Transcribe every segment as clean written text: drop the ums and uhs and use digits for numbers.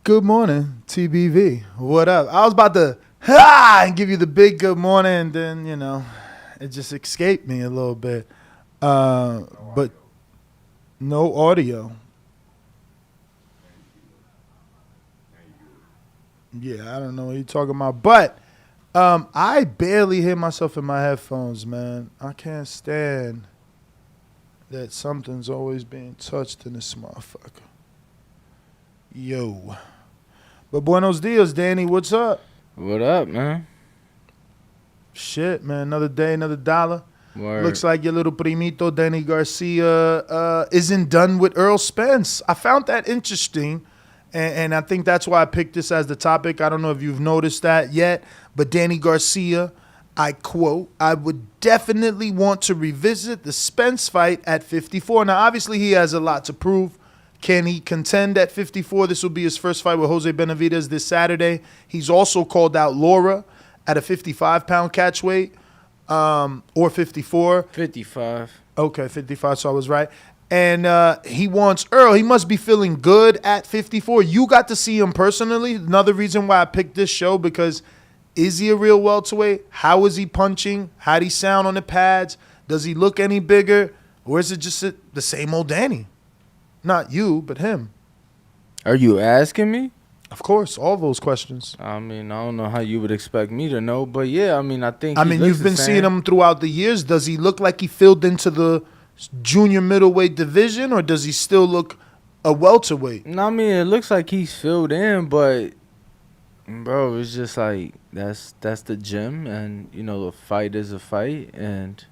Good morning, TBV. What up? I was about to and give you the big good morning, and then, it just escaped me a little bit. But no audio. Yeah, I don't know what you're talking about. But I barely hear myself in my headphones, man. I can't stand that something's always being touched in this motherfucker. Yo. But buenos dias, Danny. What's up? What up, man? Shit, man. Another day, another dollar. Word. Looks like your little primito, Danny Garcia, isn't done with Errol Spence. I found that interesting, and I think that's why I picked this as the topic. I don't know if you've noticed that yet, but Danny Garcia, I quote, "I would definitely want to revisit the Spence fight at 54. Now, obviously, he has a lot to prove. Can he contend at 54? This will be his first fight with Jose Benavidez this Saturday. He's also called out Laura at a 55-pound catch weight, or 54. 55. Okay, 55, so I was right. And he wants Errol. He must be feeling good at 54. You got to see him personally. Another reason why I picked this show, because is he a real welterweight? How is he punching? How'd he sound on the pads? Does he look any bigger? Or is it just the same old Danny? Not you, but him. Are you asking me? Of course, all those questions. I mean, I don't know how you would expect me to know, but yeah, I mean, I think. You've been seeing him throughout the years. Does he look like he filled into the junior middleweight division, or does he still look a welterweight? No, I mean, it looks like he's filled in, but bro, it's just like that's the gym, and a fight is a fight, and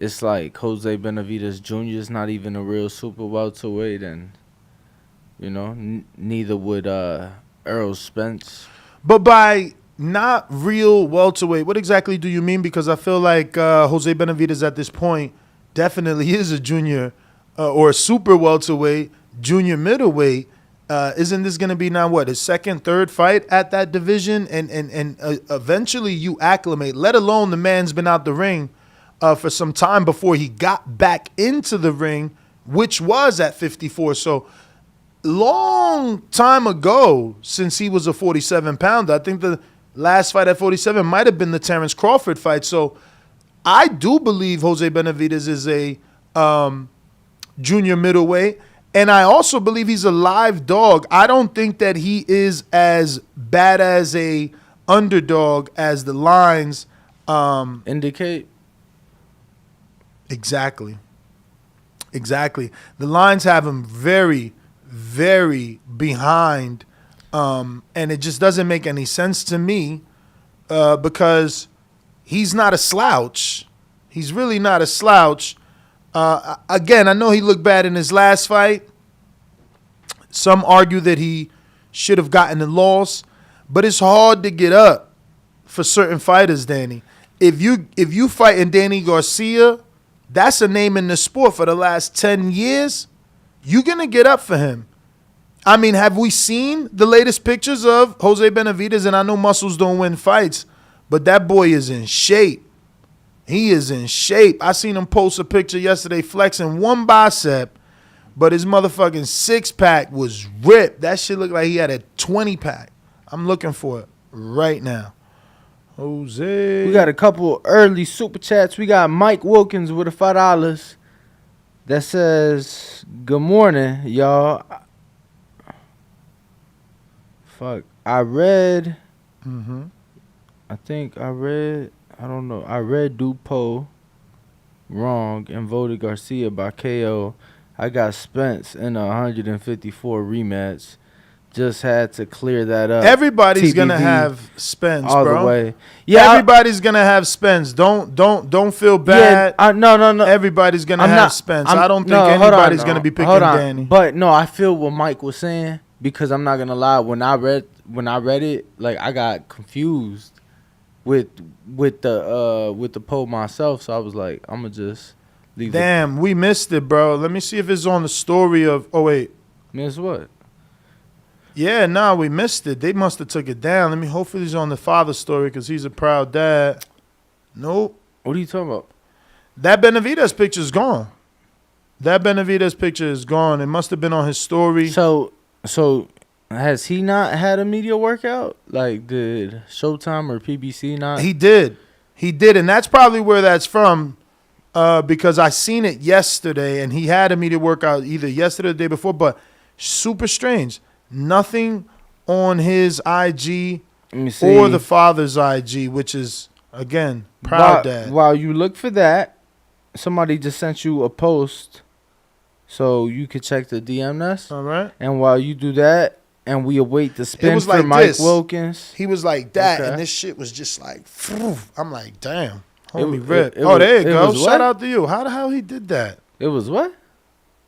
it's like Jose Benavidez Jr. is not even a real super welterweight, and neither would Errol Spence. But by not real welterweight, what exactly do you mean? Because I feel like Jose Benavidez at this point definitely is a junior or a super welterweight, junior middleweight. Isn't this going to be now his second, third fight at that division? And eventually you acclimate, let alone the man's been out the ring for some time before he got back into the ring, which was at 54. So long time ago since he was a 47-pounder. I think the last fight at 47 might have been the Terrence Crawford fight. So I do believe Jose Benavidez is a junior middleweight, and I also believe he's a live dog. I don't think that he is as bad as a underdog as the lines indicate. Exactly. The lines have him very, very behind, and it just doesn't make any sense to me because he's not a slouch. He's really not a slouch. Again, I know he looked bad in his last fight. Some argue that he should have gotten the loss, but it's hard to get up for certain fighters, Danny. If you fight in Danny Garcia, that's a name in the sport for the last 10 years. You're going to get up for him. I mean, have we seen the latest pictures of Jose Benavidez? And I know muscles don't win fights, but that boy is in shape. He is in shape. I seen him post a picture yesterday flexing one bicep, but his motherfucking six-pack was ripped. That shit looked like he had a 20-pack. I'm looking for it right now. Jose. We got a couple early super chats. We got Mike Wilkins with a $5 that says, "Good morning, y'all. Fuck. I read. I don't know. I read Dupo wrong and voted Garcia by KO. I got Spence in a 154 rematch. Just had to clear that up. Everybody's TBV gonna have Spence, all bro. the way. Yeah, everybody's gonna have Spence. Don't feel bad. Yeah, no. Everybody's gonna have Spence. I don't think anybody's gonna be picking Danny. But no, I feel what Mike was saying, because I'm not gonna lie. When I read it, like, I got confused with the poll myself. So I was like, I'm gonna just leave. Damn, we missed it, bro. Let me see if it's on the story of. Oh wait, miss what? Yeah, nah, we missed it. They must have took it down. Hopefully he's on the father story because he's a proud dad. Nope. What are you talking about? That Benavidez picture is gone. That Benavidez picture is gone. It must have been on his story. So Has he not had a media workout? Like, did Showtime or PBC not? He did, and that's probably where that's from, because I seen it yesterday, and he had a media workout either yesterday or the day before. But super strange, nothing on his IG Let me see. or the father's IG, which is again proud dad. While you look for that, somebody just sent you a post, so you could check the DM nest. All right. And while you do that, and we await the spin was for like Mike this. Wilkins. He was like that, Okay. and this shit was just like, phew. I'm like, damn, It homie, wa- ripped. it Oh, was- there you it go. was Shout what? out to you. How the hell he did that? It was what?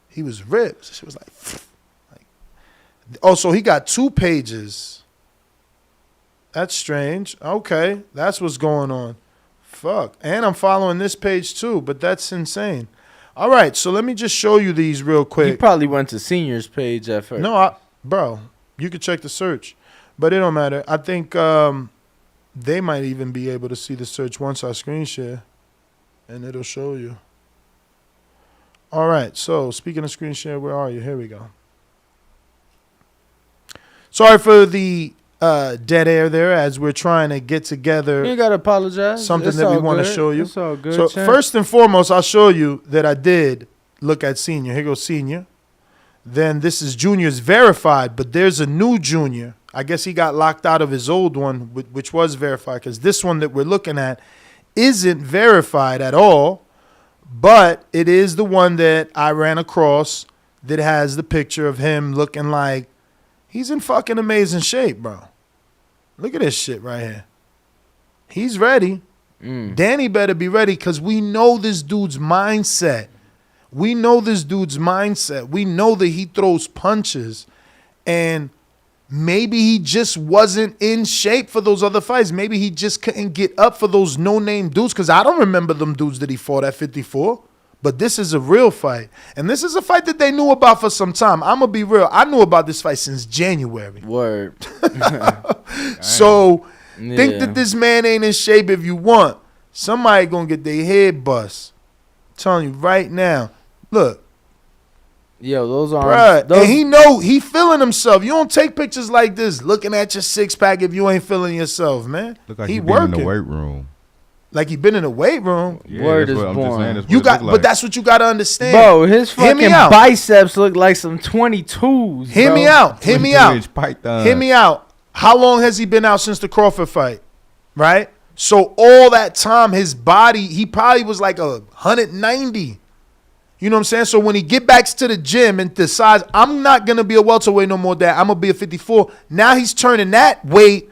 He was ripped. She was like, phew. Oh, so he got 2 pages. That's strange. Okay, that's what's going on. Fuck. And I'm following this page too, but that's insane. All right, so let me just show you these real You quick. probably went to Senior's page at first. No, bro, you could check the search, but it don't matter. I think they might even be able to see the search once I screen share, and it'll show you. All right, so speaking of screen share, where are you? Here we go. Sorry for the dead air there as we're trying to get together. You ain't gotta apologize. Something It's that we all wanna good. show you. It's all good. So champ. first and foremost, I'll show you that I did look at Senior. Here goes Senior. Then this is Junior's verified, but there's a new Junior. I guess he got locked out of his old one, which was verified, because this one that we're looking at isn't verified at all, but it is the one that I ran across that has the picture of him looking like he's in fucking amazing shape, bro. Look at this shit right here. He's ready. Danny better be ready, because we know this dude's mindset. We know this dude's mindset. We know that he throws punches, and maybe he just wasn't in shape for those other fights. Maybe he just couldn't get up for those no-name dudes, because I don't remember them dudes that he fought at 54. But this is a real fight. And this is a fight that they knew about for some time. I'm going to be real. I knew about this fight since January. Word. So think Yeah. that this man ain't in shape if you want. Somebody going to get their head bust. I'm telling you right now. Look. Yo, those arms. Bruh, Those, and he feeling himself. You don't take pictures like this looking at your six-pack if you ain't feeling yourself, man. Look like he he been working. in the weight room. Like he been in the weight room. Word that's is what I'm just born. saying. That's what You it got, look like. but that's what you got to understand. bro, his Hear me fucking out. biceps look like some 22s. Hear bro. me out. Hear me 22-inch out. python. Hear me out. How long has he been out since the Crawford fight? Right? So all that time, his body, he probably was like 190. You know what I'm saying? So when he get back to the gym and decides, I'm not going to be a welterweight no more, Dad. I'm going to be a 54. Now he's turning that weight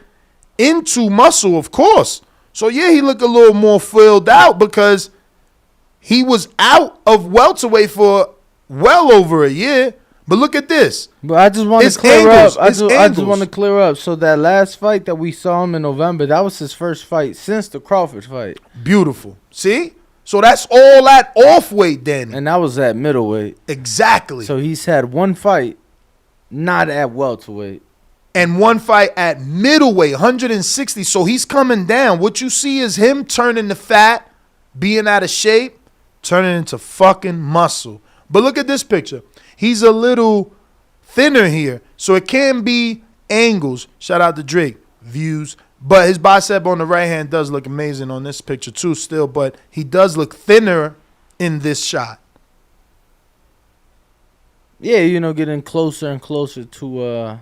into muscle, of course. So, yeah, he look a little more filled out because he was out of welterweight for well over a year. But look at this. But I just want It's to clear angles. up. I It's just angles. want to clear up. So that last fight that we saw him in November, that was his first fight since the Crawford fight, Beautiful. See? So that's all that off weight then. and that was at middleweight. Exactly. So he's had one fight, not at welterweight. And one fight at middleweight, 160. So he's coming down. What you see is him turning the fat, being out of shape, turning into fucking muscle. But look at this picture. He's a little thinner here. So it can be angles. Shout out to Drake. Views. But his bicep on the right hand does look amazing on this picture too still. But he does look thinner in this shot. Yeah, you know, getting closer and closer to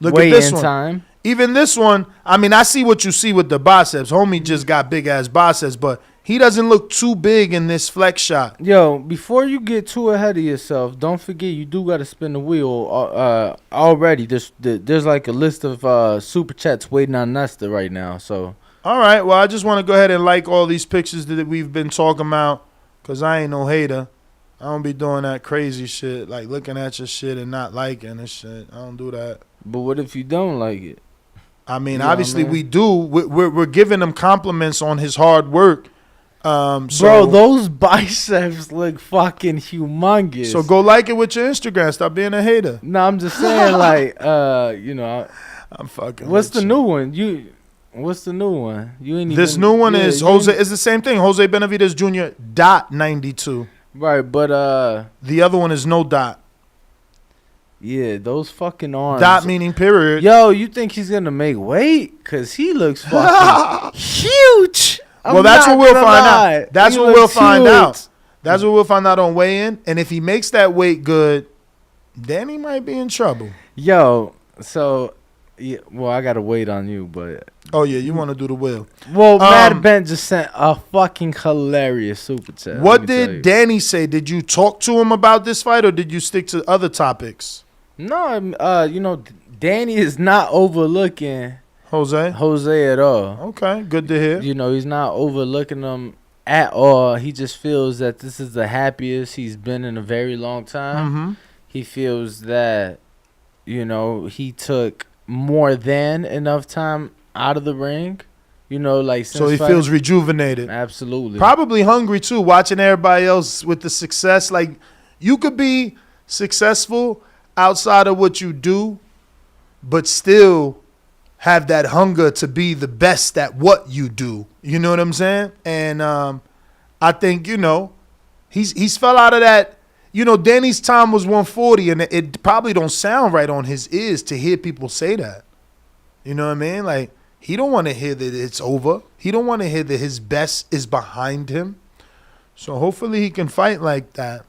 Look weigh at this in one. time. Even this one, I mean, I see what you see with the biceps. Homie just got big ass biceps, but he doesn't look too big in this flex shot. Yo, before you get too ahead of yourself, don't forget you do got to spin the wheel already. There's like a list of super chats waiting on Nesta right now. So All right, well, I just want to go ahead and like all these pictures that we've been talking about because I ain't no hater. I don't be doing that crazy shit, like looking at your shit and not liking and shit. I don't do that. but what if you don't like it? I mean, Yeah, obviously man. we do. We're giving him compliments on his hard work. So, Bro, those biceps look fucking humongous. So go like it with your Instagram. Stop being a hater. No, I'm just saying, like, you know, I'm fucking. what's with the you. new one? What's the new one? You ain't This even, new one yeah, is you Jose. ain't- It's the same thing. Jose Benavidez Jr. .92. Right, but The other one is no dot. Yeah, those fucking arms. Dot meaning period. Yo, you think he's gonna make weight? Cause he looks fucking huge. Well, that's what we'll find out. That's what we'll find out. That's what we'll find out on weigh-in. And if he makes that weight good, then he might be in trouble. Yo, so yeah, well, I gotta wait on you, but Oh yeah, you want to do the will. well, Mad Ben just sent a fucking hilarious super chat. What did Danny say? Did you talk to him about this fight, or did you stick to other topics? No, you know, Danny is not overlooking Jose at all. Okay, good to hear. You know, he's not overlooking him at all. He just feels that this is the happiest he's been in a very long time. Mm-hmm. He feels that, you know, he took more than enough time out of the ring. You know, like since So he fighting. feels rejuvenated. Absolutely. Probably hungry too, watching everybody else with the success. Like, you could be successful outside of what you do, but still have that hunger to be the best at what you do. You know what I'm saying? And I think, you know, he's fell out of that. You know, Danny's time was 140, and it probably don't sound right on his ears to hear people say that. You know what I mean? Like, he don't want to hear that it's over. He don't want to hear that his best is behind him. So hopefully he can fight like that.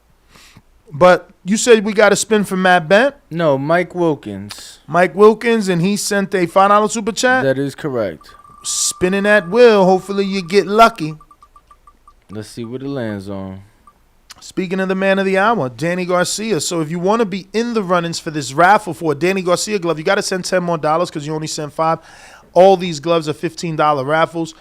But you said we got to spin for Matt Bent? No, Mike Wilkins. Mike Wilkins, and he sent a $5 super chat? That is correct. Spinning at will. Hopefully you get lucky. Let's see what it lands on. Speaking of the man of the hour, Danny Garcia. So if you want to be in the run-ins for this raffle for a Danny Garcia glove, you got to send $10 more because you only sent 5. All these gloves are $15 raffles.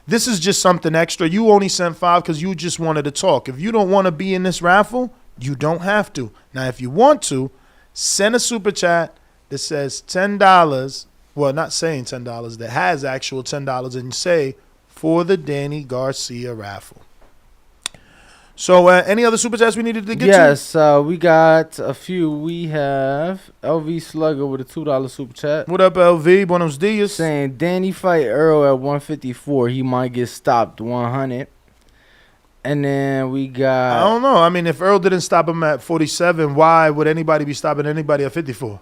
This is just something extra. You only sent 5 because you just wanted to talk. If you don't want to be in this raffle, you don't have to. Now, if you want to, send a super chat that says $10. Well, not saying $10. That has actual $10 and say for the Danny Garcia raffle. So, any other super chats we needed to get to? Yes, we got a few. We have LV Slugger with a $2 super chat. What up, LV? Buenos dias. Saying Danny fight Errol at 154. He might get stopped 100. And then we got... I don't know. I mean, if Errol didn't stop him at 47, why would anybody be stopping anybody at 54?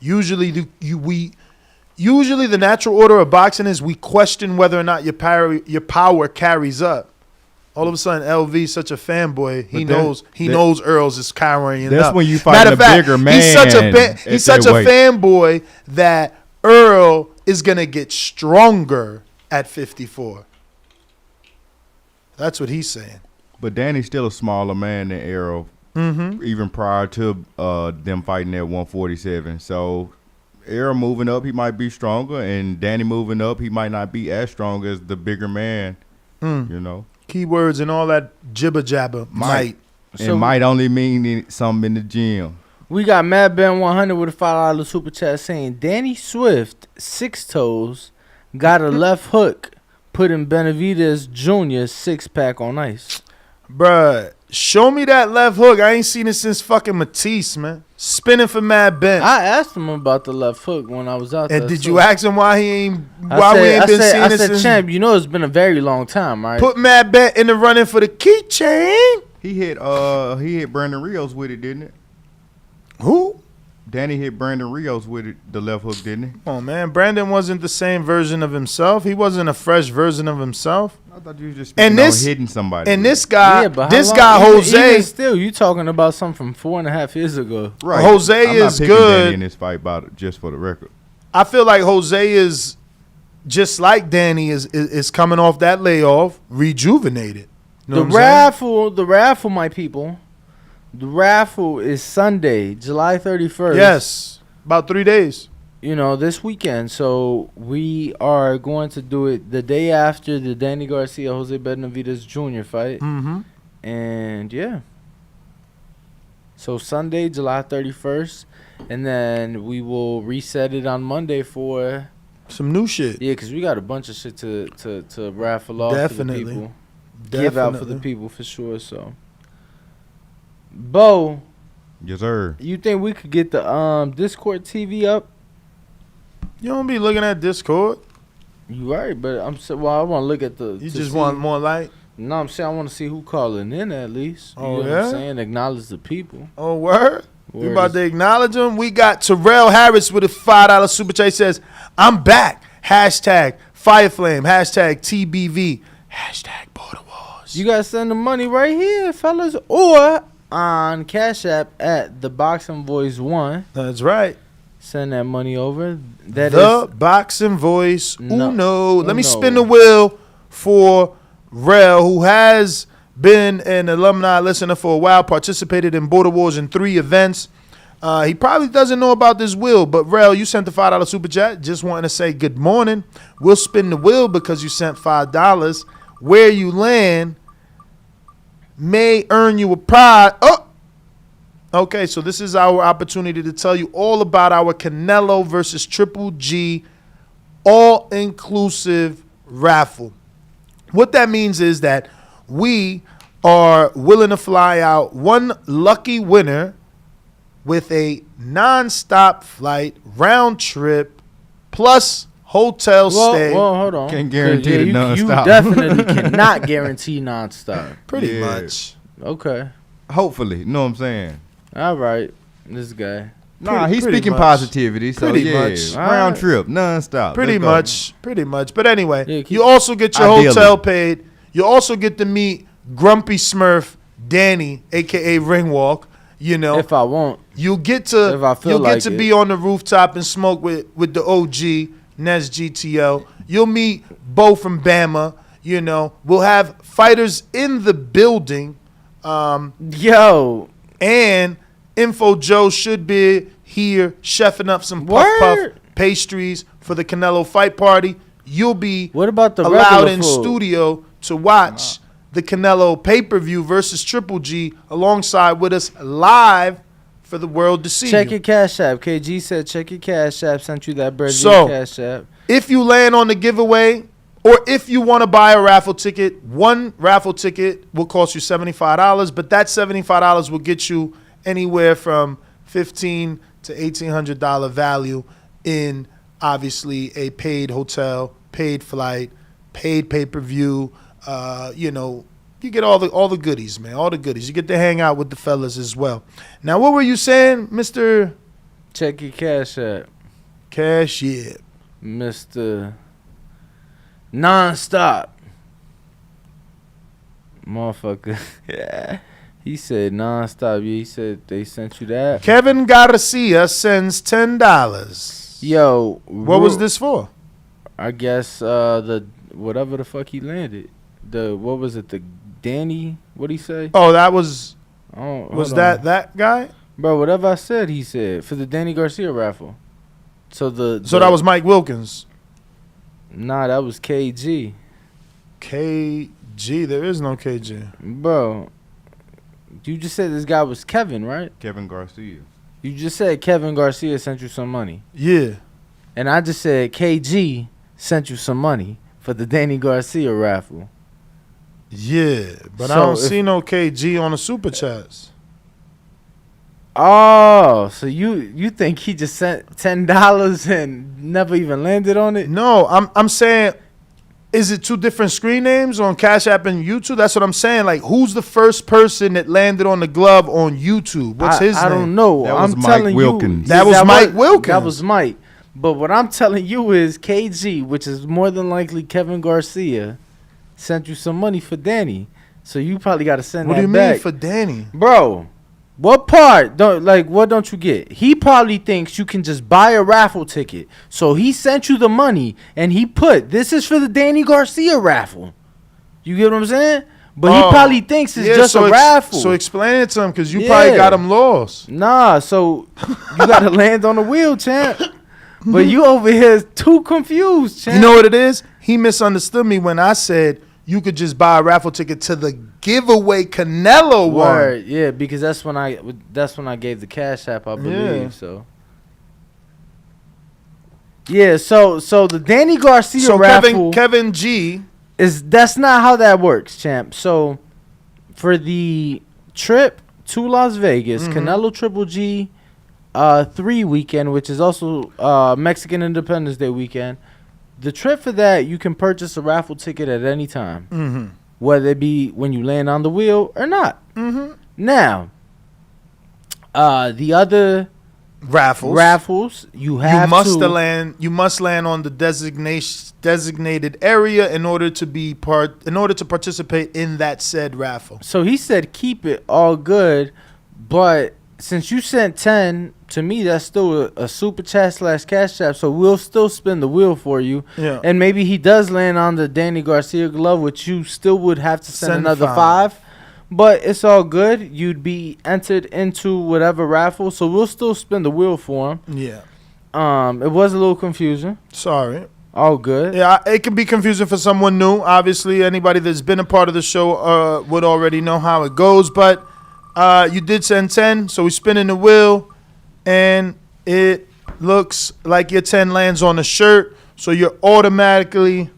Usually the natural order of boxing is we question whether or not your power carries up. All of a sudden, LV such a fanboy. He knows Earl's is carrying that's up. When you fight a bigger man. He's such a fanboy that Errol is gonna get stronger at 54. That's what he's saying. But Danny's still a smaller man than Errol, even prior to them fighting at 147. So Errol moving up, he might be stronger, and Danny moving up, he might not be as strong as the bigger man. You know. Keywords and all that jibber jabber might. And might only mean something in the gym. We got Mad Ben 100 with a $5 super chat saying Danny Swift, 6 toes, got a left hook, putting Benavidez Jr. 6-pack on ice. Bruh, show me that left hook. I ain't seen it since fucking Matisse, man. Spinning for Mad Ben. I asked him about the left hook when I was out there. And did you ask him why we ain't been seeing it? I said, champ, you know it's been a very long time, right? Put Mad Ben in the running for the keychain. He hit Brandon Rios with it, didn't it? Who? Danny hit Brandon Rios with it, the left hook, didn't he? Oh man, Brandon wasn't the same version of himself. He wasn't a fresh version of himself. I thought you were just speaking on hitting somebody. And this guy, even Jose. Still, you talking about something from 4.5 years ago. Right. Jose I'm is not good. Danny in this fight, just for the record. I feel like Jose is just like Danny is coming off that layoff, rejuvenated. You know the raffle, my people. The raffle is Sunday, July 31st. Yes, about 3 days. You know, this weekend. So we are going to do it the day after the Danny Garcia Jose Benavidez Jr. fight. Mm-hmm. And yeah. So Sunday, July 31st. And then we will reset it on Monday for some new shit. Yeah, because we got a bunch of shit to raffle off Definitely. for the people. Give out for the people for sure. So, Bo. Yes, sir. You think we could get the Discord TV up? You don't be looking at Discord. You right, but I want to look at the. You just want more light. No, I'm saying I want to see who calling in at least. You Oh, know what yeah? I'm saying? Acknowledge the people. Oh, word? We about to acknowledge him. We got Terrell Harris with a $5 super chat. He says, I'm back. Hashtag Fireflame. Hashtag TBV. Hashtag Border Wars. You guys send the money right here, fellas. Or on Cash App at the Boxing Voice 1. That's right. Send that money over. That the Boxing Voice Uno. Let me spin the wheel for Rel, who has been an alumni listener for a while, participated in Border Wars in 3 events. He probably doesn't know about this wheel, but Rel, you sent the $5 super chat. Just wanting to say good morning. We'll spin the wheel because you sent $5. Where you land may earn you a prize. Oh, okay. So this is our opportunity to tell you all about our Canelo versus Triple G all-inclusive raffle. What that means is that we are willing to fly out one lucky winner with a non-stop flight, round trip, plus hotel stay. Well, hold on. Can't guarantee the non-stop. You definitely cannot guarantee non-stop. Pretty much. Okay. Hopefully. You know what I'm saying? All right. This guy. Nah, he's pretty speaking much. positivity. So Pretty yeah, much. round trip, non-stop. Pretty much. But anyway, Yeah, you also get your Ideally. hotel paid. You also get to meet Grumpy Smurf Danny, a.k.a. Ringwalk. You know, If I want. you'll get to If I feel you'll like get to it. be on the rooftop and smoke with the OG Nez GTO. You'll meet Bo from Bama. You know, we'll have fighters in the building. Yo. And Info Joe should be here chefing up some puff Word. pastries for the Canelo fight party. You'll be What about the allowed regular in food? studio to watch the Canelo pay-per-view versus Triple G alongside with us live for the world to see. Check you. your Cash App. KG said check your Cash App. Sent you that bread So- via Cash App. If you land on the giveaway, or if you want to buy a raffle ticket, one raffle ticket will cost you $75, but that $75 will get you anywhere from $1,500 to $1,800 value in obviously a paid hotel, paid flight, paid pay-per-view. You know, you get all the goodies, man, all the goodies. You get to hang out with the fellas as well. Now, what were you saying, Mr. Check your Cash App. Cashier? Mr. Nonstop. Motherfucker. Yeah. He said nonstop. Yeah, he said they sent you that. Kevin Garcia sends $10. Yo. What was this for? I guess the whatever the fuck he landed. What was it? The Danny? What'd he say? Oh, that was Oh, was hold on. that guy? Bro, whatever I said, he said for the Danny Garcia raffle. So that was Mike Wilkins. Nah, that was KG. KG, there is no KG. Bro, you just said this guy was Kevin, right? Kevin Garcia. You just said Kevin Garcia sent you some money. Yeah. And I just said KG sent you some money for the Danny Garcia raffle. Yeah, but I So don't if- see no KG on the super chats. Oh, so you think he just sent $10 and never even landed on it? No, I'm saying, is it 2 different screen names on Cash App and YouTube? That's what I'm saying. Like, who's the first person that landed on the glove on YouTube? What's his I name? don't know. That was I'm Mike telling Wilkins. you. That was Mike Wilkins. That was Mike. But what I'm telling you is KG, which is more than likely Kevin Garcia, sent you some money for Danny. So you probably got to send What that do you back. mean for Danny? Bro, what part what don't you get? He probably thinks you can just buy a raffle ticket. So he sent you the money and he put this is for the Danny Garcia raffle. You get what I'm saying? But he probably thinks it's just a raffle. So explain it to him, because you probably got him lost. Nah, so you gotta land on the wheel, champ. But you over here too confused, champ. You know what it is? He misunderstood me when I said you could just buy a raffle ticket to the giveaway Canelo one. Word, yeah, because that's when I gave the Cash App, I believe. Yeah. So yeah, so the Danny Garcia So raffle Kevin G. that's not how that works, champ. So for the trip to Las Vegas, Canelo Triple G 3 weekend, which is also Mexican Independence Day weekend. The trip for that, you can purchase a raffle ticket at any time, whether it be when you land on the wheel or not. Now, The other raffles you have you must land on the designated area in order to participate in that said raffle. So he said keep it all good, but since you sent 10 to me, that's still a super chat / cash app. So we'll still spin the wheel for you. Yeah. And maybe he does land on the Danny Garcia glove, which you still would have to send another 5. But it's all good. You'd be entered into whatever raffle. So we'll still spin the wheel for him. Yeah. It was a little confusing. Sorry. All good. Yeah, it can be confusing for someone new. Obviously, anybody that's been a part of the show would already know how it goes. But you did send 10, so we're spinning the wheel, and it looks like your 10 lands on a shirt. So you're automatically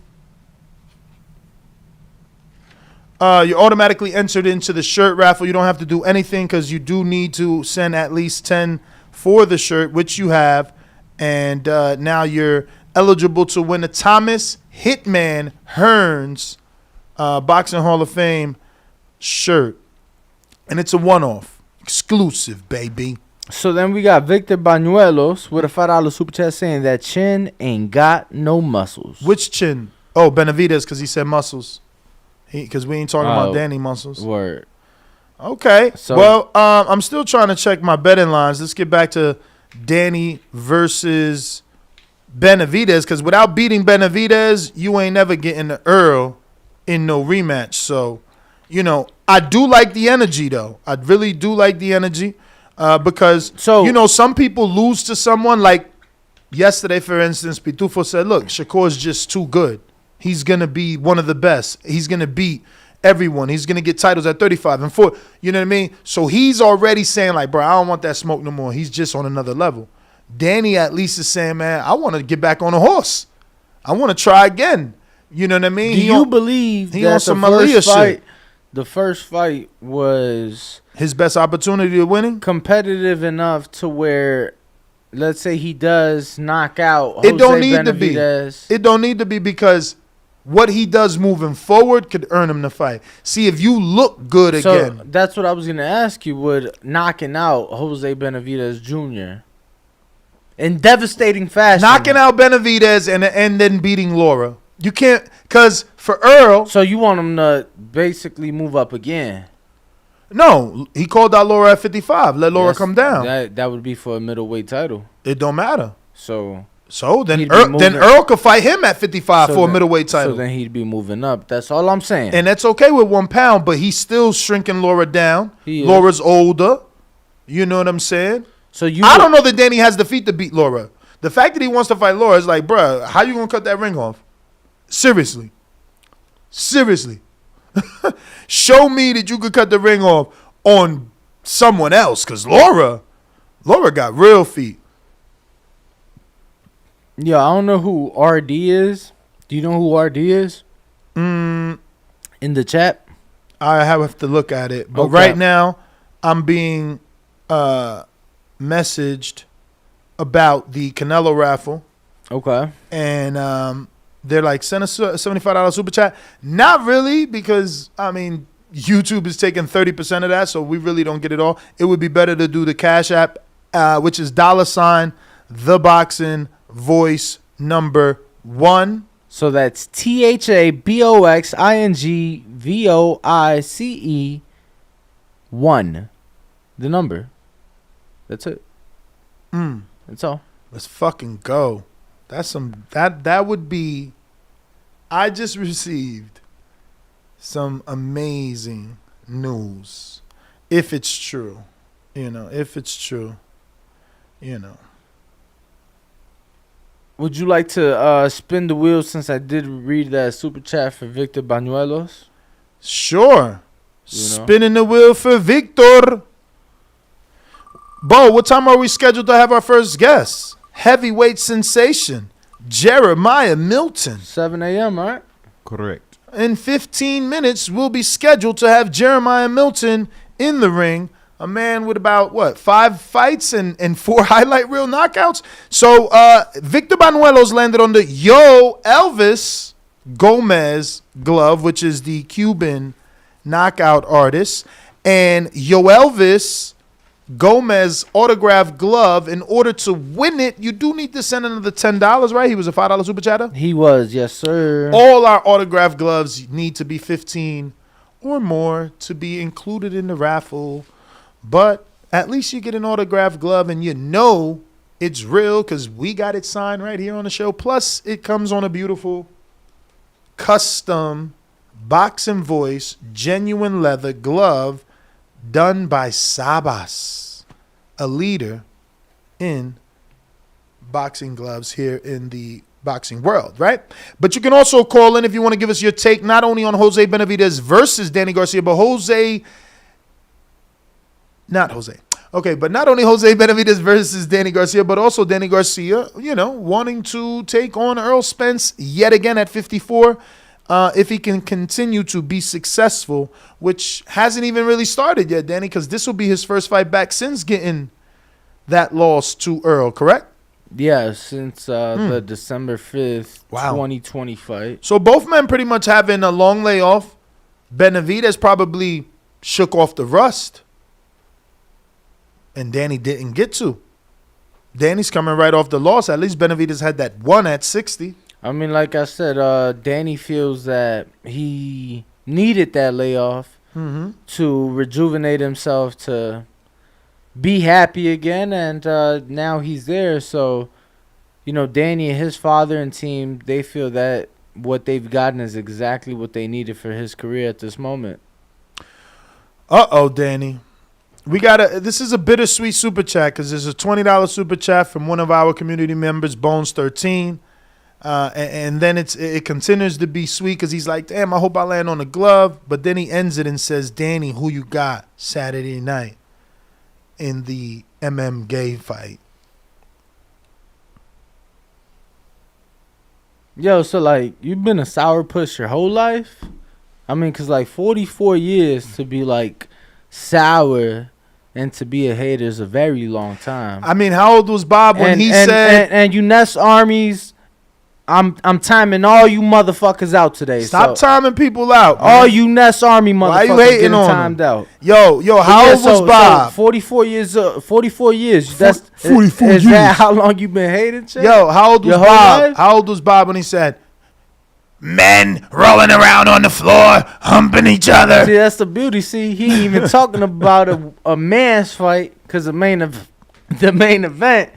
entered into the shirt raffle. You don't have to do anything because you do need to send at least 10 for the shirt, which you have. And now you're eligible to win a Thomas Hitman Hearns Boxing Hall of Fame shirt. And it's a one-off. Exclusive, baby. So then we got Victor Banuelos with a $5 super chat saying that Chin ain't got no muscles. Which Chin? Oh, Benavidez, because he said muscles. Because we ain't talking about Danny muscles. Word. Okay. So, well, I'm still trying to check my betting lines. Let's get back to Danny versus Benavidez, because without beating Benavidez, you ain't never getting the Errol in no rematch. So, I do like the energy, though. I really do like the energy because, some people lose to someone. Like yesterday, for instance, Pitufo said, look, Shakur's just too good. He's going to be one of the best. He's going to beat everyone. He's going to get titles at 35 and 40. You know what I mean? So he's already saying, like, bro, I don't want that smoke no more. He's just on another level. Danny at least is saying, man, I want to get back on a horse. I want to try again. You know what I mean? Do you believe that the first fight was his best opportunity of winning? Competitive enough to where, let's say he does knock out It don't need Benavidez. to be. It don't need to be because what he does moving forward could earn him the fight. See, if you look good again. That's what I was going to ask you. Would knocking out Jose Benavidez Jr. in devastating fashion. Knocking out Benavidez and then beating Laura. You can't, because for Errol. So you want him to basically move up again? No, he called out Laura at 55. Let Laura come down. That would be for a middleweight title. It don't matter. So then Errol could fight him at 55 for a middleweight title. So then he'd be moving up. That's all I'm saying. And that's okay with 1 pound, but he's still shrinking Laura down. Laura's older. You know what I'm saying? I don't know that Danny has the feet to beat Laura. The fact that he wants to fight Laura is like, bruh, how you gonna cut that ring off? Seriously. Show me that you could cut the ring off on someone else, because Laura got real feet. Yeah, I don't know who RD is. Do you know who RD is? In the chat? I have to look at it. But right now, I'm being messaged about the Canelo raffle. Okay. And they're like, send us a $75 super chat. Not really, because, YouTube is taking 30% of that, so we really don't get it all. It would be better to do the Cash App, which is $ the boxing voice number 1. So that's THABOXINGVOICE 1. The number. That's it. That's all. Let's fucking go. That's that would be. I just received some amazing news. If it's true. Would you like to spin the wheel since I did read that super chat for Victor Banuelos? Sure. Spinning the wheel for Victor. Bo, what time are we scheduled to have our first guest? Heavyweight sensation, Jeremiah Milton. 7 a.m., right? Correct. In 15 minutes, we'll be scheduled to have Jeremiah Milton in the ring. A man with about, 5 fights and 4 highlight reel knockouts? So, Victor Banuelos landed on the Yo Elvis Gomez glove, which is the Cuban knockout artist. And Yo Elvis Gomez autographed glove. In order to win it, you do need to send another $10, right? He was a $5 super chatter. He was, yes, sir. All our autographed gloves need to be 15 or more to be included in the raffle. But at least you get an autographed glove and you know it's real because we got it signed right here on the show. Plus, it comes on a beautiful custom box and voice genuine leather glove done by Sabas, a leader in boxing gloves here in the boxing world, right? But you can also call in if you want to give us your take, not only on Jose Benavidez versus Danny Garcia, but not only Jose Benavidez versus Danny Garcia, but also Danny Garcia, wanting to take on Errol Spence yet again at 54. If he can continue to be successful, which hasn't even really started yet, Danny, because this will be his first fight back since getting that loss to Errol, correct? Yeah, since the December 5th, 2020 fight. So both men pretty much having a long layoff. Benavidez probably shook off the rust, and Danny didn't get to. Danny's coming right off the loss. At least Benavidez had that one at 60. I mean, like I said, Danny feels that he needed that layoff to rejuvenate himself, to be happy again, and now he's there. So, Danny and his father and team, they feel that what they've gotten is exactly what they needed for his career at this moment. Danny. This is a bittersweet super chat because there's a $20 super chat from one of our community members, Bones13. And then it continues to be sweet because he's like, damn, I hope I land on a glove. But then he ends it and says, Danny, who you got Saturday night in the Gay fight? Yo, so, you've been a sourpuss your whole life? I mean, because, 44 years to be, sour and to be a hater is a very long time. I mean, how old was Bob when he said... And you Ness Armies... I'm timing all you motherfuckers out today. Stop timing people out. All you Ness Army motherfuckers. Why you hating on timed out? Yo, how old was Bob? 44 years. 44 years. That's 44 years. Is that how long you been hating? Chick? Yo, how old was Bob? How old was Bob when he said, men rolling around on the floor, humping each other? See, that's the beauty. See, he ain't even talking about a man's fight because the main event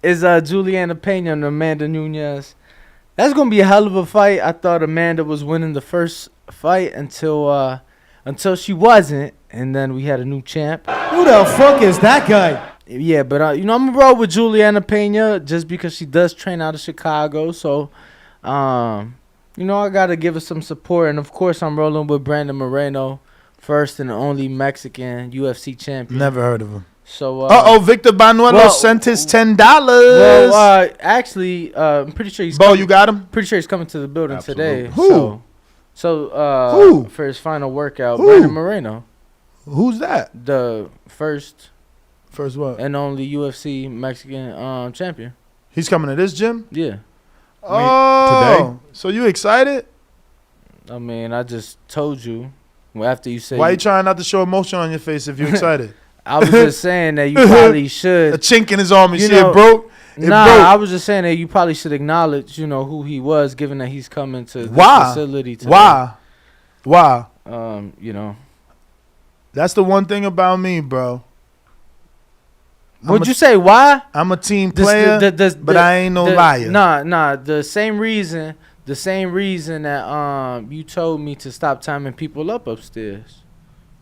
is Juliana Pena and Amanda Nunes. That's going to be a hell of a fight. I thought Amanda was winning the first fight until she wasn't. And then we had a new champ. Who the fuck is that guy? Yeah, but, I'm going to roll with Juliana Pena just because she does train out of Chicago. So, I got to give her some support. And, of course, I'm rolling with Brandon Moreno, first and only Mexican UFC champion. Never heard of him. So, Victor Banuelos sent his $10. Well, actually, I'm pretty sure he's you got him? Pretty sure he's coming to the building today. Who? Who? For his final workout, Brandon Moreno. Who's that? The first what? And only UFC Mexican champion. He's coming to this gym? Yeah. Today? So you excited? I mean, I just told you. After you said... Why you trying not to show emotion on your face if you're excited? I was just saying that you probably should. A chink in his arm. You see it broke? I was just saying that you probably should acknowledge, who he was, given that he's coming to this facility today. Why? That's the one thing about me, bro. Would you say why? I'm a team player, but I ain't no liar. Nah. The same reason that you told me to stop timing people up upstairs.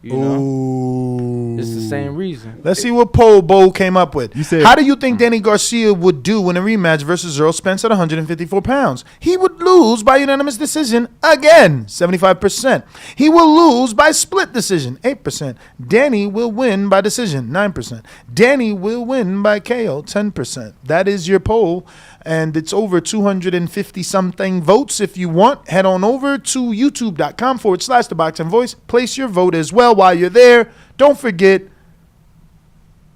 It's the same reason. Let's see what poll Bo came up with. How do you think Danny Garcia would do in a rematch versus Errol Spence at 154 pounds? He would lose by unanimous decision again, 75%. He will lose by split decision, 8%. Danny will win by decision, 9%. Danny will win by KO, 10%. That is your poll, and it's over 250-something votes. If you want, head on over to youtube.com/The Boxing Voice. Place your vote as well. While you're there, don't forget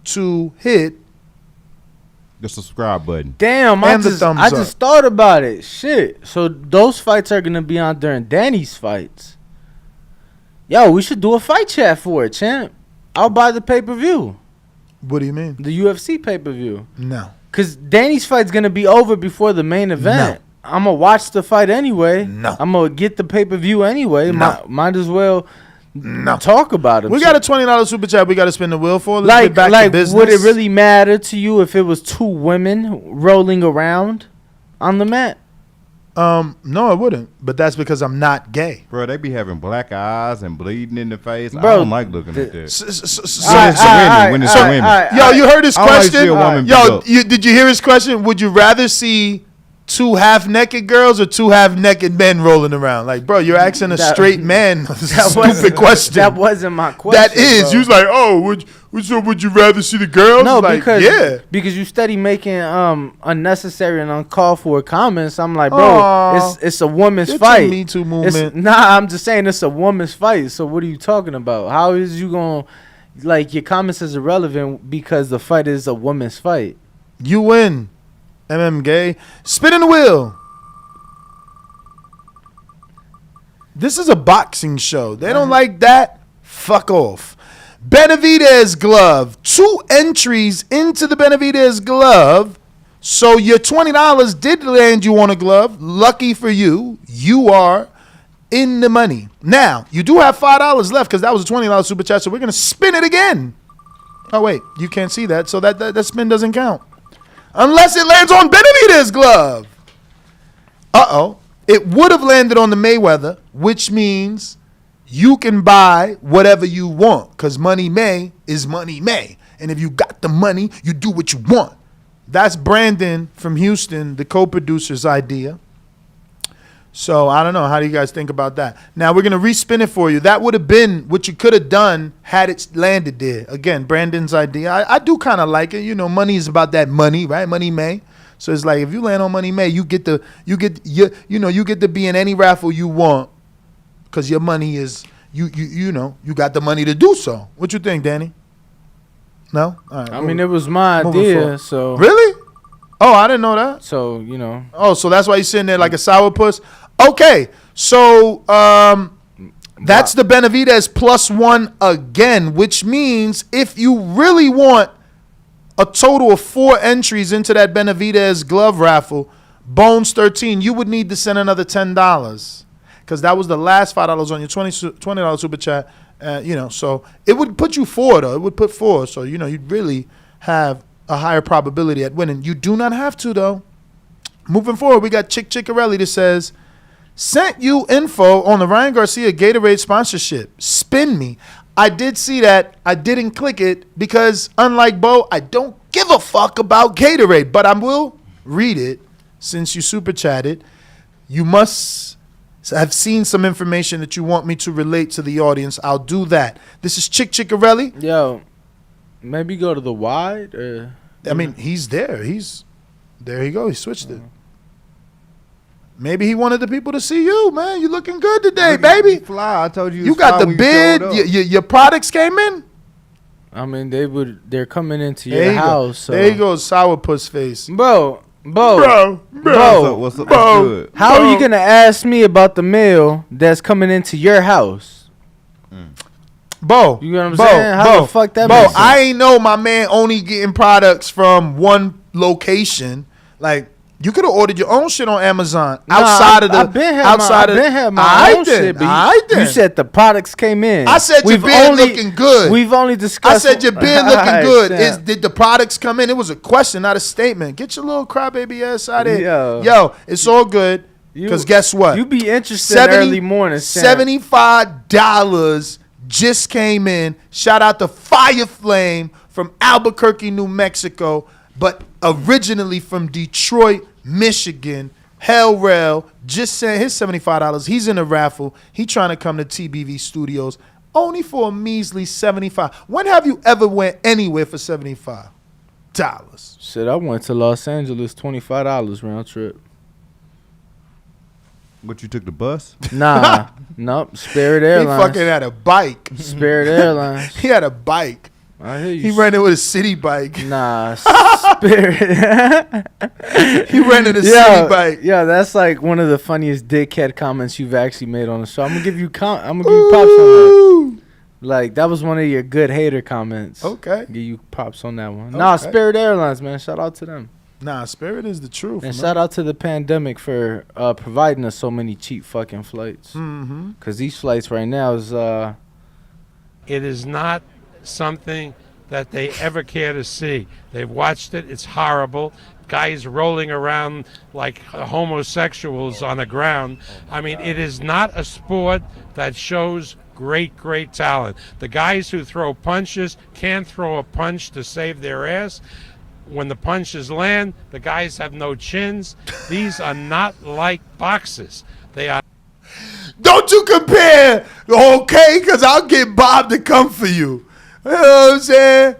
to hit the subscribe button. Damn, I just thought about it. Shit. So those fights are going to be on during Danny's fights. Yo, we should do a fight chat for it, champ. I'll buy the pay-per-view. What do you mean? The UFC pay-per-view. No. Because Danny's fight's going to be over before the main event. I'm going to watch the fight anyway. No. I'm going to get the pay-per-view anyway. No. Might as well No. talk about it. We got a $20 super chat we got to spin the wheel for. Let's get back to business. Would it really matter to you if it was two women rolling around on the mat? No, it wouldn't. But that's because I'm not gay. Bro, they be having black eyes and bleeding in the face. Bro, I don't like looking at that. When it's women. Yo, you heard his I like to question? see a woman Yo, beat up. did you hear his question? Would you rather see two half-naked girls or two half-naked men rolling around? Like, bro, you're asking a straight man a stupid question. That wasn't my question. That is. Bro. You was like, oh, would you rather see the girls? No, like, because you steady making unnecessary and uncalled for comments. I'm like, bro, Aw. it's a woman's Get fight. your Me Too movement. I'm just saying it's a woman's fight. So what are you talking about? How is you gonna your comments is irrelevant because the fight is a woman's fight? You win. Gay. Spinning the wheel. This is a boxing show. They don't like that. Fuck off. Benavidez glove. 2 entries into the Benavidez glove. So your $20 did land you on a glove. Lucky for you. You are in the money. Now, you do have $5 left because that was a $20 super chat. So we're going to spin it again. Oh, wait. You can't see that. So that spin doesn't count. Unless it lands on Benavidez' glove. Uh-oh. It would have landed on the Mayweather, which means you can buy whatever you want because money may is money may. And if you got the money, you do what you want. That's Brandon from Houston, the co-producer's idea. So I don't know. How do you guys think about that? Now we're going to respin it for you. That would have been what you could have done had it landed there. Again, Brandon's idea. I do kind of like it. You know, money is about that money, right? Money may. So it's like if you land on money may, you get to be in any raffle you want because your money is you got the money to do so. What you think, Danny? No? All right. I mean, it was my idea, so Really? Oh, I didn't know that. So, you know. Oh, so that's why you're sitting there like a sourpuss? Okay, so that's the Benavidez +1 again, which means if you really want a total of 4 entries into that Benavidez glove raffle, Bones 13, you would need to send another $10 because that was the last $5 on your $20 super chat. So it would put you 4 though. It would put 4, so you'd really have a higher probability at winning. You do not have to though. Moving forward, we got Chickarelli that says, sent you info on the Ryan Garcia Gatorade sponsorship. Spin me. I did see that. I didn't click it because, unlike Bo, I don't give a fuck about Gatorade. But I will read it since you super chatted. You must have seen some information that you want me to relate to the audience. I'll do that. This is Chickarelli. Yo, maybe go to the wide. I mean, he's there. There you go. He switched it. Maybe he wanted the people to see you, man. You looking good today, baby. Fly. I told you. You got the bid. Your products came in. I mean, they're coming into your house. So. There you go, sourpuss face. Bro. What's up? Good? How are you gonna ask me about the mail that's coming into your house? Bo, you know what I'm saying? How the fuck that makes sense? I ain't know my man only getting products from one location. Like, you could have ordered your own shit on Amazon outside of the. I've been had my own shit, but you said the products came in. I said your beard looking good. We've only discussed. I said your beard looking good. Did the products come in? It was a question, not a statement. Get your little crybaby ass out of here. Yo, it's all good. Because guess what? You be interested in early morning. $75 just came in. Shout out to Fire Flame from Albuquerque, New Mexico, but originally from Detroit, Michigan. Hell Rail just sent his $75. He's in a raffle. He trying to come to TBV Studios only for a measly $75. When have you ever went anywhere for $75? Shit, I went to Los Angeles, $25 round trip. What, you took the bus? Nah, nope. Spirit Airlines. He fucking had a bike. Spirit Airlines. He had a bike. I hear you. He rented with a city bike. Nah, Spirit. He rented a city bike. Yeah, that's like one of the funniest dickhead comments you've actually made on the show. I'm gonna give you props on that. Like, that was one of your good hater comments. Okay. Give you props on that one. Nah, Okay. Spirit Airlines, man. Shout out to them. Nah, Spirit is the truth. And man. shout out to the pandemic for providing us so many cheap fucking flights. Mm-hmm. Because these flights right now is... It is not something that they ever care to see. They've watched it. It's horrible. Guys rolling around like homosexuals on the ground. I mean, it is not a sport that shows great talent. The guys who throw punches can't throw a punch to save their ass. When the punches land, the guys have no chins. These are not like boxes. They are. Don't you compare, okay? Because I'll get Bob to come for you. You know what I'm saying?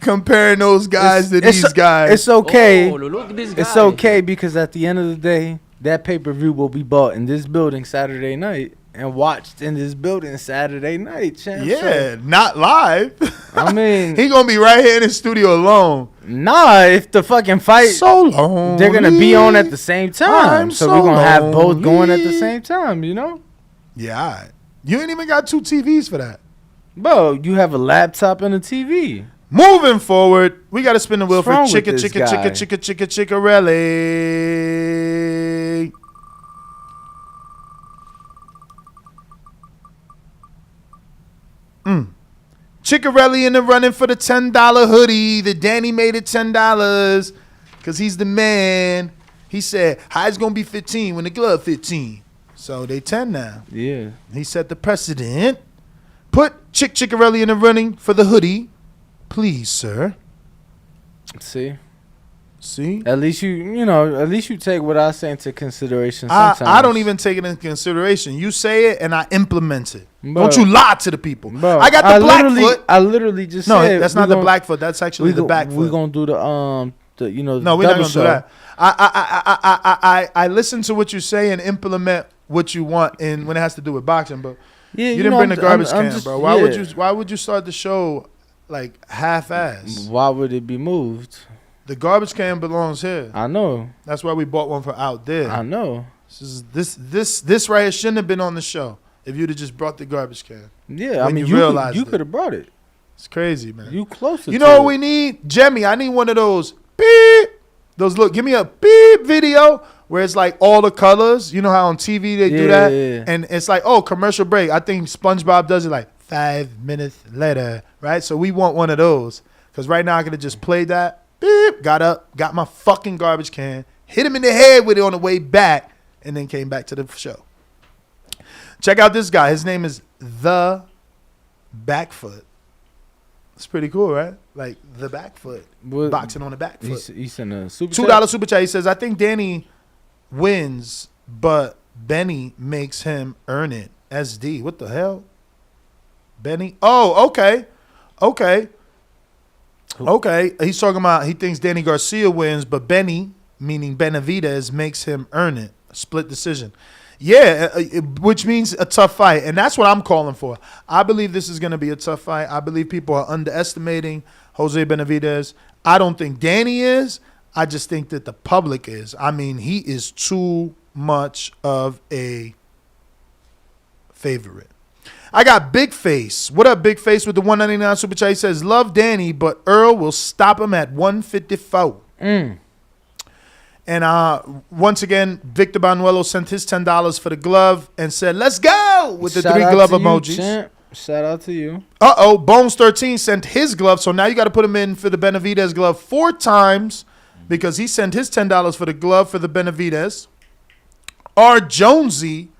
Comparing those guys to these guys. It's okay. Oh, look at this guy. It's okay because at the end of the day, that pay-per-view will be bought in this building Saturday night and watched in this building Saturday night, champ. Yeah, not live. I mean, he gonna be right here in the studio alone. nah, if the fucking fight, So long. they're going to be on at the same time. I'm So so we're going to have both going at the lonely. same time, you know? Yeah, all right. You ain't even got 2 TVs for that. Bro, you have a laptop and a TV. Moving forward, we got to spin the wheel What's for wrong with this guy? Chickarelli. Chickarelli in the running for the $10 hoodie. The Danny made it $10 because he's the man. He said, high's going to be 15 when the glove 15. So they 10 now. Yeah. He set the precedent. Put Chickarelli in the running for the hoodie. Please, sir. See? See? At least at least you take what I say into consideration I sometimes. don't even take it into consideration. You say it and I implement it. Bro. Don't you lie to the people. Bro, I got the black literally- foot. I literally just No, said that's we not the gon- black foot. That's actually the back We're foot. going to do the No, double we're not gonna show. do that. I listen to what you say and implement what you want, and when it has to do with boxing. But Yeah, you didn't bring the garbage can, just- bro. Why yeah. Why would you start the show like half-ass? Why would it be moved? The garbage can belongs here. I know. That's why we bought one for out there. I know. This right here shouldn't have been on the show if you'd have just brought the garbage can. Yeah, I When mean, you realized you it. could have brought it. It's crazy, man. You closer. You to know what it. we need? Jemmy, I need one of those beep. Those look, give me a beep video where it's like all the colors. You know how on TV they do that? Yeah. And it's like, oh, commercial break. I think SpongeBob does it like 5 minutes later, right? So we want one of those. Because right now I could have just played that. Beep, got up, got my fucking garbage can, hit him in the head with it on the way back, and then came back to the show. Check out this guy. His name is The Backfoot. It's pretty cool, right? Like The Backfoot. What- Boxing on the back foot. He sent a super $2 super chat. He says, I think Danny wins, but Benny makes him earn it. SD. What the hell? Benny? Oh, okay. Okay. Okay. He's talking about he thinks Danny Garcia wins, but Benny, meaning Benavidez, makes him earn it. Split decision. Yeah, which means a tough fight. And that's what I'm calling for. I believe this is going to be a tough fight. I believe people are underestimating Jose Benavidez. I don't think Danny is. I just think that the public is. I mean, he is too much of a favorite. I got Big Face. What up, Big Face, with the 199 super chat? He says, love Danny, but Errol will stop him at 154. And once again, Victor Banuelo sent his $10 for the glove and said, let's go, with the Shout 3 out glove to you, emojis. champ. Shout out to you. Uh-oh, Bones13 sent his glove, so now you got to put him in for the Benavidez glove 4 times because he sent his $10 for the glove for the Benavidez. R. Jonesy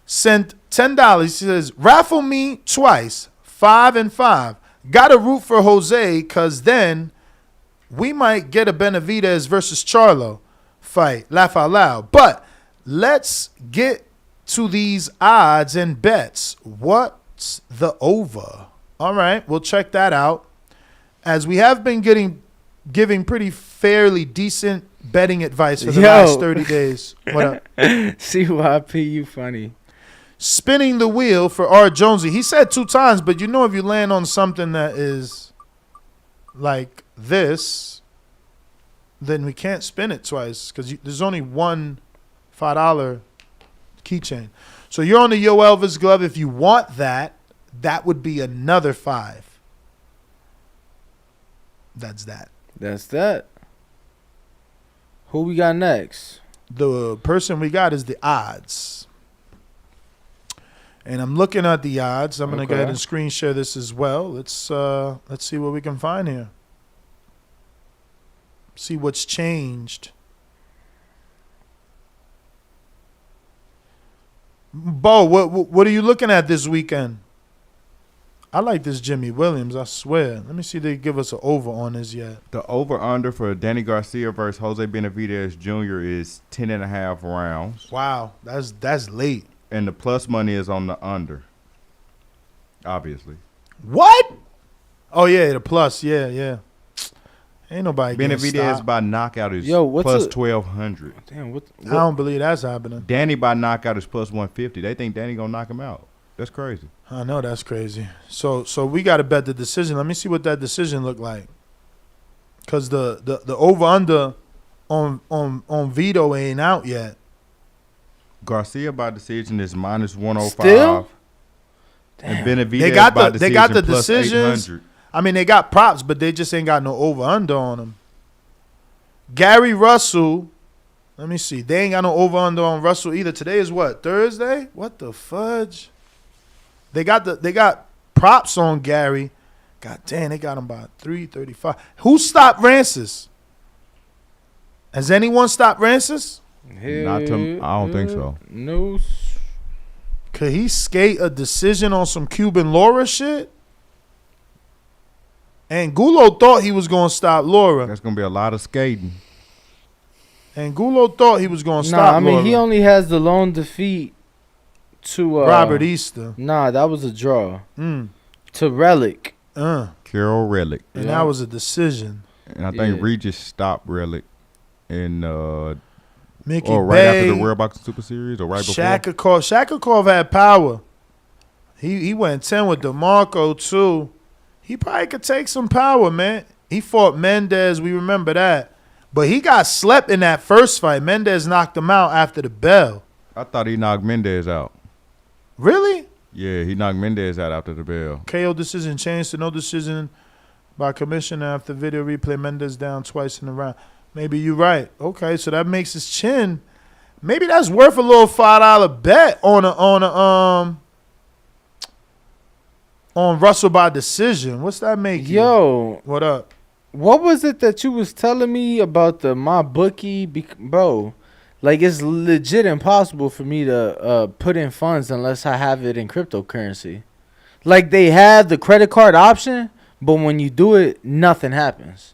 sent $10. He says, raffle me twice, 5 and 5. Got to root for Jose because then we might get a Benavidez versus Charlo fight. Laugh out loud. But let's get to these odds and bets. What's the over? All right, we'll check that out. As we have been giving pretty fairly decent betting advice for the last 30 days. What up? CYP, you funny. Spinning the wheel for R. Jonesy. He said 2 times, but you know if you land on something that is like this, then we can't spin it twice because there's only one $5 keychain. So you're on the Yo Elvis glove. If you want that, that would be another 5. That's that. That's that. Who we got next? The person we got is the odds. And I'm looking at the odds. I'm gonna go ahead and screen share this as well. Let's see what we can find here. See what's changed. Bo, what are you looking at this weekend? I like this Jimmy Williams, I swear. Let me see if they give us an over on this yet. The over-under for Danny Garcia versus Jose Benavidez Jr. is 10.5 rounds. Wow, that's late. And the plus money is on the under, obviously. What? Oh, yeah, the plus. Yeah. Ain't nobody getting Benavidez stopped. by knockout is what's plus 1,200. Damn, what? I don't believe that's happening. Danny by knockout is plus 150. They think Danny going to knock him out. That's crazy. I know that's crazy. So we got to bet the decision. Let me see what that decision looked like. Because the over-under on Vito ain't out yet. Garcia by decision is minus 105. Still? And Benavidez They got by they got the decision plus decisions. 800. I mean, they got props, but they just ain't got no over-under on them. Gary Russell, let me see. They ain't got no over-under on Russell either. Today is what? Thursday? What the fudge? They got props on Gary. God damn, they got him by 335. Who stopped Rancis? Has anyone stopped Rancis? Not to, I don't think so. No. Could he skate a decision on some Cuban Laura shit? And Gulo thought he was going to stop Laura. That's going to be a lot of skating. And Gulo thought he was going to stop Nah, I mean, Laura. he only has the lone defeat to Robert Easter. Nah, that was a draw. Mm. To Relic. Carol Relic. And that was a decision. And I think Yeah. Regis stopped Relic in Mickey or right Bay, after the World Boxing Super Series or right before. Shakakov had power. He went 10 with DeMarco too. He probably could take some power, man. He fought Mendez. We remember that. But he got slept in that first fight. Mendez knocked him out after the bell. I thought he knocked Mendez out. Really? Yeah, he knocked Mendez out after the bell. KO decision changed to no decision by commissioner after video replay. Mendez down twice in the round. Maybe you're right. Okay, so that makes his chin. Maybe that's worth a little $5 bet on Russell by decision. What's that make you? Yo, What up? what was it that you was telling me about my bookie? Bro, like, it's legit impossible for me to put in funds unless I have it in cryptocurrency. Like, they have the credit card option, but when you do it, nothing happens.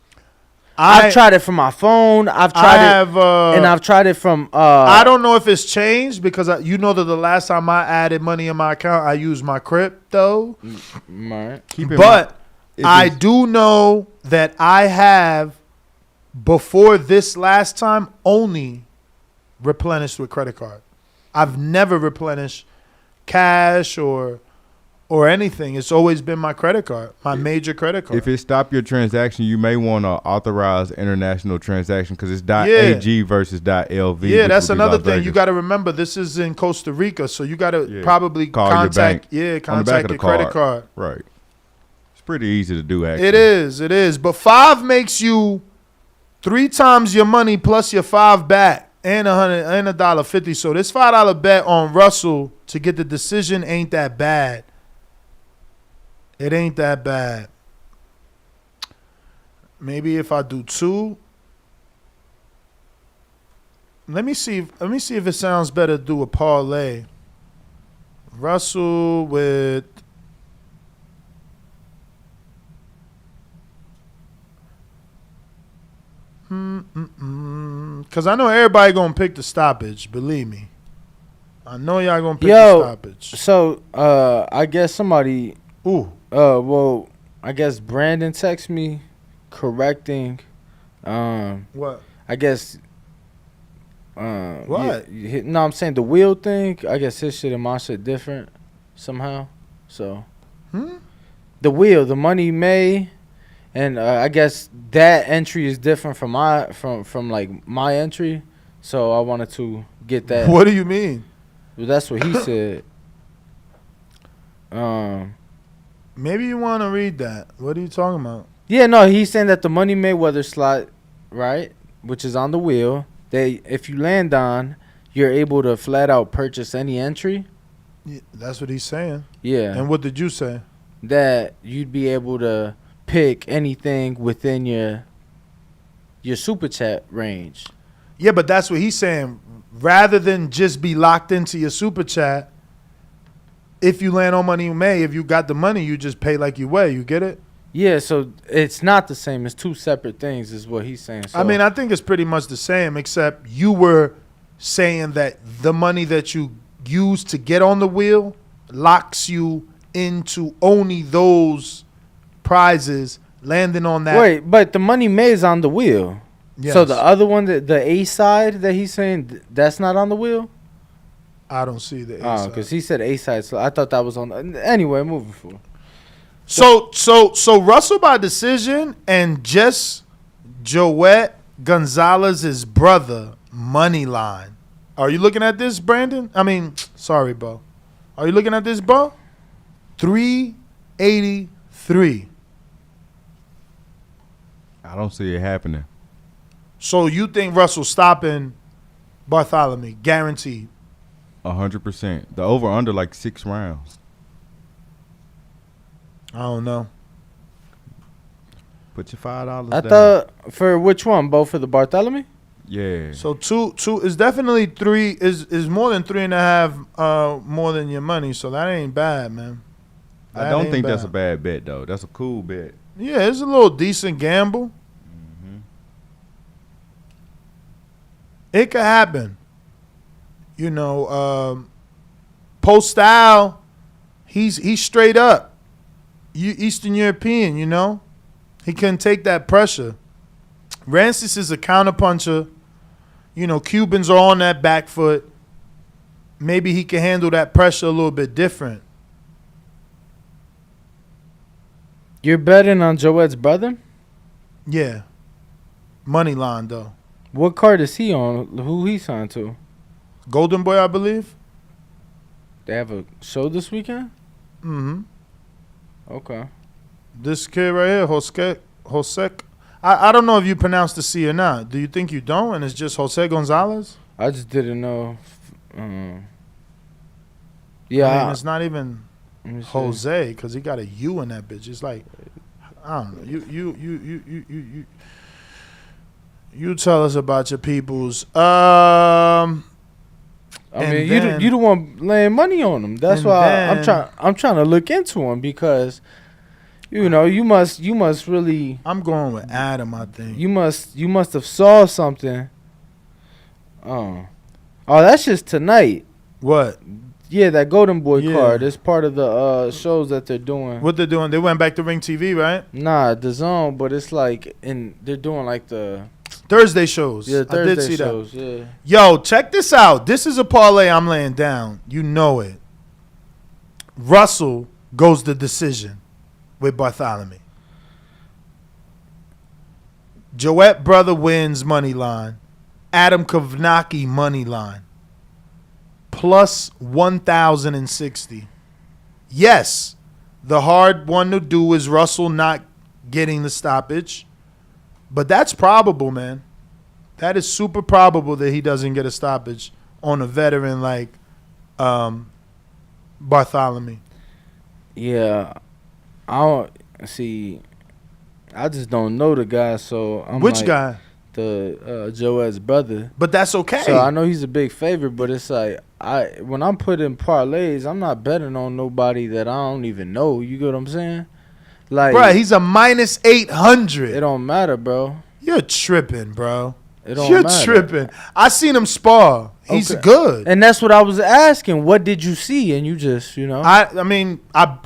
I've tried it from my phone. I've tried it from. I don't know if it's changed because you know that the last time I added money in my account, I used my crypto. Right. But I do know that I have, before this last time, only replenished with credit card. I've never replenished cash or anything. It's always been my credit card, my major credit card. If it stopped your transaction, you may want to authorize international transaction because it's .ag versus .lv. Yeah, that's another thing. You got to remember, this is in Costa Rica, so you got to probably call contact your bank contact your credit card. Right. It's pretty easy to do, actually. It is. But 5 makes you 3 times your money plus your 5 back and $1.50. So this $5 bet on Russell to get the decision ain't that bad. It ain't that bad. Maybe if I do 2. Let me see if it sounds better to do a parlay. Russell with because I know everybody gonna pick the stoppage. Believe me, I know y'all gonna pick the stoppage. So I guess somebody. Ooh. Well, I guess Brandon texted me correcting. What? I guess. What? No, I'm saying the wheel thing. I guess his shit and my shit different somehow. So. The wheel, the money may, and I guess that entry is different from my entry. So I wanted to get that. What do you mean? Well, that's what he said. Maybe you want to read that. What are you talking about? Yeah, no, he's saying that the Money Mayweather slot, right, which is on the wheel, if you land on, you're able to flat out purchase any entry. Yeah, that's what he's saying. Yeah. And what did you say? That you'd be able to pick anything within your super chat range. Yeah, but that's what he's saying. Rather than just be locked into your super chat, if you land on Money You May, if you got the money, you just pay like you weigh. You get it? Yeah, so it's not the same. It's two separate things is what he's saying. So, I mean, I think it's pretty much the same, except you were saying that the money that you use to get on the wheel locks you into only those prizes landing on that. wait, but the Money May is on the wheel. Yes. So the other one, the A side that he's saying, that's not on the wheel? I don't see the A Oh, side. because he said A side, so I thought that was on. Anyway, moving forward. So Russell by decision and just Joette Gonzalez's brother money line. Are you looking at this, Brandon? I mean, sorry, Bo. Are you looking at this, Bo? 383. I don't see it happening. So you think Russell stopping Bartholomew? Guaranteed. 100%. The over under like 6 rounds. I don't know. Put your $5 I down. thought for which one? Both for the Bartholomew? Yeah. So two is definitely three is more than 3.5 more than your money. So that ain't bad, man. I That don't ain't think that's a bad bet though. That's a cool bet. Yeah, it's a little decent gamble. It could happen. You know, Postal, he's straight up. Eastern European, you know. He couldn't take that pressure. Rancis is a counterpuncher. You know, Cubans are on that back foot. Maybe he can handle that pressure a little bit different. You're betting on Joette's brother? Yeah. Money line, though. What card is he on? Who he signed to? Golden Boy, I believe. They have a show this weekend? Mm-hmm. Okay. This kid right here, Josek. I don't know if you pronounce the C or not. Do you think you don't? And it's just Jose Gonzalez? I just didn't know. I mean, Yeah. it's not even Let me see. Jose because he got a U in that bitch. It's like, I don't know. You tell us about your peoples. I and mean, then- you the one laying money on them. That's and why then- I'm trying to look into them because, you know, you must really I'm going with Adam, I think. you must have saw something. Oh, that's just tonight. What? Yeah, that Golden Boy Yeah. card is part of the shows that they're doing. What they're doing? They went back to Ring TV, right? Nah, the Zone, but it's like they're doing like the Thursday shows. I Thursday did see shows. that. Yeah. Yo, check this out. This is a parlay I'm laying down. You know it. Russell goes the decision with Bartholomew. Joette brother wins money line. Adam Kovnacki money line. Plus 1,060. Yes, the hard one to do is Russell not getting the stoppage. But that's probable, man. That is super probable that he doesn't get a stoppage on a veteran like Bartholomew. Yeah, I don't see. I just don't know the guy, so I'm Which like, guy? The Joette's brother. But that's okay. So I know he's a big favorite, but it's like when I'm putting parlays, I'm not betting on nobody that I don't even know. You get what I'm saying? Like, Bro, he's a minus 800. it don't matter, bro. You're tripping, bro. It don't You're matter. tripping. I seen him spar. He's Okay. good. And that's what I was asking. What did you see? And you just, you know, I mean,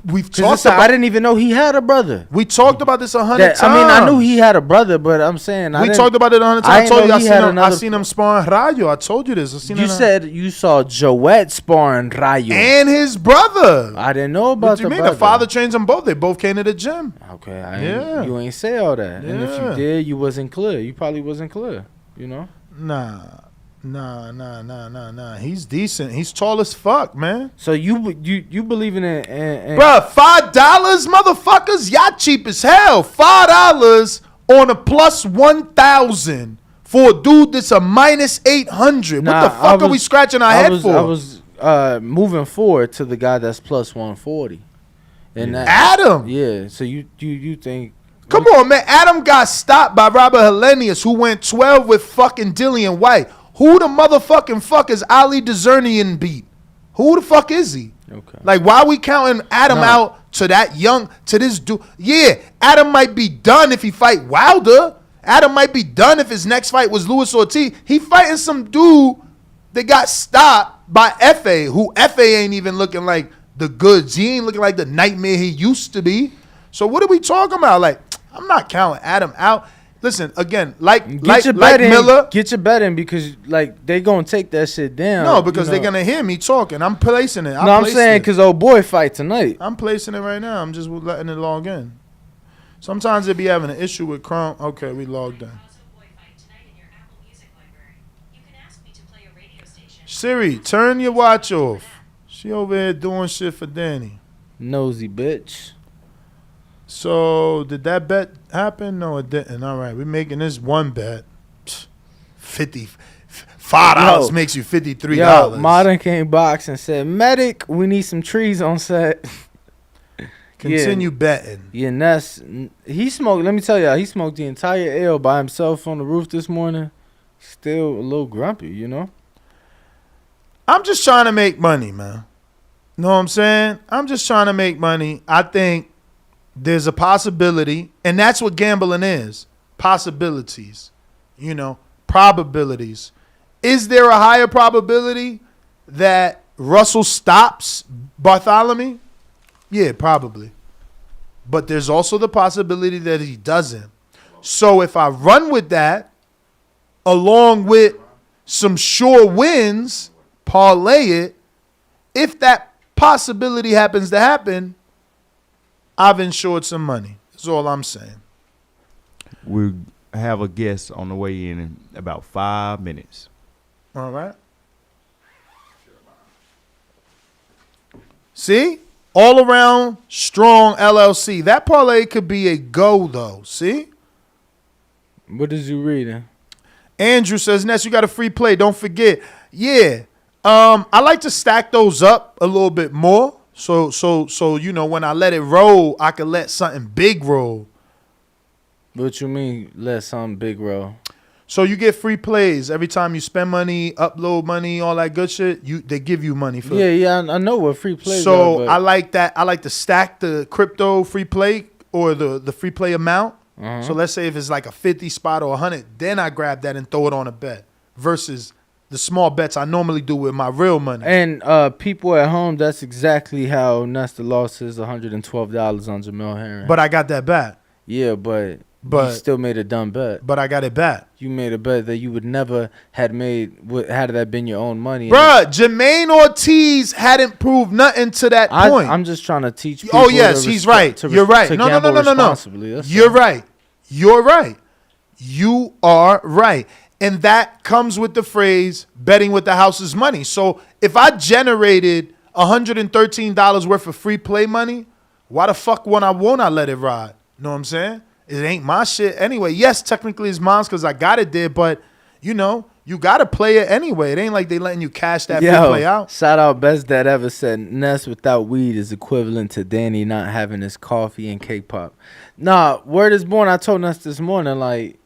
we've 'Cause talked it's like, about I didn't even know he had a brother. we talked about this 100 times. I mean, I knew he had a brother, but I'm saying We talked about it 100 I times. I didn't told you know I he seen had him. I another- seen him sparring Rayo. I told you this. I seen You him said you saw Joette sparring Rayo. and his brother. I didn't know What about you the mean? brother. The father trains them both. They both came to the gym. Okay, Yeah. you ain't say all that. And if Yeah. you did, you wasn't clear. You probably wasn't clear. You know. Nah, Nah. He's decent. He's tall as fuck, man. So you believe in it? And Bruh, $5, motherfuckers? Y'all cheap as hell. $5 on a plus 1,000 for a dude that's a minus 800. What the fuck are we scratching our head for? I was moving forward to the guy that's plus 140. And that, Adam. yeah. So you think? Come on, man. Adam got stopped by Robert Hellenius, who went 12 with fucking Dillian White. Who the motherfucking fuck is Ali Desernian beat? Who the fuck is he? Okay. Like, why are we counting Adam out to that young, to this dude? Yeah, Adam might be done if he fight Wilder. Adam might be done if his next fight was Luis Ortiz. He fighting some dude that got stopped by F.A., who F.A. ain't even looking like the goods. He ain't looking like the nightmare he used to be. So what are we talking about? Like, I'm not counting Adam out. Listen, again, like Miller. Get your bet in because, like, they going to take that shit down. No, because they're going to hear me talking. I'm placing it. I'm saying because old boy fight tonight. I'm placing it right now. I'm just letting it log in. Sometimes they be having an issue with Chrome. Okay, we logged in. Siri, turn your watch off. She over here doing shit for Danny. Nosy bitch. So, did that bet happen? No, it didn't. All right, we're making this one bet. $5 makes you $53. Yo, Modern came box and said, "Medic, we need some trees on set." Continue betting. Yeah, Ness, he smoked. Let me tell y'all, he smoked the entire ale by himself on the roof this morning. Still a little grumpy, you know. I'm just trying to make money, man. Know what I'm saying? I'm just trying to make money. I think there's a possibility, and that's what gambling is. Possibilities. You know, probabilities. Is there a higher probability that Russell stops Bartholomew? Yeah, probably. But there's also the possibility that he doesn't. So if I run with that, along with some sure wins, parlay it, if that possibility happens to happen, I've insured some money. That's all I'm saying. We have a guest on the way in about 5 minutes. All right. See? All around strong LLC. That parlay could be a go, though. See? What is you reading? Andrew says, Ness, you got a free play. Don't forget. Yeah. I like to stack those up a little bit more. So you know, when I let it roll, I can let something big roll. What you mean, let something big roll? So you get free plays every time you spend money, upload money, all that good shit. They give you money for. Yeah, I know what free plays So are, I like that. I like to stack the crypto free play or the free play amount. Uh-huh. So let's say if it's like a 50 spot or 100, then I grab that and throw it on a bet versus the small bets I normally do with my real money. And people at home, that's exactly how Nesta lost his $112 on Jamel Herring. But I got that back. Yeah, but you still made a dumb bet. But I got it back. You made a bet that you would never had made had that been your own money. Bruh, Jermaine Ortiz hadn't proved nothing to that point. I'm just trying to teach people. Oh, yes, he's right. You're right. No. You're right. You're right. You are right. And that comes with the phrase betting with the house's money. So if I generated $113 worth of free play money, why the fuck won't I let it ride? Know what I'm saying? It ain't my shit anyway. Yes, technically it's mine because I got it there, but you know, you got to play it anyway. It ain't like they letting you cash that free play out. Shout out best dad ever said, Ness without weed is equivalent to Danny not having his coffee and cake pop. Nah, word is born. I told Ness this morning, like,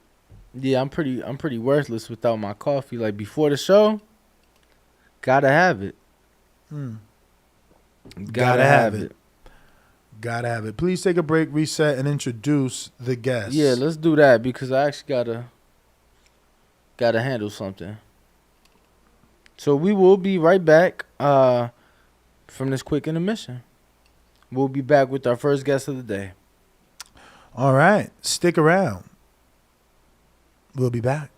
yeah, I'm pretty worthless without my coffee. Like before the show, gotta have it. Gotta have it. Gotta have it. Please take a break, reset, and introduce the guest. Yeah, let's do that because I actually gotta handle something. So we will be right back from this quick intermission. We'll be back with our first guest of the day. All right. Stick around. We'll be back.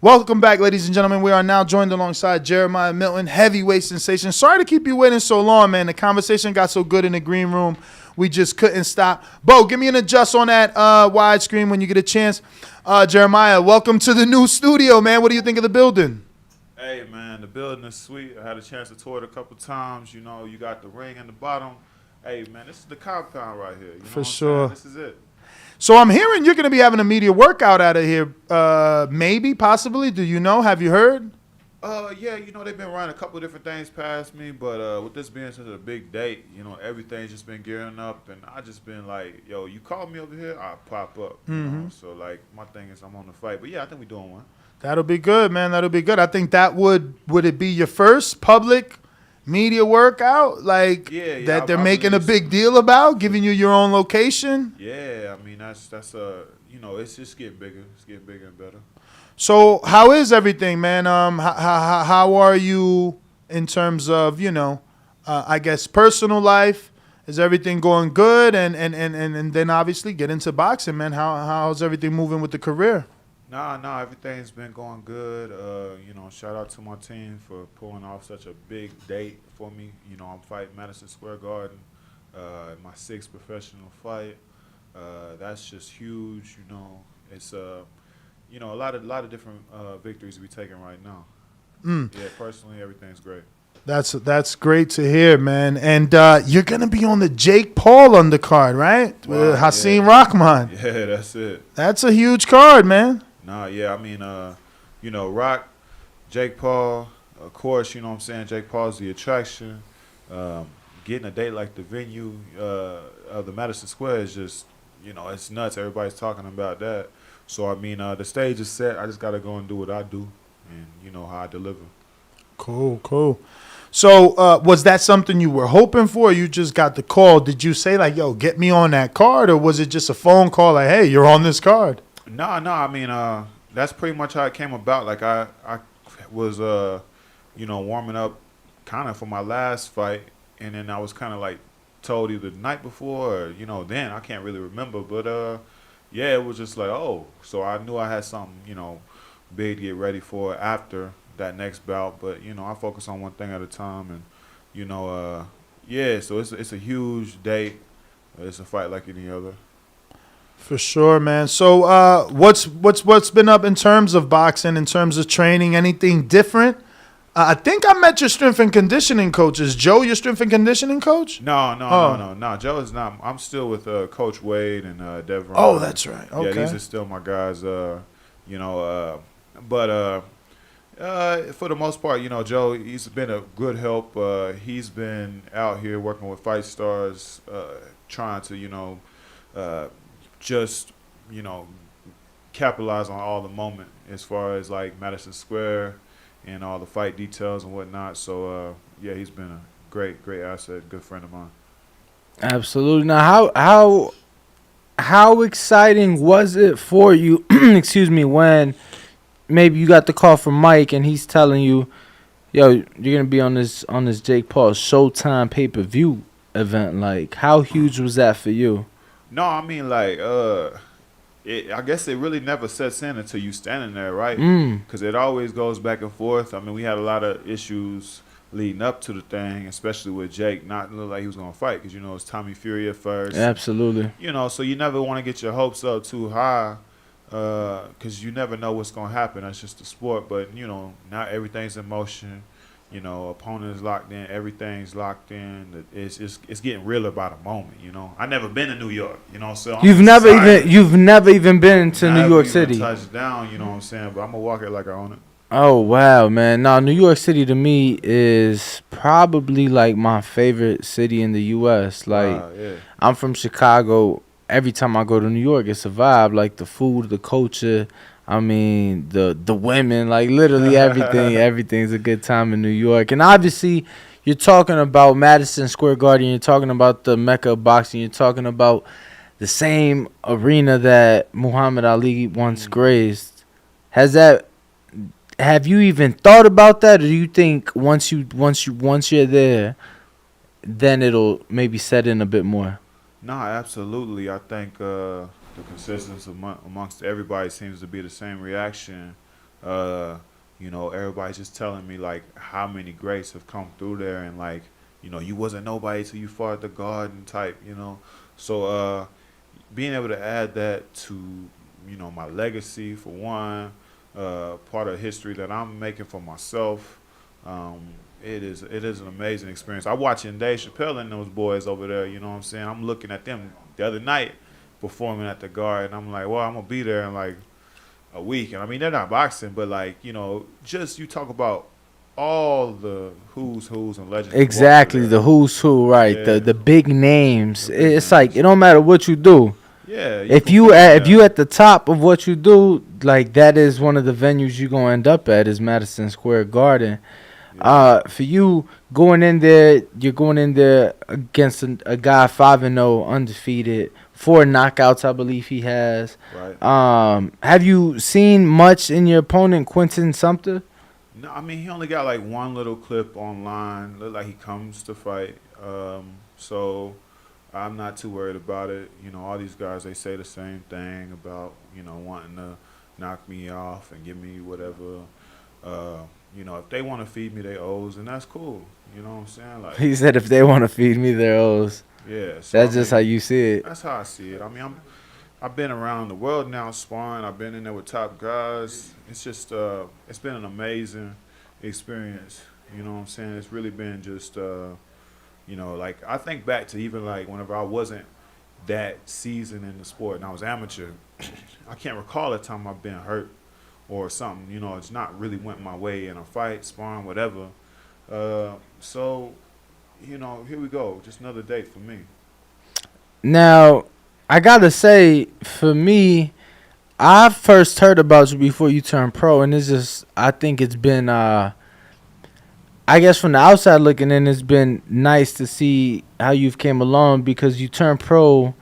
Welcome back, ladies and gentlemen. We are now joined alongside Jeremiah Milton, heavyweight sensation. Sorry to keep you waiting so long, man. The conversation got so good in the green room, we just couldn't stop. Bo, give me an adjust on that widescreen when you get a chance. Jeremiah, welcome to the new studio, man. What do you think of the building? Hey, man, the building is sweet. I had a chance to tour it a couple times. You know, you got the ring in the bottom. Hey, man, this is the compound right here. You know For what I'm sure. saying? This is it. So I'm hearing you're going to be having a media workout out of here, maybe, possibly. Do you know? Have you heard? Yeah, you know, they've been running a couple of different things past me, but with this being such a big date, you know, everything's just been gearing up, and I just been like, yo, you call me over here, I'll pop up. You know? So, like, my thing is I'm on the fight. But, yeah, I think we're doing one. That'll be good, man. That'll be good. I think that would it be your first public media workout? Like, Yeah, that they're I making a believe big deal about, giving you your own location? Yeah, I mean, that's you know, it's just getting bigger. It's getting bigger and better. So how is everything, man? How are you in terms of, you know, I guess personal life? Is everything going good? And then obviously get into boxing, man. How's everything moving with the career? Nah, everything's been going good. You know, shout out to my team for pulling off such a big date for me. You know, I'm fighting Madison Square Garden, my 6th professional fight. That's just huge. You know, it's you know, a lot of different victories we taking right now. Yeah, personally, everything's great. That's great to hear, man. And you're gonna be on the Jake Paul undercard, right? Wow, Hasim yeah. Rahman. Yeah, that's it. That's a huge card, man. Nah, yeah, I mean, you know, Rock, Jake Paul, of course, you know what I'm saying, Jake Paul's the attraction. Getting a date like the venue of the Madison Square is just, you know, it's nuts. Everybody's talking about that. So, I mean, the stage is set. I just got to go and do what I do and, you know, how I deliver. Cool. So was that something you were hoping for? Or you just got the call. Did you say, like, yo, get me on that card? Or was it just a phone call like, hey, you're on this card? No, I mean, that's pretty much how it came about. Like, I was, you know, warming up kind of for my last fight, and then I was kind of, like, told either the night before or, you know, then. I can't really remember. But, yeah, it was just like, oh. So I knew I had something, you know, big to get ready for after that next bout. But, you know, I focus on one thing at a time. And, you know, yeah, so it's a huge date. It's a fight like any other. For sure, man. So what's been up in terms of boxing, in terms of training? Anything different? I think I met your strength and conditioning coach. Is Joe your strength and conditioning coach? No. Joe is not. I'm still with Coach Wade and Devron. Oh, that's right. Okay. Yeah, these are still my guys. You know, but for the most part, you know, Joe, he's been a good help. He's been out here working with Fight Stars, trying to, you know, just, you know, capitalize on all the moment as far as like Madison Square and all the fight details and whatnot. So yeah, he's been a great asset, good friend of mine. Absolutely. Now, how exciting was it for you? Excuse me, when maybe you got the call from Mike and he's telling you, "Yo, you're gonna be on this Jake Paul Showtime pay-per-view event." Like, how huge was that for you? No, I mean, like, I guess it really never sets in until you standing there, right? Because it always goes back and forth. I mean, we had a lot of issues leading up to the thing, especially with Jake not look like he was going to fight because, you know, it's Tommy Fury at first. Absolutely. You know, so you never want to get your hopes up too high because you never know what's going to happen. That's just the sport. But, you know, now everything's in motion. You know, opponent is locked in. Everything's locked in. It's getting realer by the moment. You know, I never been to New York. You know, so you've never even been to New York City. Touched down. You know what I'm saying? But I'm gonna walk it like I own it. Oh wow, man! Now New York City to me is probably like my favorite city in the U.S. Like, yeah. I'm from Chicago. Every time I go to New York, it's a vibe. Like the food, the culture. I mean, the women, like literally everything. Everything's a good time in New York. And obviously, you're talking about Madison Square Garden. You're talking about the Mecca of boxing. You're talking about the same arena that Muhammad Ali once graced. Have you even thought about that, or do you think once you're there, then it'll maybe set in a bit more? No, absolutely. I think the consistency amongst everybody seems to be the same reaction. Uh, everybody's just telling me like how many greats have come through there, and like, you wasn't nobody till you fought the garden type. So being able to add that to, my legacy for one, part of history that I'm making for myself. Um, it is an amazing experience. I watching Dave Chappelle and those boys over there. You know what I'm saying? I'm looking at them the other night performing at the Guard, and I'm like, well, I'm gonna be there in like a week. And I mean, they're not boxing, but like, just you talk about all the who's and legends. Exactly, the who's who, right? Yeah. The big names. The big It's like names. it don't matter what you do. Yeah. If you at the top of what you do, like that is one of the venues you gonna end up at is Madison Square Garden. For you going in there, you're going in there against a guy 5-0, undefeated, 4 knockouts, I believe he has. Right. Have you seen much in your opponent, Quentin Sumter? No, I mean, he only got like one little clip online. Look like he comes to fight. So I'm not too worried about it. All these guys, they say the same thing about, wanting to knock me off and give me whatever. If they want to feed me their O's, and that's cool. You know what I'm saying? Like, He said if they want to feed me their O's. yeah. So, That's just how you see it. That's how I see it. I mean, I've been around the world now sparring. I've been in there with top guys. It's just it's been an amazing experience. You know what I'm saying? It's really been just like I think back to even like whenever I wasn't that seasoned in the sport and I was amateur. I can't recall a time I've been hurt or something. It's not really went my way in a fight, sparring, whatever. So here we go. Just another date for me. Now, I gotta say, for me, I first heard about you before you turned pro, and it's just I think it's been I guess from the outside looking in, it's been nice to see how you've came along because you turned pro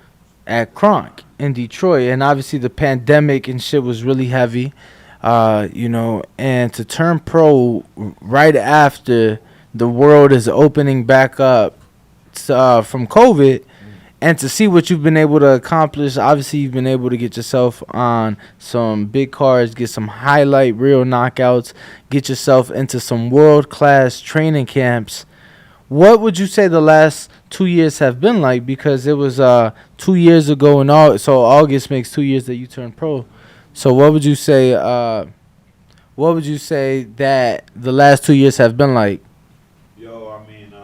at Kronk in Detroit, and obviously the pandemic and shit was really heavy, and to turn pro right after the world is opening back up from COVID. And to see what you've been able to accomplish, obviously you've been able to get yourself on some big cards, get some highlight real knockouts, get yourself into some world-class training camps. What would you say the last 2 years have been like? Because it was 2 years ago in August, so August makes 2 years that you turned pro. So what would you say? What would you say that the last 2 years have been like? Yo, I mean,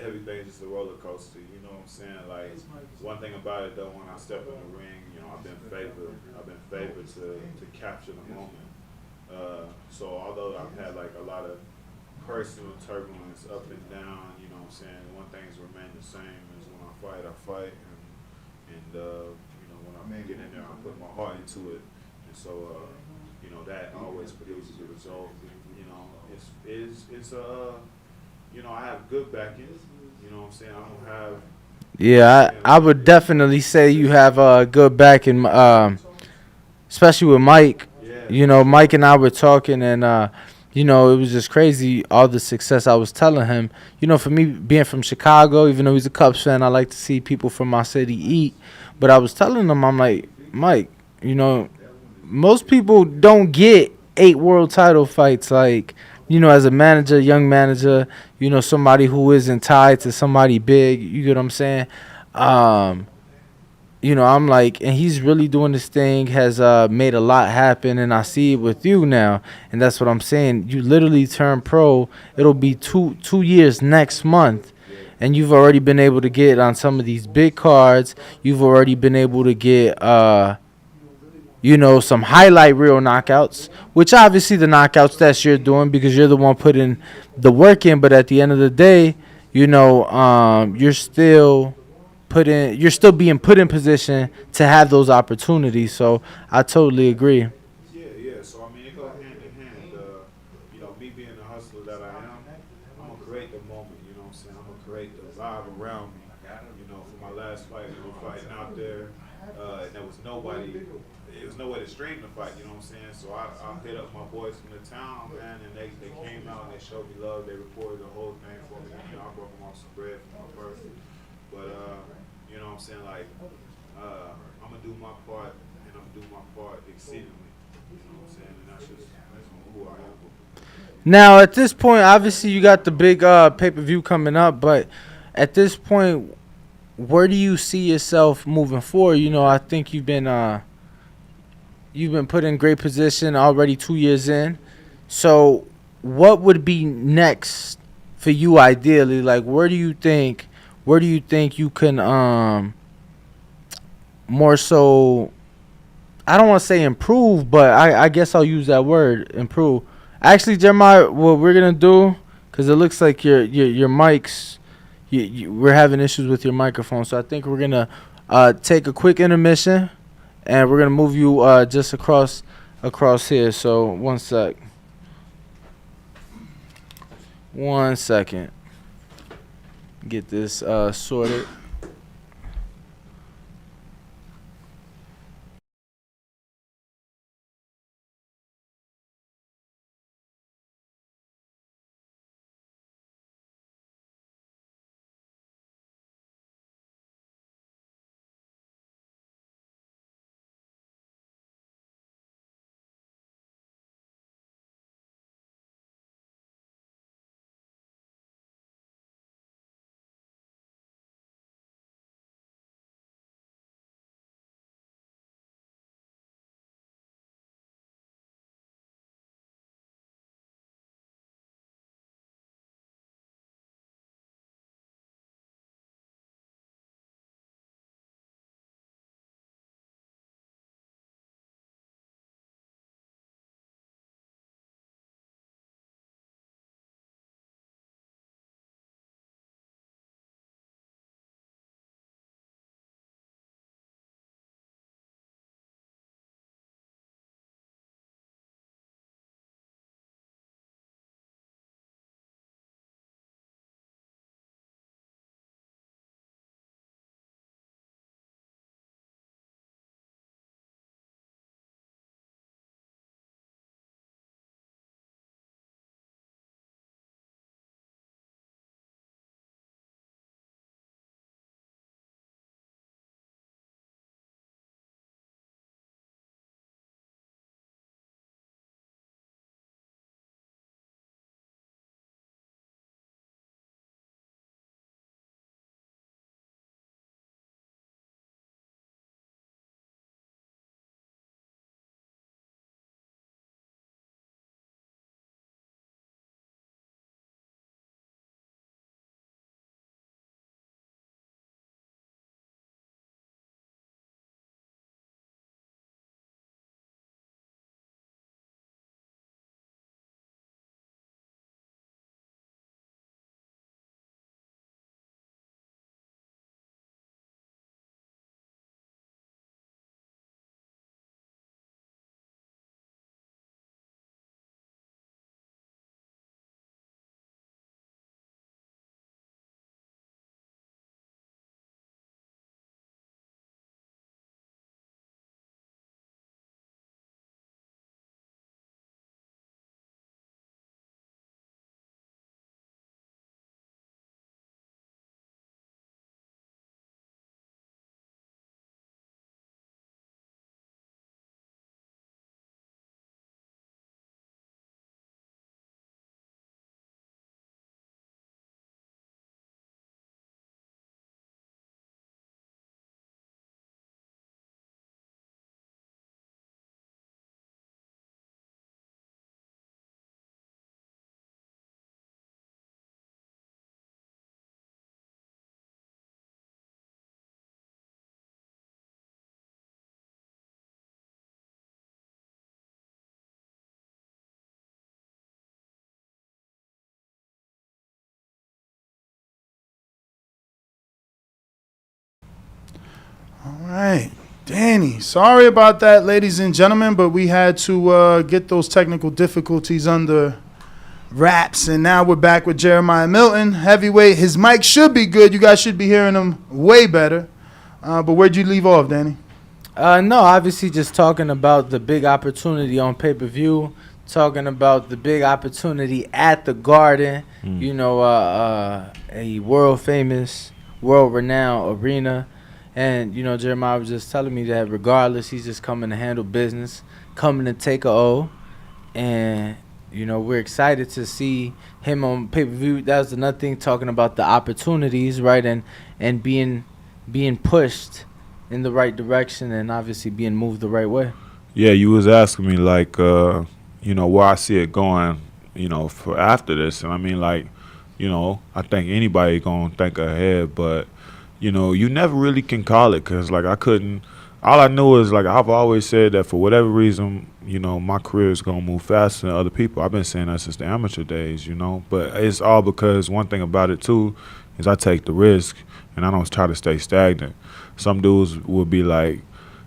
everything's just a roller coaster. You know what I'm saying? Like, one thing about it though, when I step in the ring, I've been favored. I've been favored to capture the moment. So although I've had like a lot of personal turbulence up and down, what I'm saying, one thing's remain the same is when I fight, and when I get in there, I put my heart into it, and so that always produces a result. I have good backing. You know what I'm saying? I don't have. Yeah, I would definitely say you have a good backing, especially with Mike. Yeah. Mike and I were talking, and it was just crazy all the success I was telling him. For me being from Chicago, even though he's a Cubs fan, I like to see people from my city eat. But I was telling him, I'm like, Mike, most people don't get 8 world title fights. Like, as a manager, young manager, somebody who isn't tied to somebody big. You get what I'm saying? I'm like, and he's really doing this thing, has made a lot happen, and I see it with you now. And that's what I'm saying. You literally turned pro. It'll be two years next month. And you've already been able to get on some of these big cards. You've already been able to get, some highlight reel knockouts, which obviously the knockouts that you're doing because you're the one putting the work in. But at the end of the day, you're still being put in position to have those opportunities. So I totally agree. Yeah. So I mean, it goes hand in hand. Me being the hustler that I am, I'm gonna create the moment. You know what I'm saying? I'm gonna create the vibe around me. For my last fight, we were fighting out there, and there was nobody. It was no way to stream the fight. You know what I'm saying? So I hit up my boys from the town, man, and they came out and they showed me love. They recorded the whole thing for me. I brought them off some bread for my birthday. But you know what I'm saying? Like, I'm gonna do my part, and I'm gonna do my part exceedingly. You know what I'm saying? And that's who I am. Now, at this point, obviously, you got the big pay-per-view coming up, but at this point, where do you see yourself moving forward? You know, I think you've been put in great position already 2 years in. So, what would be next for you ideally? Like, where do you think you can more so, I don't want to say improve, but I guess I'll use that word, improve. Actually, Jeremiah, what we're gonna do, because it looks like your mics, we're having issues with your microphone. So I think we're gonna take a quick intermission, and we're gonna move you just across here. So one second, get this sorted. All right. Danny, sorry about that, ladies and gentlemen, but we had to get those technical difficulties under wraps, and now we're back with Jeremiah Milton, heavyweight. His mic should be good. You guys should be hearing him way better. But where'd you leave off, Danny? No, obviously just talking about the big opportunity on pay-per-view, talking about the big opportunity at the Garden, you know, a world-famous, world-renowned arena. And, Jeremiah was just telling me that regardless, he's just coming to handle business, coming to take a O. And, we're excited to see him on pay-per-view. That was another thing, talking about the opportunities, right? And being pushed in the right direction and obviously being moved the right way. Yeah, you was asking me like, where I see it going, for after this, and I mean like, I think anybody gonna think ahead, but you never really can call it because like I couldn't. All I knew is like I've always said that for whatever reason, my career is gonna move faster than other people. I've been saying that since the amateur days, but it's all because one thing about it too is I take the risk and I don't try to stay stagnant. Some dudes will be like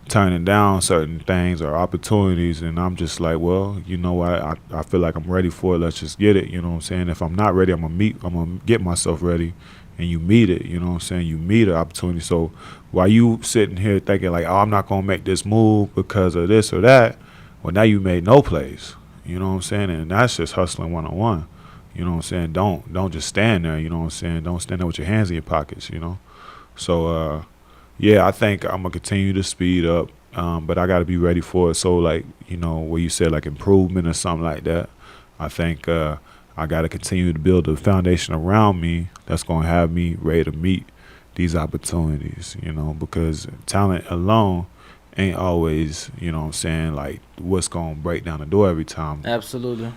turning down certain things or opportunities, and I'm just like, well, you know what, I feel like I'm ready for it. Let's just get it. You know what I'm saying? If I'm not ready, I'm gonna get myself ready, and you meet it. You know what I'm saying? You meet an opportunity. So while you sitting here thinking like, oh, I'm not gonna make this move because of this or that, well, now you made no plays. You know what I'm saying? And that's just hustling 101. You know what I'm saying? Don't just stand there. You know what I'm saying? Don't stand there with your hands in your pockets. So yeah, I think I'm gonna continue to speed up, but I got to be ready for it. So like, where you said like improvement or something like that, I think I got to continue to build a foundation around me that's gonna have me ready to meet these opportunities. Because talent alone ain't always, like what's gonna break down the door every time. Absolutely.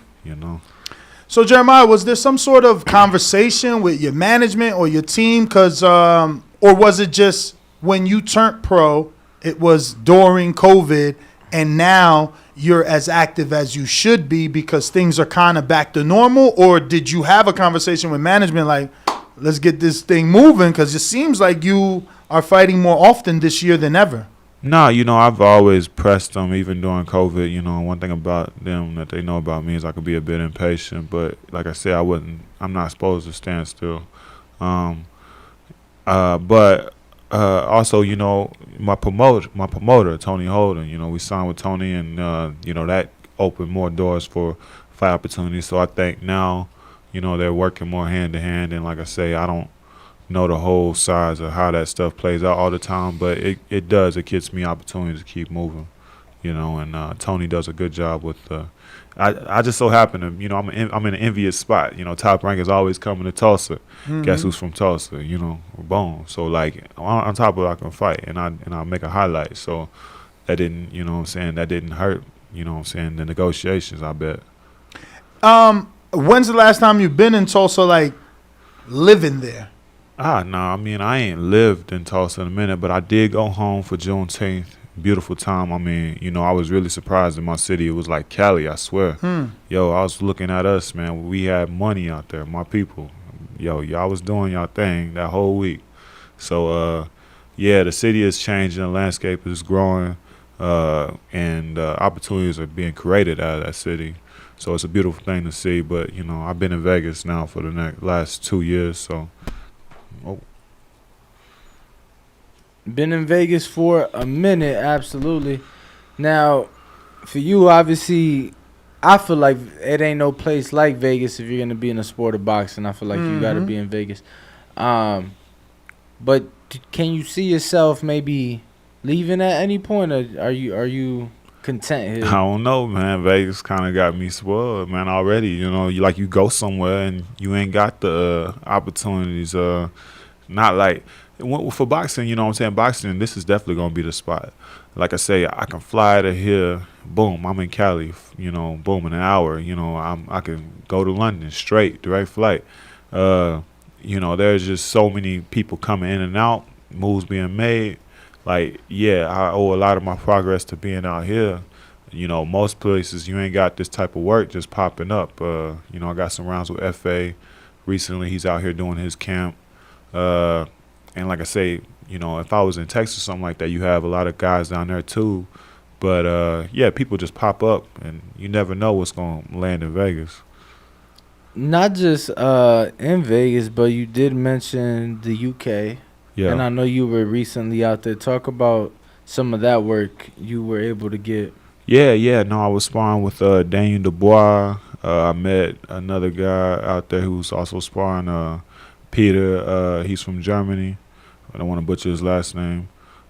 So Jeremiah, was there some sort of conversation with your management or your team? Or was it just when you turned pro, it was during COVID, and now you're as active as you should be because things are kind of back to normal? Or did you have a conversation with management like, let's get this thing moving? Because it seems like you are fighting more often this year than ever. No, I've always pressed them, even during COVID. One thing about them that they know about me is I could be a bit impatient. But like I said, I'm not supposed to stand still. But also, my promoter, Tony Holden, we signed with Tony, and, that opened more doors for fight opportunities. So I think now, they're working more hand to hand. And like I say, I don't know the whole size of how that stuff plays out all the time, but it does. It gets me opportunities to keep moving, and Tony does a good job with I just so happen to, I'm in an envious spot. Top Rank is always coming to Tulsa. Mm-hmm. Guess who's from Tulsa? Boom. So like on top of it, I can fight, and I make a highlight. So that didn't, that didn't hurt. The negotiations, I bet. When's the last time you've been in Tulsa, like living there? No, I ain't lived in Tulsa in a minute, but I did go home for Juneteenth. Beautiful time. I was really surprised in my city. It was like Cali, I swear. Yo, I was looking at us, man. We had money out there, my people. Yo, y'all was doing y'all thing that whole week. So, yeah, the city is changing. The landscape is growing, and opportunities are being created out of that city. So it's a beautiful thing to see. But, I've been in Vegas now for the last 2 years, so... Been in Vegas for a minute, absolutely. Now, for you, obviously, I feel like it ain't no place like Vegas if you're going to be in the sport of boxing. I feel like you got to be in Vegas. But can you see yourself maybe leaving at any point, or are you content here? I don't know, man. Vegas kind of got me spoiled, man, already. You go somewhere and you ain't got the opportunities. Not like... For boxing, what I'm saying? Boxing, this is definitely going to be the spot. Like I say, I can fly to here, boom, I'm in Cali, boom, in an hour. I can go to London straight, direct flight. There's just so many people coming in and out, moves being made. Like, yeah, I owe a lot of my progress to being out here. Most places you ain't got this type of work just popping up. I got some rounds with FA recently. He's out here doing his camp. And like I say, if I was in Texas or something like that, you have a lot of guys down there too. But, yeah, people just pop up, and you never know what's going to land in Vegas. Not just in Vegas, but you did mention the UK. Yeah. And I know you were recently out there. Talk about some of that work you were able to get. Yeah. No, I was sparring with Daniel Dubois. I met another guy out there who's also sparring Peter. He's from Germany. I don't want to butcher his last name.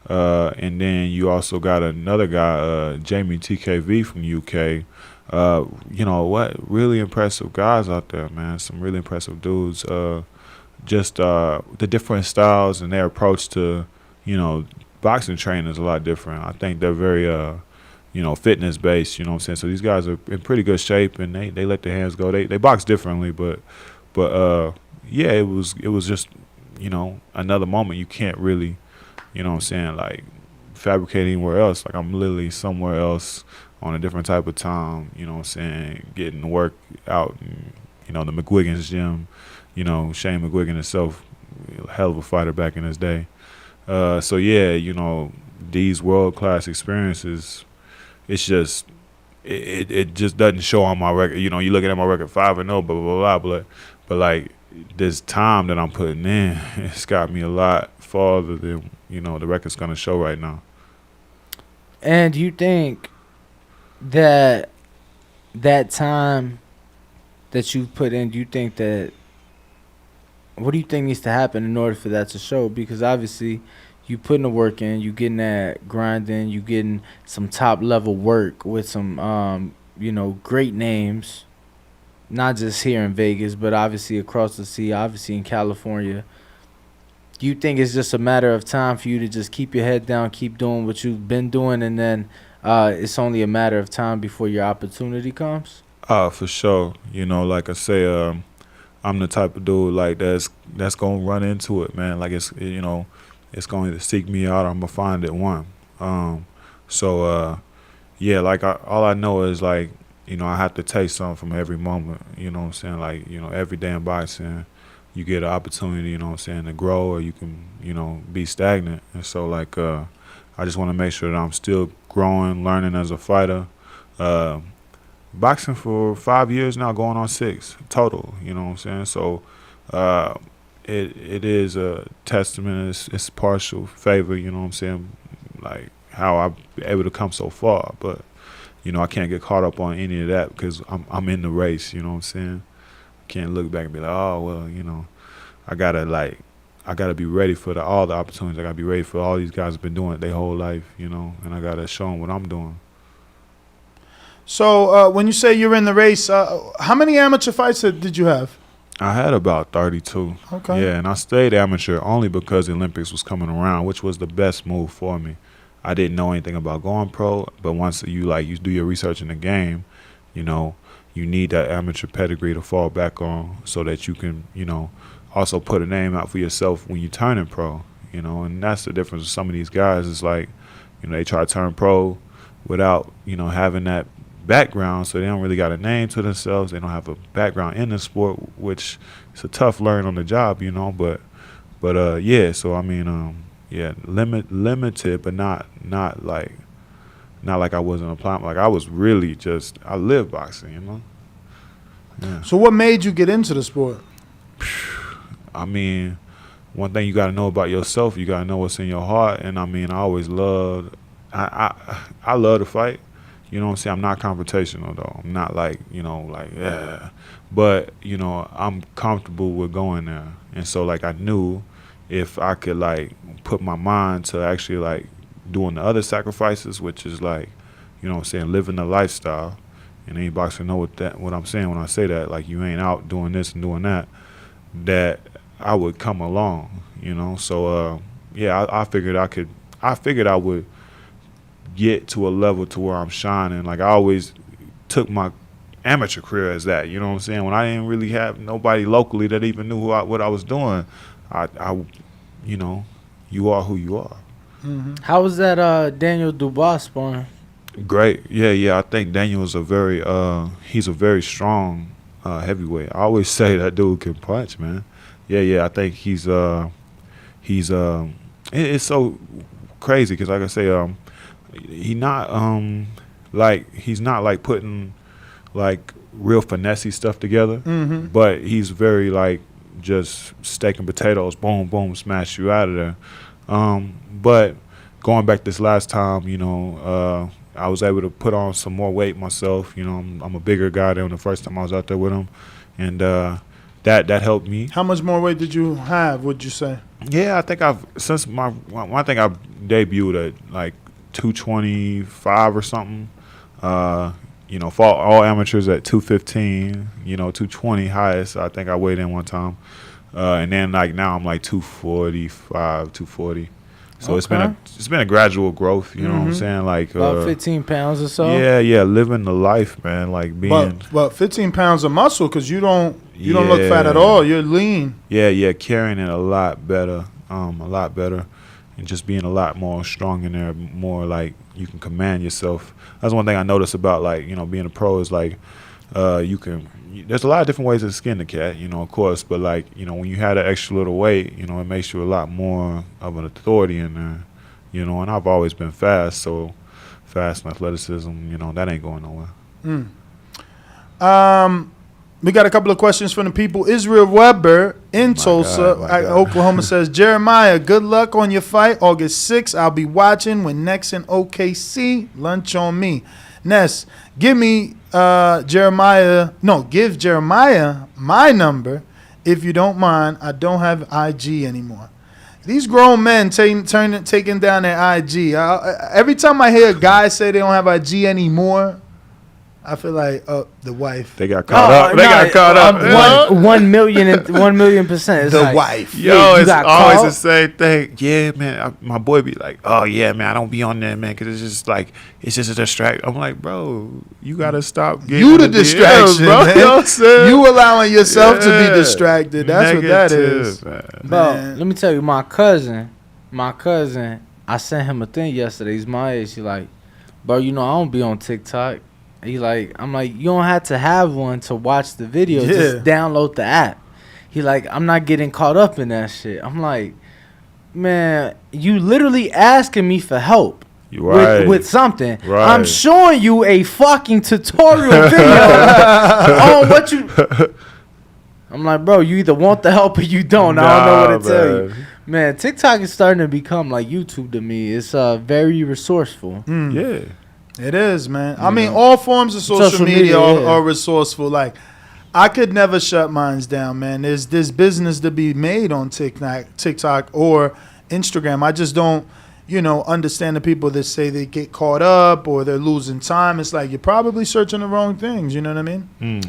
And then you also got another guy, Jamie TKV from UK. You know what? Really impressive guys out there, man. Some really impressive dudes. Just the different styles and their approach to, you know, boxing training is a lot different. I think they're very, you know, fitness based. You know what I'm saying? So these guys are in pretty good shape, and they let their hands go. They box differently, but yeah, it was just, you know, another moment. You can't really, you know what I'm saying, like fabricate anywhere else. Like I'm literally somewhere else on a different type of time. You know what I'm saying? Getting work out, and, you know, the McGuigan's gym. You know, Shane McGuigan himself, hell of a fighter back in his day. So yeah, you know, these world class experiences, it's just it just doesn't show on my record. You know, you looking at my record 5-0, blah blah blah, but like this time that I'm putting in, it's got me a lot farther than, you know, the record's gonna show right now. And you think that time that you put in, do you think that, what do you think needs to happen in order for that to show? Because obviously you putting the work in, you getting that grind in, you getting some top level work with some you know, great names, not just here in Vegas, but obviously across the sea, obviously in California. Do you think it's just a matter of time for you to just keep your head down, keep doing what you've been doing, and then it's only a matter of time before your opportunity comes? For sure. You know, like I say, I'm the type of dude like that's gonna run into it, man. Like it's, you know, it's going to seek me out. I'm gonna find it one. So yeah, like all I know is, like, you know, I have to take something from every moment. You know what I'm saying? Like, you know, every day in boxing, you get an opportunity, you know what I'm saying, to grow, or you can, you know, be stagnant. And so like I just want to make sure that I'm still growing, learning as a fighter. Boxing for 5 years now, going on 6 total, you know what I'm saying? So it is a testament, it's partial favor, you know what I'm saying, like how I've been able to come so far. But, you know, I can't get caught up on any of that because I'm in the race, you know what I'm saying? I can't look back and be like, oh, well, you know, I gotta be ready for all the opportunities. I gotta be ready for all these guys have been doing it their whole life, you know, and I gotta show them what I'm doing. So when you say you're in the race, how many amateur fights did you have? I had about 32. Okay. Yeah, and I stayed amateur only because the Olympics was coming around, which was the best move for me. I didn't know anything about going pro, but once you do your research in the game, you know, you need that amateur pedigree to fall back on so that you can, you know, also put a name out for yourself when you turn pro, you know. And that's the difference with some of these guys. It's like, you know, they try to turn pro without, you know, having that background, so they don't really got a name to themselves. They don't have a background in the sport, which is a tough learn on the job, you know. But yeah. So I mean, yeah, limited, but not like I wasn't applying. Like I was really just, I live boxing, you know. Yeah. So what made you get into the sport? I mean, one thing you got to know about yourself, you got to know what's in your heart. And I mean, I always loved, I love to fight. You know what I'm saying? I'm not confrontational, though. I'm not like, you know, like, yeah. But, you know, I'm comfortable with going there. And so, like, I knew if I could, like, put my mind to actually, like, doing the other sacrifices, which is, like, you know what I'm saying, living the lifestyle. And any boxer know what I'm saying when I say that. Like, you ain't out doing this and doing that, that I would come along, you know? So, yeah, I figured I would get to a level to where I'm shining. Like I always took my amateur career as that, you know what I'm saying? When I didn't really have nobody locally that even knew what I was doing, I you know, you are who you are. Mm-hmm. How was that Daniel Dubois sparring? Great. Yeah. I think Daniel is he's a very strong heavyweight. I always say that dude can punch, man. Yeah. I think he's it's so crazy because, like I say, he's not like putting like real finessey stuff together, Mm-hmm. but he's very like just steak and potatoes, boom, boom, smash you out of there. But going back this last time, you know, I was able to put on some more weight myself. You know, I'm a bigger guy than the first time I was out there with him, and that helped me. How much more weight did you have, would you say? Yeah, I think I've since I think I've debuted at like 225 or something. For all amateurs at 215. 220 highest. I think I weighed in one time, and then like now I'm like 245, 240. So it's been a gradual growth. You know what I'm saying? Like about 15 pounds or so. Yeah, living the life, man. Like being. But 15 pounds of muscle because you don't look fat at all. You're lean. Yeah, carrying it a lot better, and just being a lot more strong in there, more like you can command yourself. That's one thing I noticed about like being a pro is like there's a lot of different ways to skin the cat, of course, but like when you had an extra little weight, it makes you a lot more of an authority in there, and I've always been fast, so fast and athleticism, that ain't going nowhere. We got a couple of questions from the people. Israel Weber in Tulsa, Oklahoma says, Jeremiah, good luck on your fight August 6th. I'll be watching when next in OKC. Lunch on me. Ness, give Jeremiah my number if you don't mind. I don't have IG anymore. These grown men taking down their IG. Every time I hear a guy say they don't have IG anymore, I feel like the wife. They got caught up. They got caught up. 1 million percent. It's the like, wife. Yo, it's always the same thing. Yeah, man. My boy be like, oh yeah, man. I don't be on there, man, because it's just a distraction. I'm like, bro, you gotta stop. You the distraction, bro. Man. You know what I'm saying? You allowing yourself to be distracted. That's what that is, man. Bro. Let me tell you, my cousin. I sent him a thing yesterday. He's my age. He like, bro, I don't be on TikTok. He like, I'm like, you don't have to have one to watch the video. Yeah. Just download the app. He like, I'm not getting caught up in that shit. I'm like, man, you literally asking me for help with something. Right. I'm showing you a fucking tutorial video on what you. I'm like, bro, you either want the help or you don't. I don't know what to tell you. Man, TikTok is starting to become like YouTube to me. It's very resourceful. Yeah. It is, man. I mean, all forms of social media are resourceful. Like, I could never shut mine down, man. There's business to be made on TikTok or Instagram. I just don't, understand the people that say they get caught up or they're losing time. It's like you're probably searching the wrong things. You know what I mean?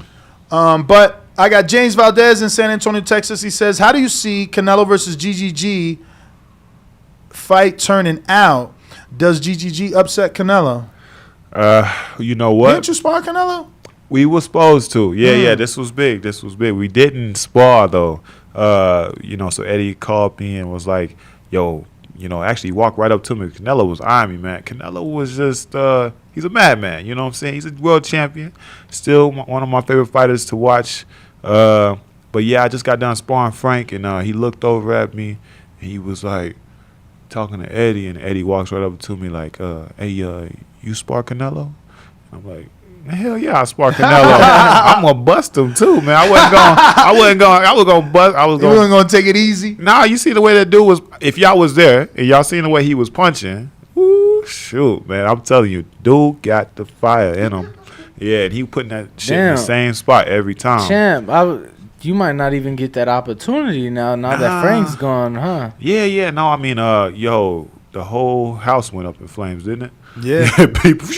But I got James Valdez in San Antonio, Texas. He says, how do you see Canelo versus GGG fight turning out? Does GGG upset Canelo? You know what? Didn't you spar Canelo? We were supposed to. Yeah. This was big. We didn't spar though. So Eddie called me and was like, yo, actually he walked right up to me. Canelo was eyeing me, man. Canelo was just, he's a madman. You know what I'm saying? He's a world champion. Still one of my favorite fighters to watch. But yeah, I just got done sparring Frank and he looked over at me and he was like talking to Eddie, and Eddie walks right up to me like, hey, you spar Canelo? I'm like, hell yeah, I spar Canelo. I'm gonna bust him too, man. I was gonna take it easy. Nah, you see the way that dude was. If y'all was there and y'all seen the way he was punching, woo, shoot, man. I'm telling you, dude got the fire in him. Yeah, and he putting that shit in the same spot every time. Champ, you might not even get that opportunity now that Frank's gone, huh? Yeah. No, I mean, the whole house went up in flames, didn't it? Yeah. People,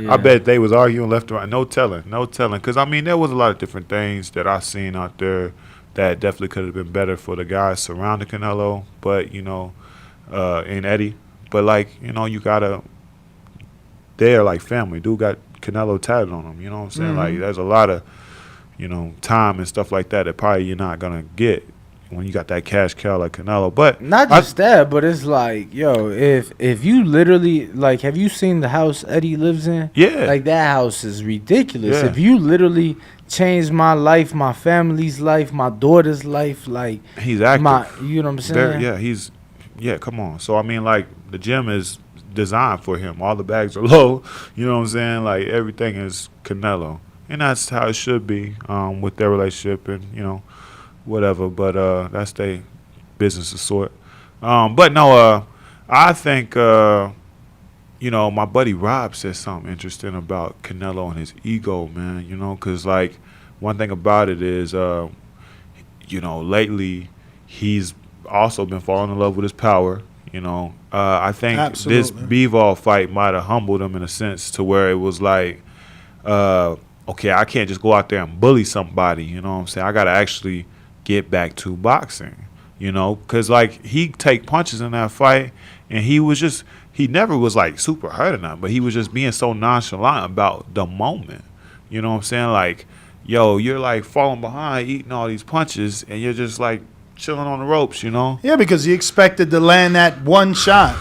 I bet they was arguing left and right. No telling. Because, I mean, there was a lot of different things that I seen out there that definitely could have been better for the guys surrounding Canelo, but, and Eddie. But, like, you got to, they're like family. Dude got Canelo tatted on him, you know what I'm saying? Mm-hmm. Like, there's a lot of, time and stuff like that probably you're not going to get when you got that cash cow like Canelo. But not just that, but it's like, yo, if you literally, like, have you seen the house Eddie lives in? Yeah. Like, that house is ridiculous. Yeah. If you literally changed my life, my family's life, my daughter's life, like, he's active. You know what I'm saying? Come on. So, I mean, like, the gym is designed for him. All the bags are low. You know what I'm saying? Like, everything is Canelo. And that's how it should be with their relationship and, whatever, but that's their business of sort. But no, I think my buddy Rob said something interesting about Canelo and his ego, man. Because like one thing about it is, lately he's also been falling in love with his power. You know, I think this Absolutely. Bivol fight might have humbled him in a sense to where it was like, okay, I can't just go out there and bully somebody. You know what I'm saying? I got to actually get back to boxing. You know, because like he take punches in that fight, and he never was like super hurt or nothing, but he was just being so nonchalant about the moment. You know what I'm saying? Like, yo, you're like falling behind, eating all these punches, and you're just like chilling on the ropes, you know? Yeah, because he expected to land that one shot.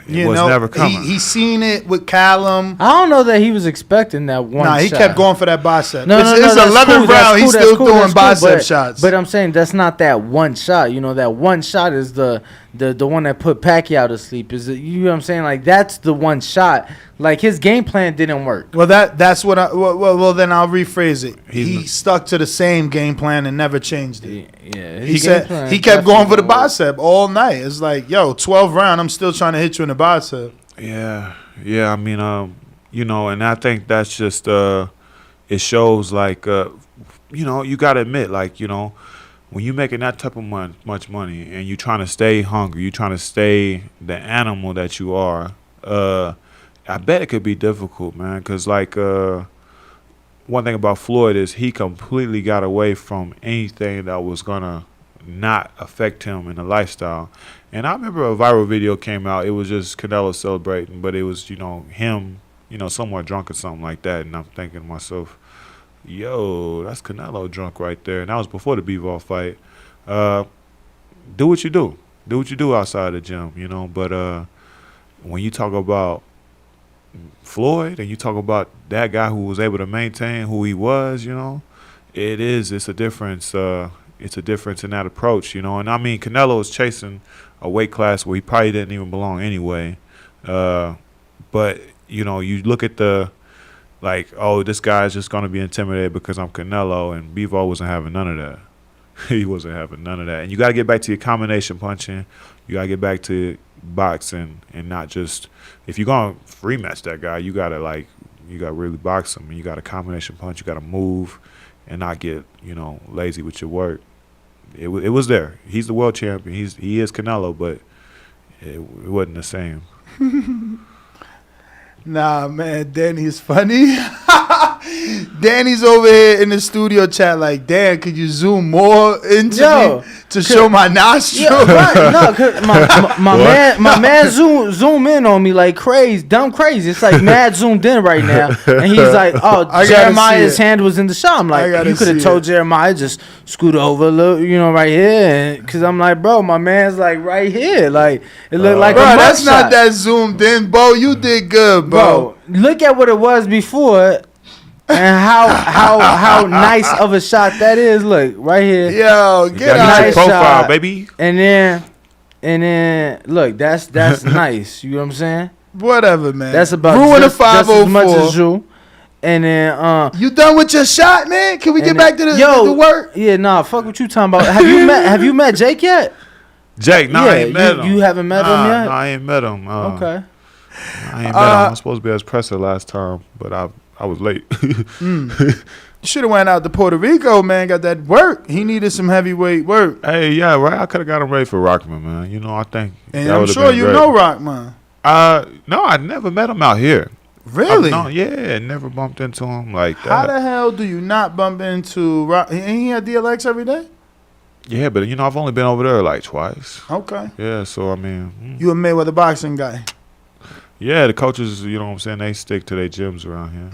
It was never coming. He seen it with Callum. I don't know that he was expecting that one shot. He kept going for that bicep. No, it's that's 11th cool, round. He's still cool, throwing bicep but, shots. But I'm saying that's not that one shot. You know, that one shot is the one that put Pacquiao to sleep. You know what I'm saying? Like, that's the one shot. Like, his game plan didn't work. Well, that's what well, then I'll rephrase it. He stuck to the same game plan and never changed it. Yeah, He said he kept going for the bicep all night. It's like, yo, 12 round, I'm still trying to hit you in the bicep. Yeah. I mean, you know, and I think that's just it shows like you know, you gotta admit, like, you know, when you making that type of much money and you trying to stay hungry, you trying to stay the animal that you are, I bet it could be difficult, man. Because like one thing about Floyd is he completely got away from anything that was gonna not affect him in the lifestyle. And I remember a viral video came out. It was just Canelo celebrating, but it was, you know, him, you know, somewhere drunk or something like that. And I'm thinking to myself, yo, that's Canelo drunk right there. And that was before the Bivol fight. Do what you do. Do what you do outside the gym, you know. But when you talk about Floyd and you talk about that guy who was able to maintain who he was, you know, it's a difference. It's a difference in that approach, you know. And I mean, Canelo is chasing a weight class where he probably didn't even belong anyway. But, you know, you look at the, like, oh, this guy's just going to be intimidated because I'm Canelo, and Bivol wasn't having none of that. He wasn't having none of that. And you got to get back to your combination punching. You got to get back to boxing and not just, if you're going to rematch that guy, you got to really box him. And you got a combination punch. You got to move and not get, you know, lazy with your work. It was there. He's the world champion. He is Canelo, but it wasn't the same. Nah, man, Danny's funny. Danny's over here in the studio chat like, Dan, could you zoom more into me to show my nostril? Yeah, right. No, cause my man zoom in on me like crazy, dumb crazy. It's like mad zoomed in right now, and he's like, "Oh, Jeremiah's hand was in the shot." I'm like, you could have told Jeremiah just scoot over a little, you know, right here, because I'm like, bro, my man's like right here, like it looked like bro, a that's shot. not that zoomed in, Bo. You did good, bro. Look at what it was before. And how nice of a shot that is. Look, right here. Yo, get out your of profile, shot, baby. And then look, that's nice. You know what I'm saying? Whatever, man. That's about ruin just, a 504. just as much as you. And then you done with your shot, man? Can we get back to the work? Yeah, nah, fuck what you talking about. Have you met Jake yet? Jake, no, I ain't met him. You haven't met him yet? No, I ain't met him. Okay. I ain't met him. I was supposed to be at his presser last time, but I was late. You should have went out to Puerto Rico, man. Got that work. He needed some heavyweight work. Hey, yeah, right. I could have got him ready for Rockman, man. You know, I think. And I'm sure you know Rockman. No, I never met him out here. Really? Yeah, never bumped into him like that. How the hell do you not bump into Rock? Ain't he at DLX every day? Yeah, but you know, I've only been over there like twice. Okay. Yeah, so I mean, you a Mayweather boxing guy. Yeah, the coaches, you know what I'm saying, they stick to their gyms around here.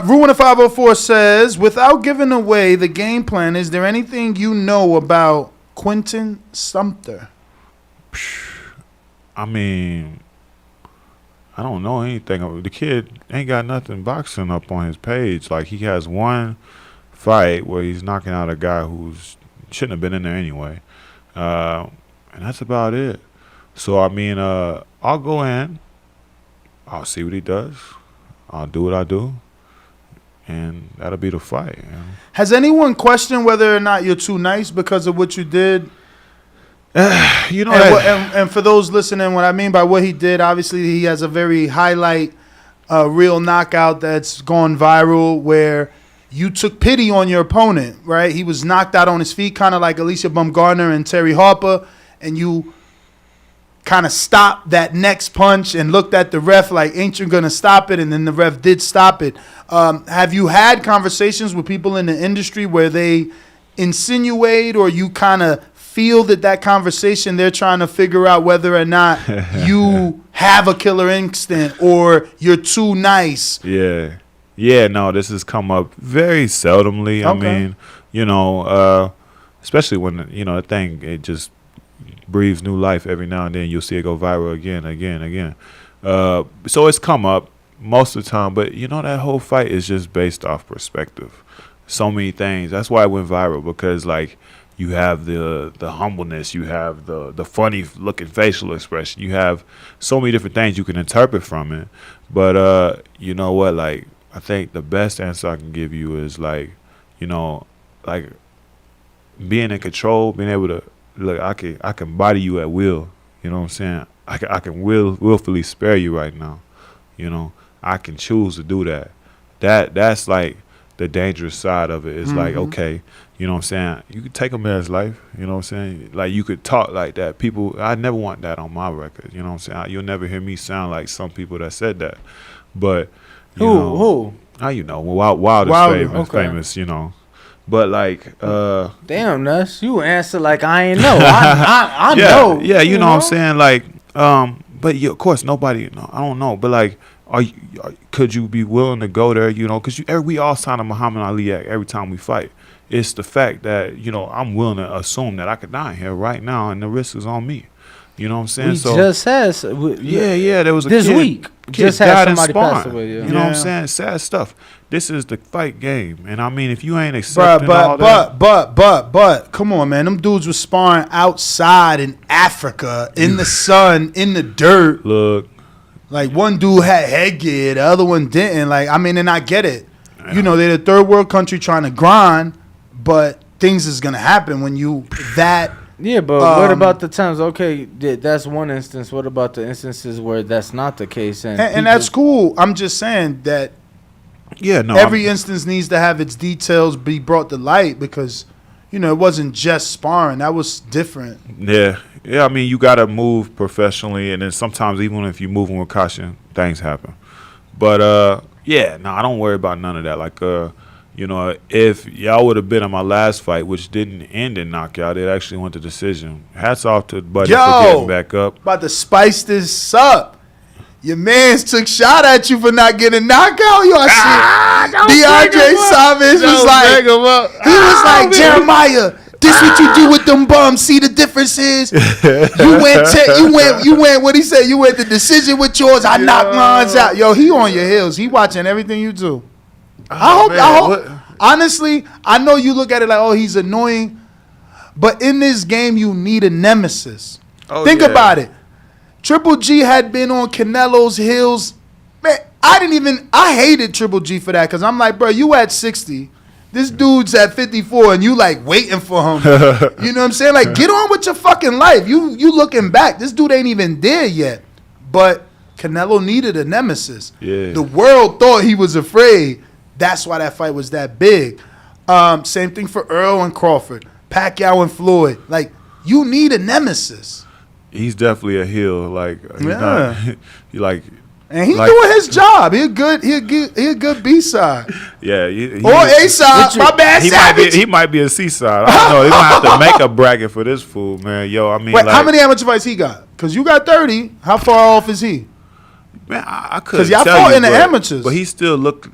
Ruin 504 says, without giving away the game plan, is there anything you know about Quentin Sumter? I mean, I don't know anything. The kid ain't got nothing boxing up on his page. Like, he has one fight where he's knocking out a guy who shouldn't have been in there anyway. And that's about it. So, I mean, I'll go in. I'll see what he does. I'll do what I do. And that'll be the fight. You know? Has anyone questioned whether or not you're too nice because of what you did? You know, and for those listening, what I mean by what he did, obviously he has a very highlight real knockout that's gone viral where you took pity on your opponent, right? He was knocked out on his feet, kind of like Alicia Baumgartner and Terry Harper, and you kind of stopped that next punch and looked at the ref like, ain't you going to stop it? And then the ref did stop it. Have you had conversations with people in the industry where they insinuate or you kind of feel that conversation they're trying to figure out whether or not you have a killer instinct or you're too nice? Yeah, no, this has come up very seldomly. Okay. I mean, especially when, the thing, it just breathes new life every now and then. You'll see it go viral again. So it's come up most of the time, but, that whole fight is just based off perspective. So many things. That's why it went viral, because, like, you have the humbleness, you have the funny looking facial expression, you have so many different things you can interpret from it. But you know what, like, I think the best answer I can give you is like being in control, being able to look. I can body you at will. You know what I'm saying? I can willfully spare you right now. I can choose to do that. That's like the dangerous side of it. It's like, okay, you know what I'm saying? You could take a man's life, you know what I'm saying? Like, you could talk like that. People, I never want that on my record, you know what I'm saying? You'll never hear me sound like some people that said that. But, Who? How you know? Wildest famous, But, like, damn, Nuss, you answer like I ain't know. I know. Yeah, you know what I'm saying? Like, but of course, nobody, I don't know. But, like, could you be willing to go there, because we all sign a Muhammad Ali Act every time we fight. It's the fact that, I'm willing to assume that I could die here right now and the risk is on me. You know what I'm saying? We just had, there was a this kid, week. Kid Just had died in somebody sparring. pass away. Yeah. You know what I'm saying? Sad stuff. This is the fight game. And I mean, if you ain't accepting all that. But, come on, man. Them dudes were sparring outside in Africa, in the sun, in the dirt. Look. Like, one dude had headgear, the other one didn't. Like, I mean, and I get it. They're the third world country trying to grind, but things is going to happen when you that. Yeah, but what about the times? Okay, that's one instance. What about the instances where that's not the case? And that's cool. I'm just saying that every instance needs to have its details be brought to light because, it wasn't just sparring. That was different. Yeah. I mean, you got to move professionally, and then sometimes even if you're moving with caution, things happen. But, I don't worry about none of that. Like, if y'all would have been in my last fight, which didn't end in knockout, it actually went to decision. Hats off to Buddy for getting back up. About to spice this up. Your mans took shot at you for not getting knockout. DeAndre Savage was like, Jeremiah, this what you do with them bums. See the difference is you went. What he said? You went the decision with yours. I knocked mine out. Yo, he on your heels. He watching everything you do. I hope. Honestly, I know you look at it like, oh, he's annoying, but in this game, you need a nemesis. Think about it. Triple G had been on Canelo's heels. Man, I hated Triple G for that because I'm like, bro, you at 60. This dude's at 54 and you like waiting for him. You know what I'm saying? Like, get on with your fucking life. You looking back. This dude ain't even there yet. But Canelo needed a nemesis. Yeah. The world thought he was afraid. That's why that fight was that big. Same thing for Errol and Crawford. Pacquiao and Floyd. Like, you need a nemesis. He's definitely a heel. Like, he's not, and he's doing his job. He a good B side. Yeah, or A side. My bad. He might be a C side. I don't know. They're gonna have to make a bracket for this fool, man. Yo, I mean, wait, how many amateur fights he got? Because you got 30. How far off is he? Man, I couldn't. Because y'all fought in the amateurs. But he still look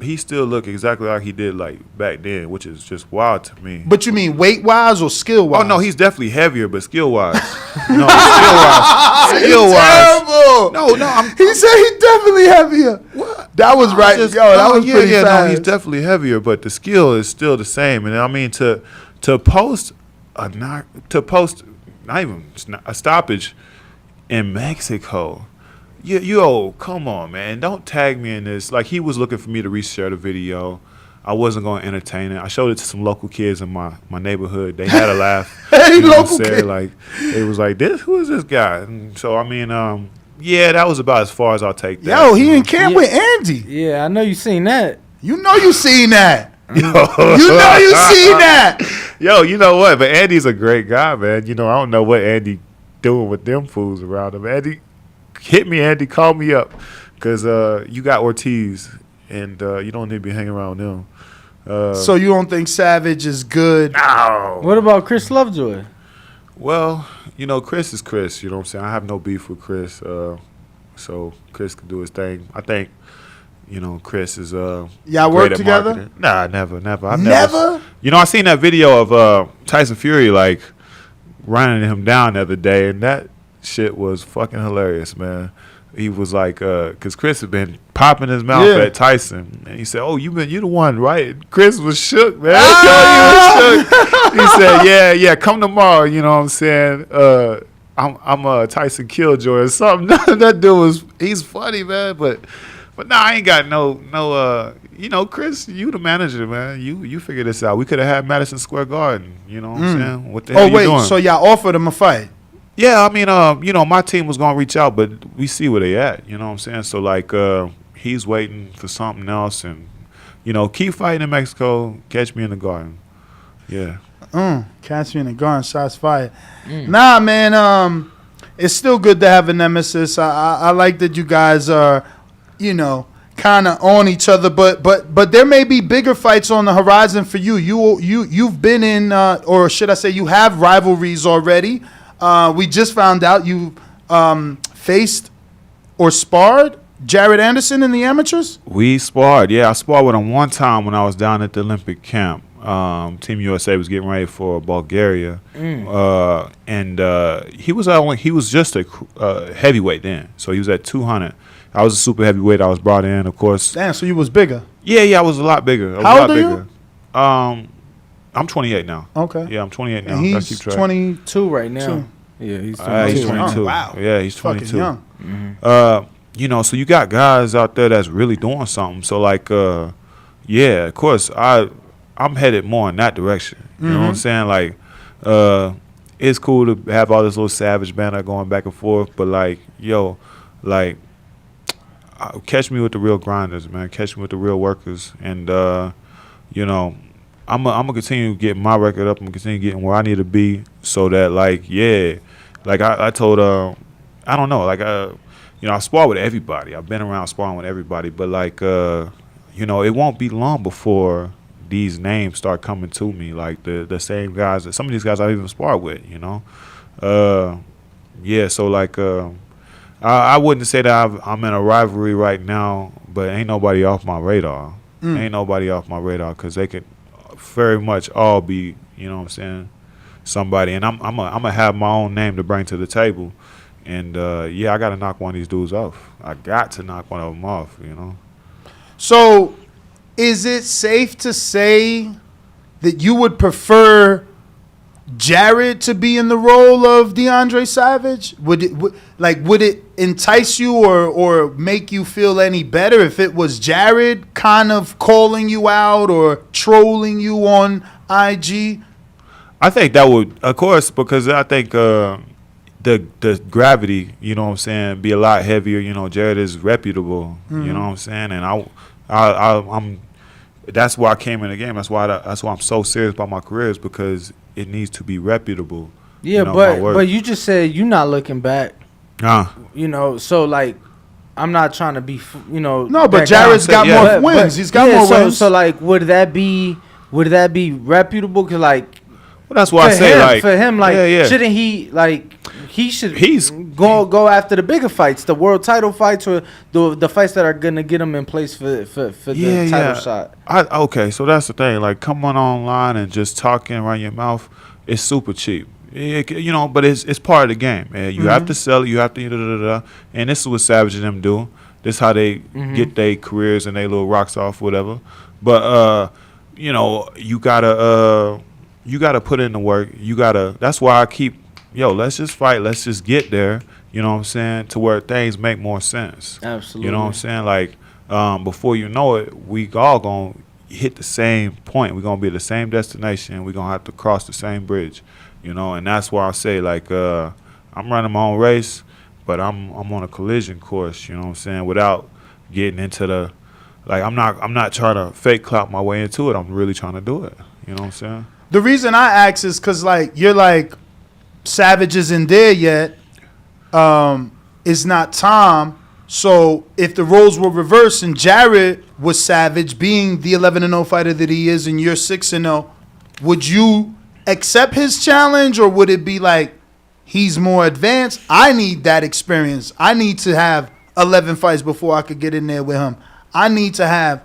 exactly like he did like back then, which is just wild to me. But you mean weight wise or skill wise? Oh no, he's definitely heavier, but skill wise. No, skill wise. No. He said he's definitely heavier. What? That was right. That was pretty fast. No, he's definitely heavier, but the skill is still the same. And I mean to post not even a stoppage in Mexico. Yo, come on, man. Don't tag me in this. Like, he was looking for me to reshare the video. I wasn't going to entertain it. I showed it to some local kids in my neighborhood. They had a laugh. Hey, local kids. Like, it was like, who is this guy? And so, I mean, that was about as far as I'll take that. Yo, he in camp with Andy. Yeah, I know you seen that. You know you seen that. You know you seen that. Yo, you know what? But Andy's a great guy, man. You know, I don't know what Andy doing with them fools around him. Andy, hit me, Andy. Call me up. Because you got Ortiz, and you don't need to be hanging around them. So you don't think Savage is good? No. What about Chris Lovejoy? Well, you know, Chris is Chris. You know what I'm saying? I have no beef with Chris. So Chris can do his thing. I think, you know, Chris is Y'all great work at together? marketing. Nah, never. I've Never? You know, I seen that video of Tyson Fury like running him down the other day, and that shit was fucking hilarious, man. He was like, cause Chris had been popping his mouth at Tyson, and he said, "Oh, you the one, right?" And Chris was shook, man. He was shook. He said, "Yeah, come tomorrow." You know what I'm saying? I'm Tyson Killjoy or something. That dude he's funny, man. But nah, I ain't got no. You know, Chris, you the manager, man. You figure this out. We could have had Madison Square Garden. You know what I'm saying? What the hell you doing? So y'all offered him a fight? Yeah, I mean, you know, my team was gonna reach out, but we see where they at. You know what I'm saying? So like, he's waiting for something else, and you know, keep fighting in Mexico. Catch me in the Garden. Yeah. Catch me in the Garden. Shots fired. Nah, man. It's still good to have a nemesis. I like that you guys are, you know, kind of on each other, but there may be bigger fights on the horizon for you. You've been in, or should I say, you have rivalries already. We just found out you faced or sparred Jared Anderson in the amateurs. We sparred. Yeah, I sparred with him one time when I was down at the Olympic camp. Team USA was getting ready for Bulgaria, and he was just a heavyweight then, so he was at 200. I was a super heavyweight. I was brought in, of course. Damn, so you was bigger. Yeah, I was a lot bigger. How old are you? I'm 28 now. Okay. Yeah, I'm 28 now. And he's 22 right now. Two. Yeah, he's 22. He's 22. Oh, wow. Yeah, he's Fucking 22. young. You know, so you got guys out there that's really doing something. So like, yeah, of course, I'm headed more in that direction. You know what I'm saying? Like, it's cool to have all this little Savage banner going back and forth, but like, yo, like, catch me with the real grinders, man. Catch me with the real workers, and you know, I'm gonna continue getting my record up. I'm gonna continue getting where I need to be, so that like, yeah, like I told I don't know, like you know, I spar with everybody. I've been around sparring with everybody, but like you know, it won't be long before these names start coming to me, like the same guys that some of these guys I even sparred with, you know. Yeah, so like I wouldn't say that I'm in a rivalry right now, but ain't nobody off my radar. Ain't nobody off my radar, because they could very much all be, you know what I'm saying, somebody. And I'm gonna have my own name to bring to the table. And yeah, I got to knock one of these dudes off. I got to knock one of them off, you know. So, is it safe to say that you would prefer Jared to be in the role of DeAndre Savage? Would it entice you or make you feel any better if it was Jared kind of calling you out or trolling you on IG? I think that would, of course, because I think the gravity, you know what I'm saying, be a lot heavier. You know, Jared is reputable. You know what I'm saying, and I'm. That's why I came in the game. That's why I'm so serious about my career, is because it needs to be reputable. Yeah, you know, but you just said you're not looking back. You know, so like, I'm not trying to be, you know. No, but Jared's got more wins. He's got more wins. So like, would that be reputable? Cause like, well, that's why I say like for him, like, yeah. shouldn't he like? He's go after the bigger fights, the world title fights, or the fights that are gonna get him in place for the title shot. Okay, so that's the thing. Like, coming online and just talking around your mouth, it's super cheap. You know, but it's part of the game, man. You have to sell it. You have to and this is what Savage and them do. This is how they get their careers and their little rocks off, whatever. But you know, you gotta put in the work. That's why I keep. Yo, let's just fight. Let's just get there, you know what I'm saying, to where things make more sense. Absolutely. You know what I'm saying? Like, before you know it, we all going to hit the same point. We're going to be at the same destination. We're going to have to cross the same bridge, you know, and that's why I say, like, I'm running my own race, but I'm on a collision course, you know what I'm saying, without getting into Like I'm not trying to fake clout my way into it. I'm really trying to do it. You know what I'm saying? The reason I ask is because like you're like Savage isn't there yet. It's not Tom. So if the roles were reversed and Jared was Savage, being the 11-0 fighter that he is, and you're 6-0, would you accept his challenge, or would it be like he's more advanced? I need that experience. I need to have 11 fights before I could get in there with him. I need to have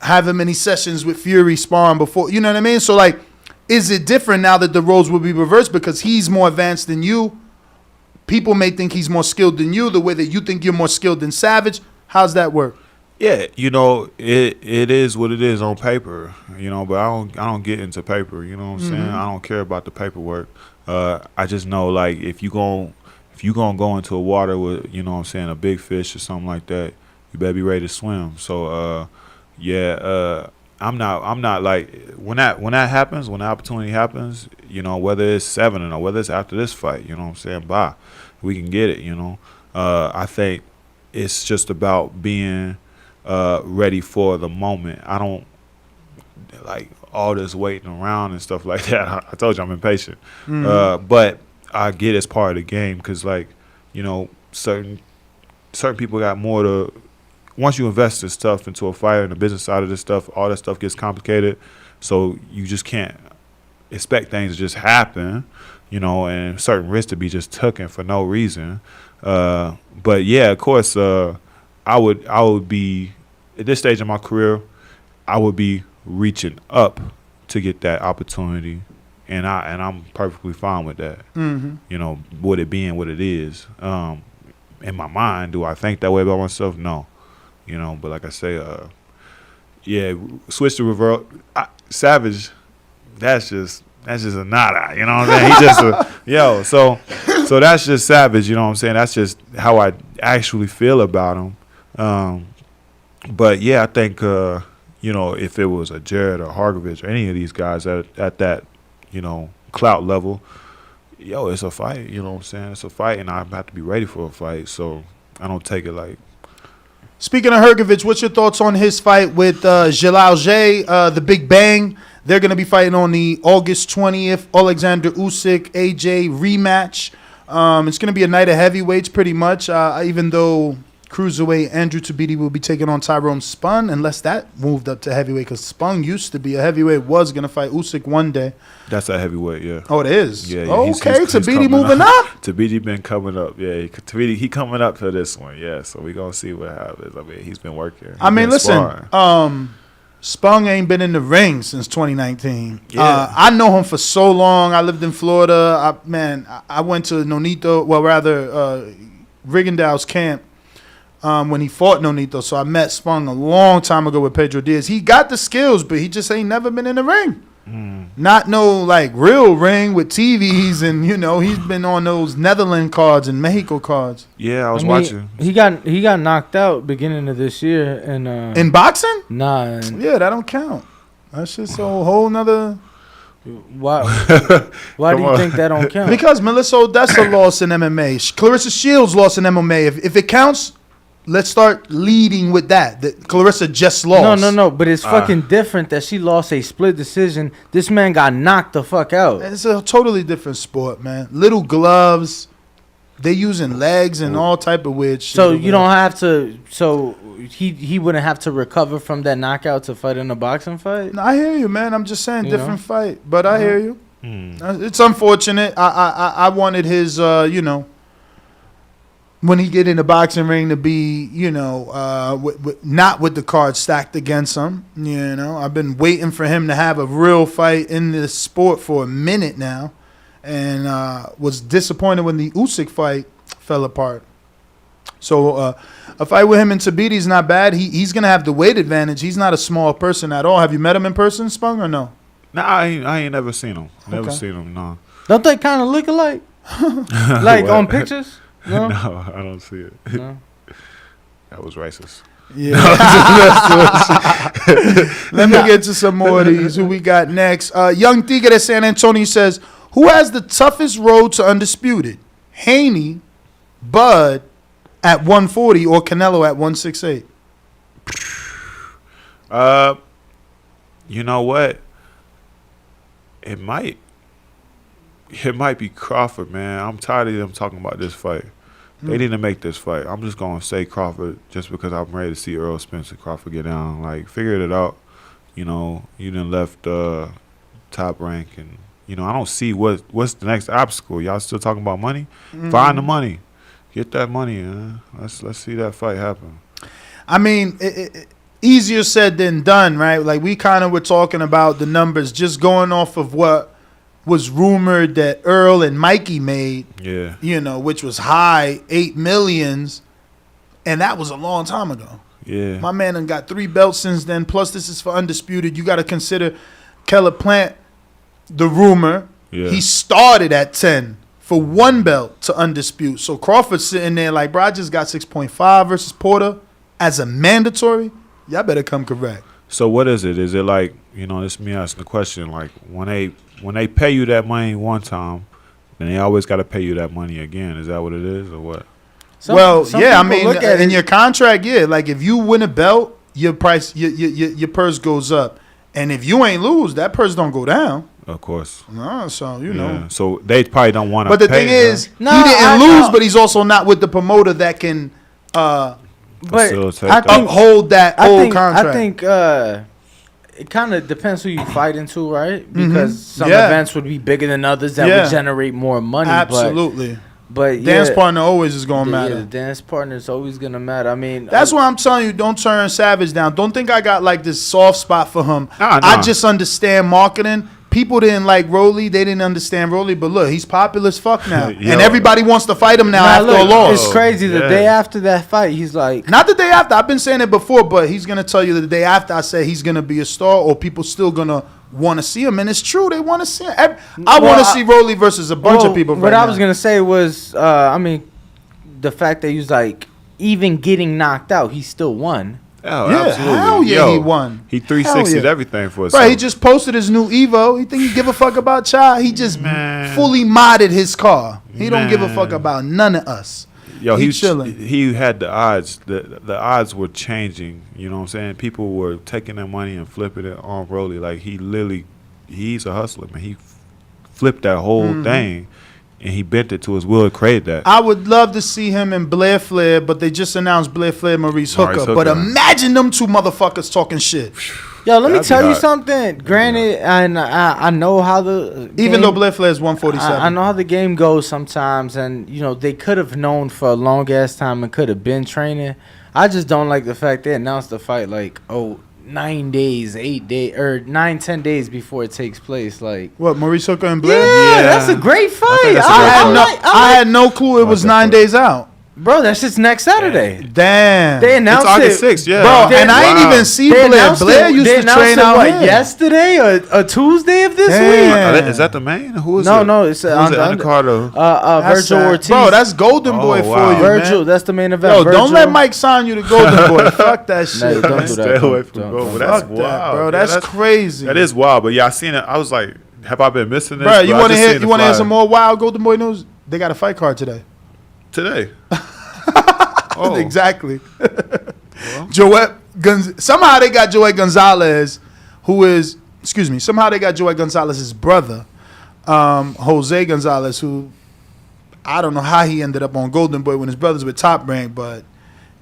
however many sessions with Fury sparring before. You know what I mean? So like, is it different now that the roles will be reversed because he's more advanced than you? People may think he's more skilled than you, the way that you think you're more skilled than Savage. How's that work? Yeah, you know, it is what it is on paper, you know, but I don't get into paper, you know what I'm saying? I don't care about the paperwork. I just know, like, if you gonna go into a water with, you know what I'm saying, a big fish or something like that, you better be ready to swim. So I'm not like, when that happens, when the opportunity happens, you know, whether it's 7 or whether it's after this fight, you know what I'm saying, we can get it, you know. I think it's just about being ready for the moment. I don't like all this waiting around and stuff like that. I told you I'm impatient. But I get it's part of the game because, like, you know, certain people got more to. Once you invest this stuff into a fight and the business side of this stuff, all that stuff gets complicated. So you just can't expect things to just happen, you know, and certain risks to be just taken for no reason. But yeah, of course, I would be at this stage of my career, I would be reaching up to get that opportunity, and I'm perfectly fine with that. You know, with it being what it is. In my mind, do I think that way about myself? No. You know, but like I say, switch to revert. Savage, that's just a nada. You know what I'm saying? He's just so that's just Savage. You know what I'm saying? That's just how I actually feel about him. But yeah, I think you know, if it was a Jared or Hargovich or any of these guys at that, you know, clout level, it's a fight. You know what I'm saying? It's a fight, and I have to be ready for a fight. So I don't take it like. Speaking of Hergovich, what's your thoughts on his fight with Jalal J, the Big Bang? They're going to be fighting on the August 20th Alexander Usyk AJ rematch. It's going to be a night of heavyweights pretty much, even though cruiserweight Andrew Tabiti will be taking on Tyrone Spun, unless that moved up to heavyweight, because Spun used to be a heavyweight, was going to fight Usyk one day. That's a heavyweight, yeah. Oh, it is? Yeah. Okay, Tabiti moving up? Tabiti been coming up, yeah. Tabiti, he coming up for this one, yeah. So we going to see what happens. I mean, he's been working. Listen, Spung ain't been in the ring since 2019. Yeah. I know him for so long. I lived in Florida. I went to Riggindale's camp when he fought Nonito. So I met Spung a long time ago with Pedro Diaz. He got the skills, but he just ain't never been in the ring. Not no like real ring with TVs, and you know he's been on those Netherlands cards and Mexico cards. Yeah, I was watching. He got knocked out beginning of this year, and in boxing. Nah. Yeah, that don't count. That's just a whole nother. Why do you think that don't count? Because Melissa Odessa lost in MMA. Clarissa Shields lost in MMA. If it counts, let's start leading with that. That Clarissa just lost. No. But it's fucking different that she lost a split decision. This man got knocked the fuck out. It's a totally different sport, man. Little gloves. They using legs and all type of weird shit. So you don't have to. So he wouldn't have to recover from that knockout to fight in a boxing fight. No, I hear you, man. I'm just saying different fight, but I hear you. Mm. It's unfortunate. I wanted his when he get in the boxing ring to be not with the cards stacked against him. You know, I've been waiting for him to have a real fight in this sport for a minute now, and was disappointed when the Usyk fight fell apart. So a fight with him and Tabiti is not bad. He's gonna have the weight advantage. He's not a small person at all. Have you met him in person, Spung, or no? Nah, I ain't never seen him. Never seen him. No. Don't they kind of look alike? Like on pictures? No? No, I don't see it. No. That was racist. Yeah. Let me get to some more of these. Who we got next? Young Tigre San Antonio says, who has the toughest road to undisputed? Haney, Bud at 140, or Canelo at 168? You know what? It might be Crawford, man. I'm tired of them talking about this fight. They didn't make this fight. I'm just gonna say Crawford just because I'm ready to see Errol, Spence, and Crawford get down. Like, figured it out. You know, you done left Top Rank, and you know I don't see what's the next obstacle. Y'all still talking about money? Find the money, get that money. Let's see that fight happen. I mean, easier said than done, right? Like, we kind of were talking about the numbers, just going off of what was rumored that Earl and Mikey made, Yeah. you know, which was high, 8 millions, and that was a long time ago. Yeah. My man done got 3 belts since then, plus this is for Undisputed. You got to consider Keller Plant, the rumor, Yeah. he started at 10 for 1 belt to Undisputed. So Crawford's sitting there like, bro, I just got 6.5 versus Porter as a mandatory. Y'all better come correct. So what is it? Is it like, you know, this is me asking the question, like when they pay you that money one time, then they always got to pay you that money again. Is that what it is or what? Some yeah, I mean, in your contract, yeah, like if you win a belt, your price, your purse goes up, and if you ain't lose, that purse don't go down. Of course. No, so you know. So they probably don't want to. But the thing is, he didn't lose, but he's also not with the promoter that can uphold that old contract. I think it kind of depends who you fight into, right? Because some events would be bigger than others that would generate more money. Absolutely. But dance partner always is gonna matter. Yeah, the dance partner is always gonna matter. I mean, that's why I'm telling you, don't turn Savage down. Don't think I got like this soft spot for him. Nah. I just understand marketing. People didn't like Rolly. They didn't understand Rolly. But look, he's popular as fuck now. And everybody wants to fight him now after a loss. It's crazy. The day after that fight, he's like... Not the day after. I've been saying it before, but he's going to tell you the day after I say he's going to be a star or people still going to want to see him. And it's true. They want to see him. I want to see Rolly versus a bunch of people. What I was going to say was, I mean, the fact that he was like, even getting knocked out, he still won. Oh, yeah, absolutely. Hell yeah, he won. He 360'd everything for us. Right, he just posted his new Evo. He think he give a fuck about Chai? He just fully modded his car. He don't give a fuck about none of us. Yo, he chilling. He had the odds. The odds were changing. You know what I'm saying? People were taking their money and flipping it on Rolly. Like, he's a hustler, man. He flipped that whole thing. And he bent it to his will to create that. I would love to see him in Blair Flair, but they just announced Blair Flair, Maurice Hooker. But imagine them two motherfuckers talking shit. Yo, let me tell you something. Granted, I know how even though Blair Flair is 147. I know how the game goes sometimes, and you know they could have known for a long ass time and could have been training. I just don't like the fact they announced the fight like 9 days, 8 days, or 9-10 days before it takes place. Like what, Maurice Hooker and Blair? Yeah, that's a great fight. I had no clue it was 9 days out. Bro, that's just next Saturday. Damn. They announced it's August 6th, yeah. Bro, and I ain't even see Blair. Blair used to train out here. Yesterday or Tuesday of this week? Is that the main? Who is it? No, it's on the undercard. Virgil Ortiz. Bro, that's Golden Boy for you, Virgil, man. that's the main event. Yo, Virgil. don't let Mike sign you to Golden Boy. Fuck that shit. No, don't do that. Stay away from Golden. That's Fuck wild, that, bro. That's crazy. That is wild. But yeah, I seen it. I was like, have I been missing this? Bro, you want to hear some more wild Golden Boy news? They got a fight card today. Today. Exactly. Somehow they got Joey Gonzalez, somehow they got Joey Gonzalez's brother, Jose Gonzalez, who I don't know how he ended up on Golden Boy when his brother's with Top Rank, but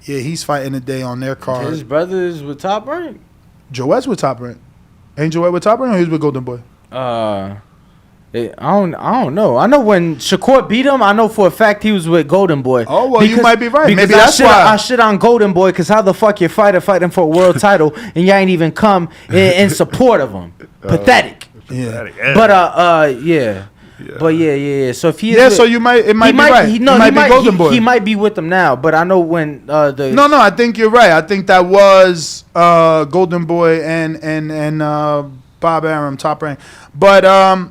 yeah, he's fighting today on their card. His brother's with Top Rank? Joey's with Top Rank. Ain't Joey with Top Rank or he's with Golden Boy? I don't know. I know when Shakur beat him, I know for a fact he was with Golden Boy. Oh, well, you might be right. Maybe that's why. I shit on Golden Boy because how the fuck your fighter fighting for a world title and y'all ain't even come in support of him? Pathetic. Yeah. But yeah. But yeah. So if he is so it might be right. He might be Golden Boy. He might be with them now. But I know when No, I think you're right. I think that was Golden Boy and Bob Arum, Top Rank. But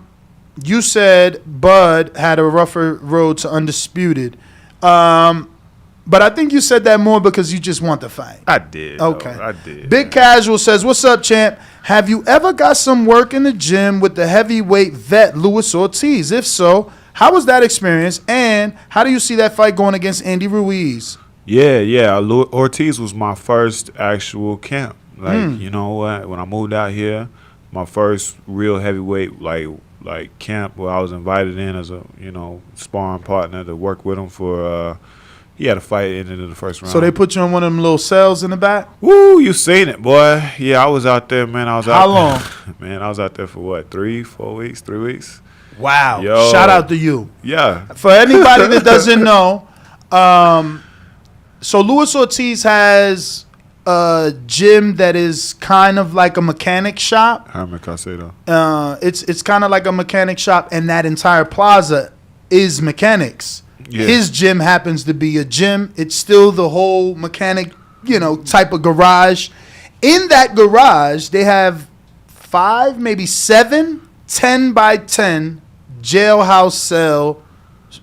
you said Bud had a rougher road to Undisputed. But I think you said that more because you just want the fight. I did. Okay. I did. Big Casual says, what's up, champ? Have you ever got some work in the gym with the heavyweight vet Luis Ortiz? If so, how was that experience? And how do you see that fight going against Andy Ruiz? Yeah. Ortiz was my first actual camp. Like, you know what? When I moved out here, my first real heavyweight like camp where I was invited in as a sparring partner to work with him for. He had a fight ended in the first round. So they put you in one of them little cells in the back? Woo, you seen it, boy. Yeah, I was out there, man. How long? Man, I was out there for what, 3 weeks? Wow. Yo. Shout out to you. Yeah. For anybody that doesn't know, so Luis Ortiz has a gym that is kind of like a mechanic shop. Herman Caicedo. It's kind of like a mechanic shop, and that entire plaza is mechanics. Yeah. His gym happens to be a gym. It's still the whole mechanic, type of garage. In that garage, they have 5, maybe 7, 10 by 10 jailhouse cell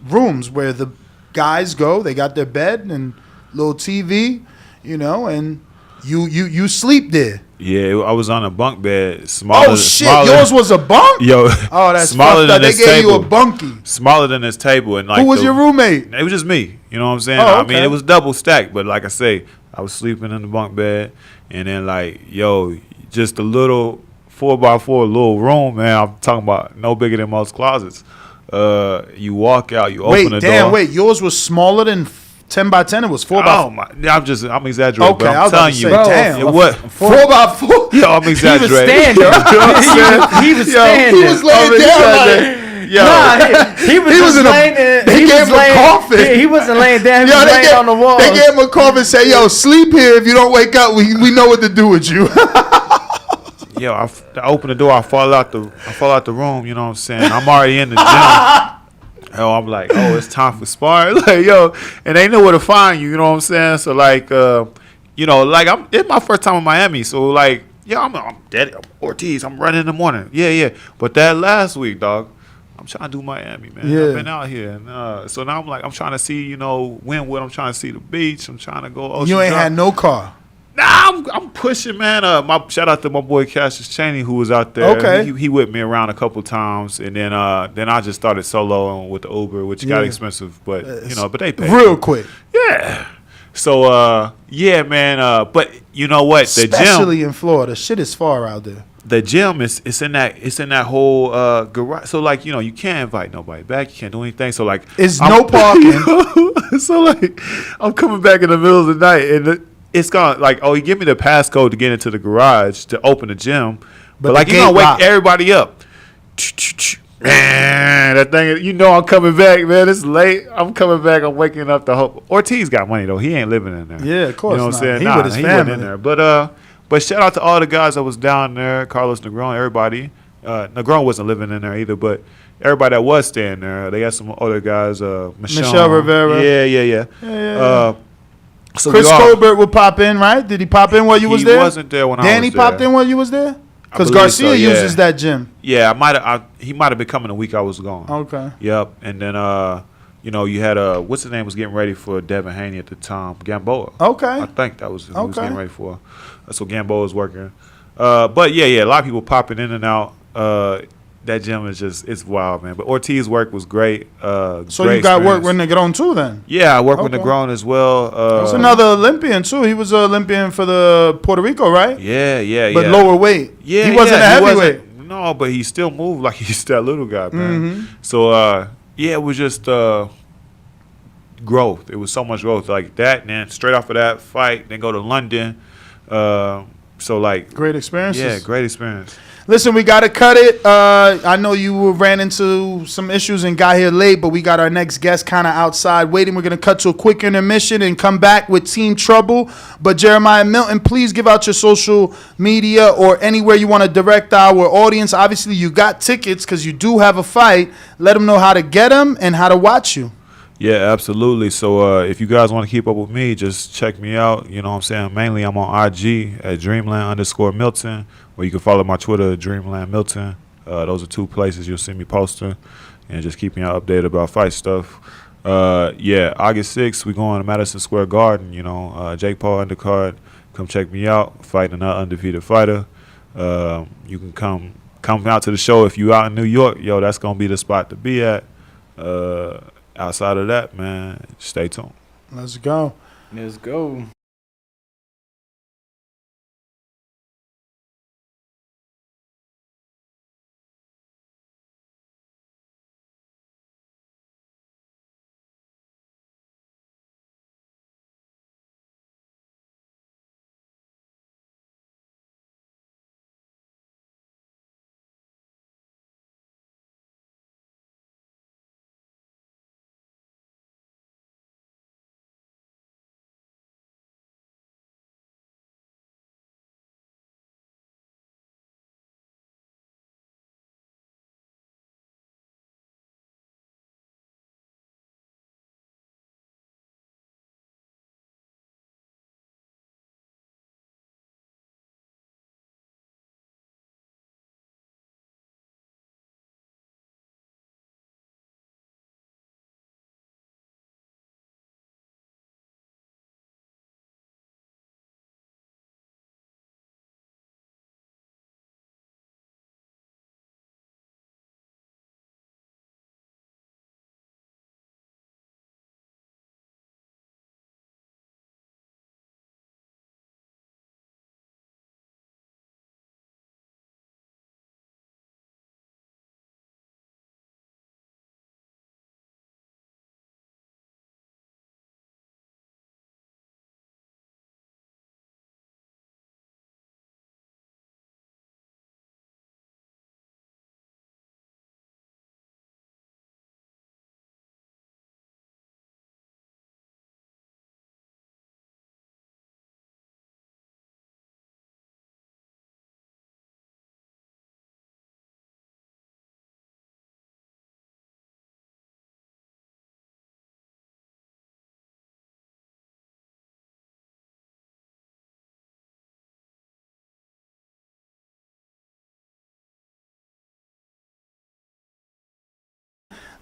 rooms where the guys go. They got their bed and little TV, and you sleep there. Yeah, I was on a bunk bed. Smaller. Oh shit! Yours was a bunk. Yo. Oh, that's smaller fucked up. than They this gave you a table. bunkie. Smaller than this table, and like Who was your roommate? It was just me. You know what I'm saying? Oh, I mean, okay. it was double stacked, but like I say, I was sleeping in the bunk bed, and then just a little 4x4 little room, man. I'm talking about no bigger than most closets. You walk out, you open the door. Wait. Yours was smaller than 10 by 10. It was 4 by. Oh my! I'm exaggerating. Okay, but I I'm was about telling to you, say, damn. it was 4 by 4. Yo, I'm exaggerating. standing. You know what I'm saying? He was He standing. was laying I'm down like. exaggerating. Yo, He was He was just in a- laying there. they He gave was him a laying. coffin. He wasn't laying down. He Yo, was they laying gave, on the wall. they gave him a call and say, "Yo, sleep here. If you don't wake up, we know what to do with you." yo, I open the door, I fall out the room. You know what I'm saying? I'm already in the gym. Oh, I'm like, it's time for sparring. Like, yo, and they know where to find you. You know what I'm saying? So like, it's my first time in Miami. So like, I'm dead. Ortiz, I'm running in the morning. Yeah. But that last week, dog, I'm trying to do Miami, man. Yeah. I've been out here, and so now I'm trying to see, Wynwood. I'm trying to see the beach. I'm trying to go. Ocean You ain't Drive. had no car. Nah, I'm pushing, man. Shout out to my boy Cassius Chaney, who was out there. Okay. He whipped me around a couple times, and then I just started soloing with the Uber, which got Yeah. expensive, but but they paid Real quick. Yeah. So man. But you know what? Especially in Florida. Shit is far out there. The gym is in that whole garage. So like you can't invite nobody back. You can't do anything. So like It's no parking. So like I'm coming back in the middle of the night and. It's gonna he give me the passcode to get into the garage to open the gym, but the you gonna gate wake locked. everybody up. Man, that thing, I'm coming back, man. It's late. I'm coming back. I'm waking up the whole. Ortiz got money though. He ain't living in there. Yeah, of course You know what not. I'm saying? He Nah, with his he wasn't family. in there. But shout out to all the guys that was down there. Carlos Negron, everybody. Negron wasn't living in there either, but everybody that was staying there, they had some other guys. Michelle Rivera. Yeah. So Chris we all- Colbert would pop in, right? Did he pop in while you was He there? wasn't there when I was Danny there. popped in while you was there? Because believe Garcia so, yeah. uses that gym. Yeah, he might have been coming the week I was gone. Okay. Yep. And then you had what's his name was getting ready for Devin Haney at the time, Gamboa. Okay. I think that was who he was Okay. getting ready for. So Gamboa was working. But yeah, a lot of people popping in and out. That gym is it's wild, man. But Ortiz's work was great. So great you got work experience. with Negron too then? Yeah, I worked with Okay. Negron as well. That's another Olympian too. He was an Olympian for the Puerto Rico, right? Yeah. But lower weight. Yeah, He wasn't a heavyweight. No, but he still moved like he's that little guy, man. Mm-hmm. So it was just growth. It was so much growth like that. And then straight off of that fight, then go to London. So like Great experiences. yeah, great experience. Listen, we got to cut it. I know you ran into some issues and got here late, but we got our next guest kind of outside waiting. We're going to cut to a quick intermission and come back with Team Trouble. But Jeremiah Milton, please give out your social media or anywhere you want to direct our audience. Obviously, you got tickets because you do have a fight. Let them know how to get them and how to watch you. Yeah, absolutely. So if you guys want to keep up with me, just check me out. You know what I'm saying? Mainly I'm on IG at Dreamland_Milton, or you can follow my Twitter, Dreamland Milton. Those are two places you'll see me posting and just keeping y'all updated about fight stuff. August 6th, we going to Madison Square Garden. Jake Paul undercard. Come check me out. Fighting another undefeated fighter. You can come out to the show if you out in New York. Yo, that's going to be the spot to be at. Outside of that, man, stay tuned. Let's go. Let's go.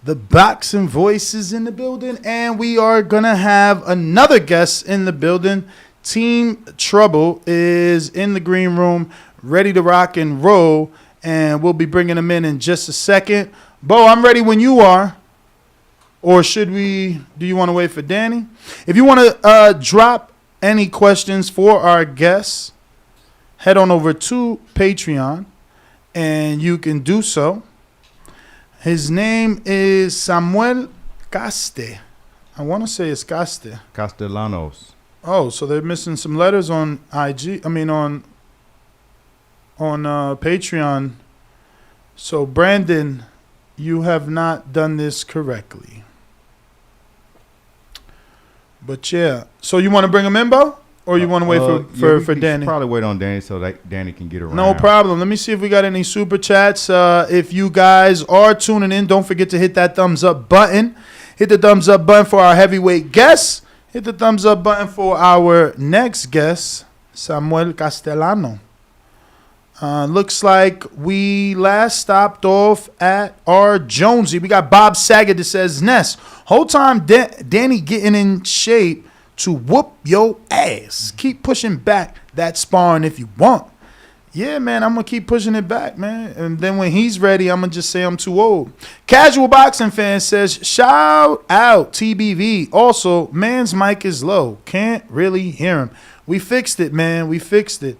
The Boxing Voices in the building, and we are gonna have another guest in the building. Team Trouble is in the green room, ready to rock and roll, and we'll be bringing them in just a second. Bo, I'm ready when you are. Or do you want to wait for Danny? If you want to drop any questions for our guests, head on over to Patreon, and you can do so. His name is Samuel Caste. I want to say it's Caste. Castellanos. Oh, so they're missing some letters on IG. I mean on Patreon. So Brandon, you have not done this correctly. But yeah, so you want to bring him in, Bo? Or you want to wait for Danny? Probably wait on Danny so that Danny can get around. No problem. Let me see if we got any super chats. If you guys are tuning in, don't forget to hit that thumbs up button. Hit the thumbs up button for our heavyweight guest. Hit the thumbs up button for our next guest, Samuel Castellano. Looks like we last stopped off at our Jonesy. We got Bob Saget that says, Ness, whole time Danny getting in shape to whoop your ass. Keep pushing back that sparring if you want. Yeah, man, I'm going to keep pushing it back, man. And then when he's ready, I'm going to just say I'm too old. Casual Boxing Fan says, shout out TBV. Also, man's mic is low. Can't really hear him. We fixed it, man. We fixed it.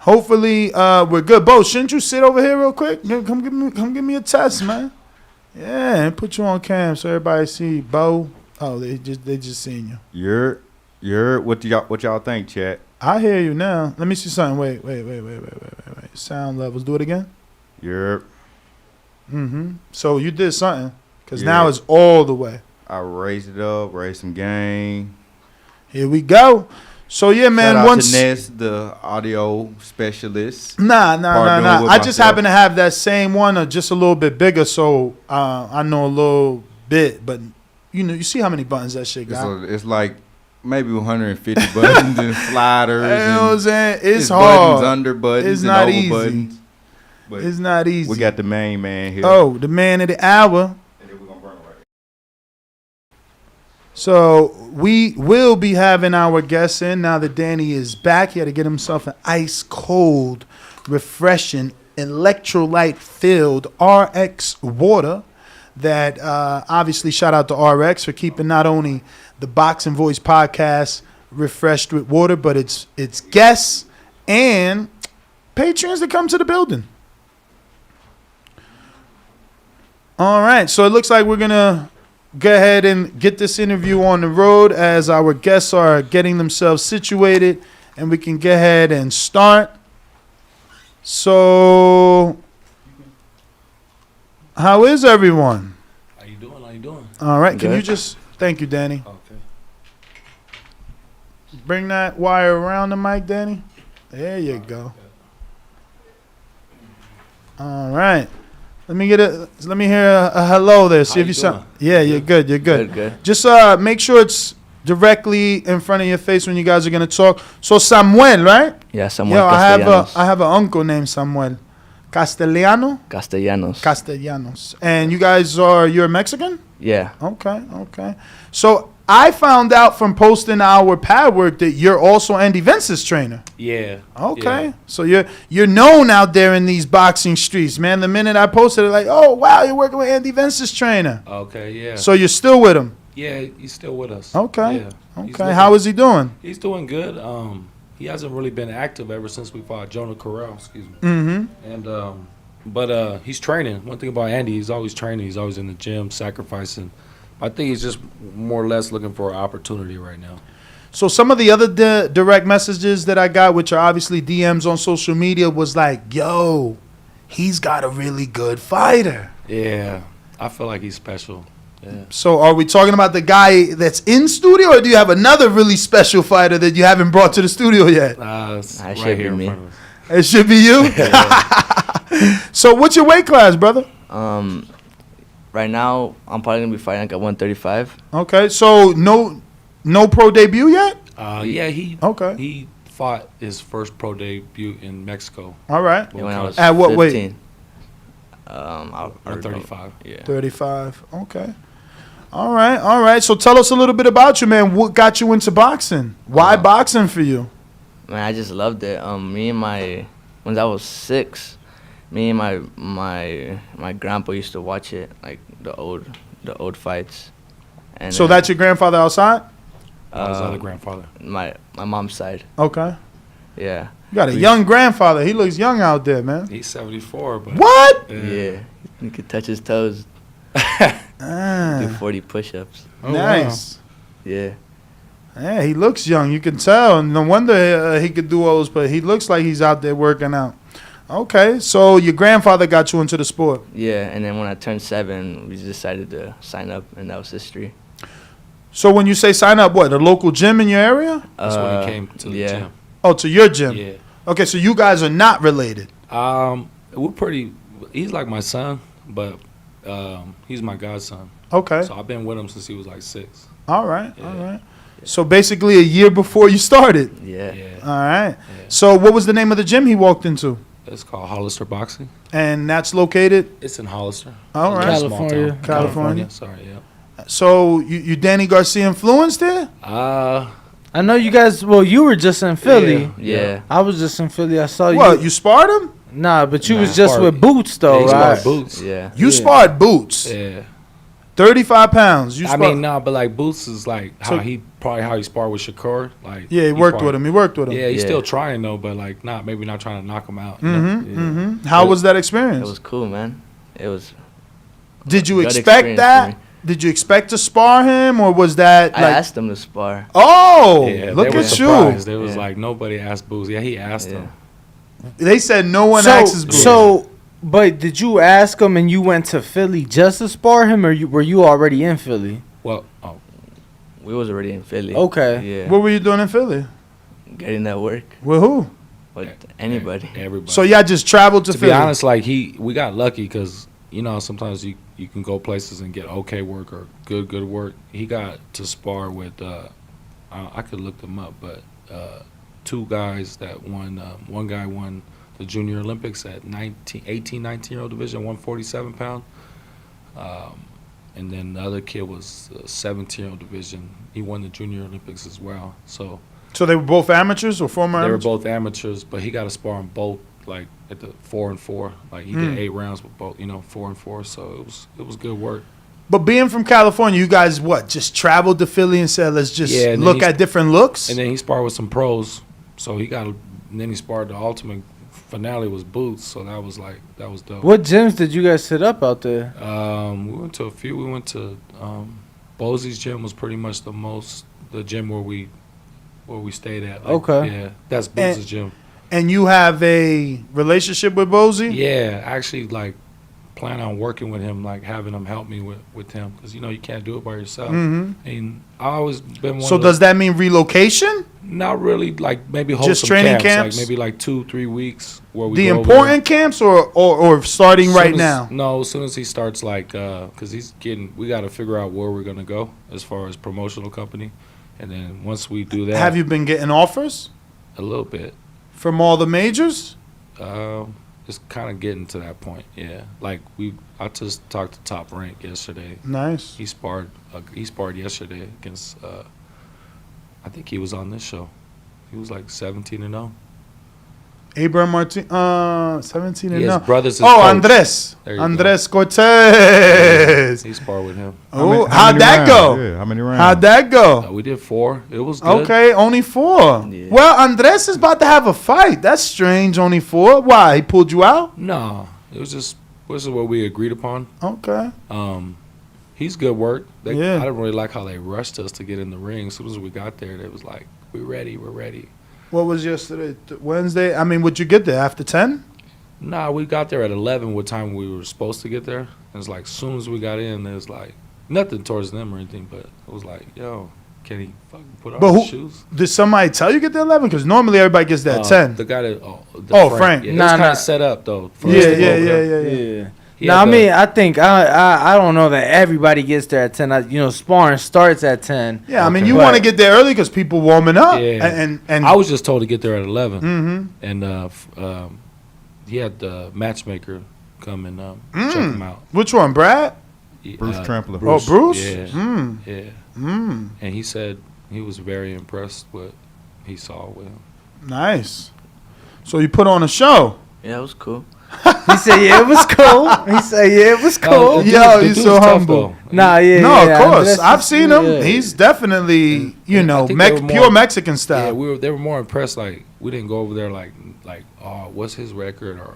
Hopefully, we're good. Bo, shouldn't you sit over here real quick? Come give me a test, man. Yeah, and put you on cam so everybody see Bo. Oh, they just seen you. You're what y'all think, chat? I hear you now. Let me see something. Wait. Sound levels. Do it again. You're. So you did something because now it's all the way. I raised it up, raised some gain. Here we go. So yeah, man. Shout out to Ness, the audio specialist. Nah. I just happen to have that same one, or just a little bit bigger, so I know a little bit. But you see how many buttons that shit got. It's like maybe 150 buttons and sliders. You know what I'm saying? It's hard. Buttons, under buttons, it's and not over easy. buttons. But it's not easy. We got the main man here. Oh, the man of the hour. And then we're gonna bring him right. So we will be having our guests in now that Danny is back. He had to get himself an ice cold, refreshing, electrolyte-filled RX water. That obviously shout out to RX for keeping not only the Boxing Voice podcast refreshed with water, but it's guests and patrons that come to the building. All right, so it looks like we're gonna go ahead and get this interview on the road as our guests are getting themselves situated, and we can go ahead and start. So, how is everyone? How you doing? All right, can Good. you just thank you, Danny. Okay. Bring that wire around the mic, Danny. There you go. All right. Let me hear a hello there. See How if you you sound. doing? Yeah, you're good. You're good. Good. Just make sure it's directly in front of your face when you guys are gonna talk. So Samuel, right? Yeah, Samuel Yo, Castellanos. I have an uncle named Samuel. Castellanos. And you guys you're Mexican? Yeah. Okay. So I found out from posting our pad work that you're also Andy Vince's trainer. Yeah. Okay. Yeah. So you're known out there in these boxing streets, man. The minute I posted it, like, oh wow, you're working with Andy Vince's trainer. Okay, yeah. So you're still with him? Yeah, he's still with us. Okay. Yeah. Okay. How is he doing? He's doing good. He hasn't really been active ever since we fought Jonah Corral, excuse me. Mm-hmm. And but he's training. One thing about Andy, he's always training. He's always in the gym, sacrificing. I think he's just more or less looking for an opportunity right now. So some of the other direct messages that I got, which are obviously DMs on social media, was like, yo, he's got a really good fighter. Yeah, I feel like he's special. Yeah. So are we talking about the guy that's in studio, or do you have another really special fighter that you haven't brought to the studio yet? It's That right should here be in me. front of us. It should be you? So what's your weight class, brother? Right now, I'm probably gonna be fighting like at 135. Okay, so no pro debut yet? Yeah, he fought his first pro debut in Mexico. All right. When I was At what weight? 15. I'll 135. Yeah. 35. Okay. All right. So tell us a little bit about you, man. What got you into boxing? Why boxing for you? Man, I just loved it. When I was 6, me and my grandpa used to watch it, like the old fights. And So that's your grandfather outside? His other grandfather. my mom's side. Okay. Yeah. You got a young grandfather. He looks young out there, man. He's 74, but What? Yeah. You could touch his toes. Do 40 push-ups. Oh, Nice. Yeah. Yeah, he looks young. You can tell. No wonder he could do all those, but he looks like he's out there working out. Okay, so your grandfather got you into the sport. Yeah, and then when I turned 7, we decided to sign up, and that was history. So when you say sign up, what, a local gym in your area? that's when he came to the yeah. gym. Oh, to your gym. Yeah. Okay, so you guys are not related. We're pretty. He's like my son, but he's my godson. Okay. So I've been with him since he was like 6. All right. Yeah. All right. So basically a year before you started. Yeah. Yeah. All right. Yeah. So what was the name of the gym he walked into? It's called Hollister Boxing. And that's located. It's in Hollister. All right. It's a small California. town. California. Sorry, yeah. So you Danny Garcia influenced there? I know you guys. Well, you were just in Philly. Yeah. I was just in Philly. I saw you. What, you sparred him? Nah, but you Nah, was just sparred- with Boots though, he right? sparred Boots. Yeah. You Yeah. sparred Boots. Yeah. 35 pounds. You I sparred. mean, no, but like Boots is like So- how he sparred with Shakur. Like Yeah, he worked with him. He worked with him. Yeah, he's Yeah. still trying though, but like maybe not trying to knock him out. you know? How was that It experience? was cool, man. It was. Did you good expect experience for that? me. Did you expect to spar him, or was that I like? asked him to spar. Oh, Yeah, look they were at surprised. you! There was Yeah. like nobody asked Boots. Yeah, he asked Yeah. him. They said no one So, axes Boots. so, but did you ask him and you went to Philly just to spar him, or were you already in Philly? Well, We was already in Philly. Okay. Yeah. What were you doing in Philly? Getting that work With who? with anybody. everybody. So y'all just traveled to to Philly. be honest, like we got lucky because sometimes you can go places and get okay work or good work. He got to spar with I could look them up, but 2 guys that won. One guy won the Junior Olympics at 19-year-old division, 147 pound. And then the other kid was 17-year-old division. He won the Junior Olympics as well. So So they were both amateurs or former they were amateurs? both amateurs, but he got to spar on both, like at the 4 and 4. Like he did 8 rounds with both, 4 and 4. So it was good work. But being from California, you guys just traveled to Philly and said, let's just Yeah, and then look he's- at different looks? And then he sparred with some pros. So and then he sparred the ultimate finale was Boots. So that was dope. What gyms did you guys set up out there? We went to a few. We went to Bosey's gym was pretty much the gym where we stayed at. Like, Okay. Yeah, that's Boots' gym. And you have a relationship with Bosey? Yeah, I actually plan on working with him, like having him help me with him, because you can't do it by yourself. Mm-hmm. And I always been one. So of does that mean relocation? Not really. Like maybe hold Just some training camps, camps? like maybe 2-3 weeks where we The go over important camps or starting Soon right as- now? No, as soon as he starts, because we got to figure out where we're gonna go as far as promotional company, and then once we do that, Have you been getting offers a little bit, from all the majors? it's kind of getting to that point. Yeah, I just talked to Top Rank yesterday. Nice. He sparred yesterday against. I think he was on this show. He was like 17-0. Abraham Martin, 17 and His 0. brother's his Oh, coach. Andres. There you Andres Yeah, Cortez. he sparred with him. Oh, How how'd many that rounds? go? Yeah, how many rounds? How'd that go? We did 4. It was good. Okay, only 4. Yeah. Well, Andres is about to have a fight. That's strange, only 4. Why? He pulled you out? No, it was just this is what we agreed upon. Okay. He's good work. Yeah. I didn't really like how they rushed us to get in the ring. As soon as we got there, they was like, we're ready. What was yesterday? Wednesday? I mean, would you get there after 10? Nah, we got there at 11, what time we were supposed to get there. And it's like, as soon as we got in, it was like, nothing towards them or anything, but it was like, yo, can he fucking put on But his who- shoes? Did somebody tell you get there 11? Because normally everybody gets there at 10. The guy that, Frank. Yeah, it Nah, was kind nah. of set up, though. for us Yeah, to go yeah, over yeah, there. yeah, yeah. He Now, had I the- mean, I think I don't know that everybody gets there at 10. Sparring starts at 10. Yeah, I mean, Okay. you But- want to get there early because people warming up. Yeah. And I was just told to get there at 11. Mhm. And he had the matchmaker come and check him out. Which one, Brad? Bruce Trampler. Oh, Bruce? Yeah. Yeah. And he said he was very impressed with what he saw with him. Nice. So you put on a show. Yeah, it was cool. He said, "Yeah, it was cool." He said, "Yeah, it was cool." Yo, he's so humble. Nah, yeah, No, yeah, of course. that's I've just- seen him. yeah. He's definitely, I think they were more- pure Mexican Yeah, style. they were more impressed. Like we didn't go over there like oh, what's his record or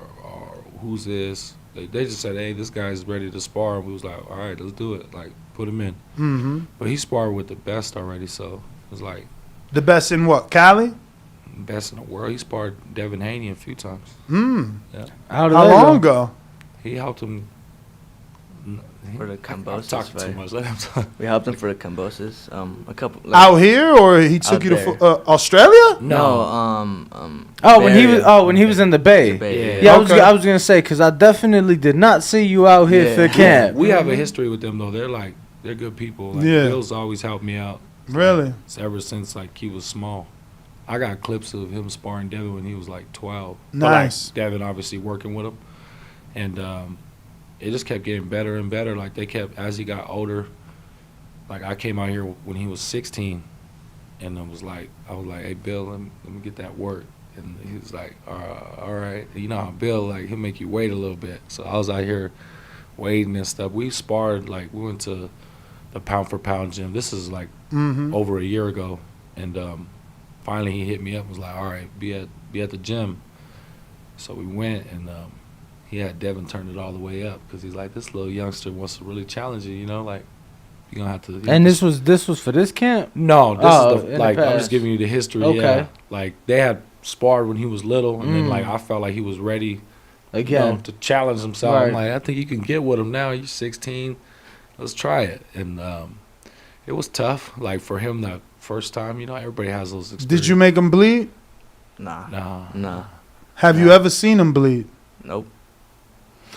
who's this? They just said, hey, this guy's ready to spar. And we was like, all right, let's do it. Like put him in. Mm-hmm. But he sparred with the best already, so it was like The best in what? Cali? best in the world. He sparred Devin Haney a few times. Yeah, How How long ago? he helped him. For the I'm Cambosis talking too fight. much. Let him talk. We helped him for the Cambosis. A couple. Out here, or he took Out you to there. Australia? No. Oh, when Bay he was in the Bay. Bay, Yeah, Okay. I was gonna say because I definitely did not see you out here Yeah. for camp. We have a history with them though. They're good people. Like, Yeah. Bill's always helped me out. Really? It's ever since like he was small. I got clips of him sparring Devin when he was like 12. But, like, Nice. Devin obviously working with him, and it just kept getting better and better. Like they kept as he got older. Like I came out here when he was 16, and I was like, hey Bill, let me get that work. And he was like, all right. You know how Bill, like, he'll make you wait a little bit. So I was out here waiting and stuff. We sparred, like, we went to the pound for pound gym. This is like over a year ago. And finally he hit me up and was like, all right, be at the gym. So we went, and he had Devin turn it all the way up because he's like, this little youngster wants to really challenge you, you know, like, you're going to have to. And this was for this camp. No, this is in the like, I'm past. just giving you the history. Okay. Yeah. Like, they had sparred when he was little, and then, like, I felt like he was ready Again. to challenge himself. Right. I'm like, I think you can get with him now. You're 16. Let's try it. And it was tough, like, for him the first time. You know, everybody has those experiences. Did you make him bleed? Nah. Have you ever seen him bleed? Nope.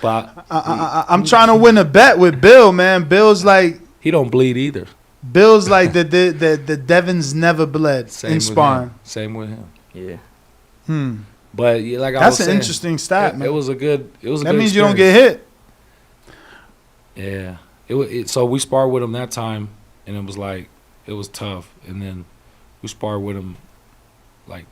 But I'm trying to win a bet with Bill, man. Bill's like he don't bleed either. the Devon's never bled Same in with sparring. him. Same with him. Yeah. But yeah, like I That's was an saying, interesting stat, man. It was a good. It was. A That good means you don't experience. get hit. Yeah. So we sparred with him that time, and it was like it was tough. And then we sparred with him like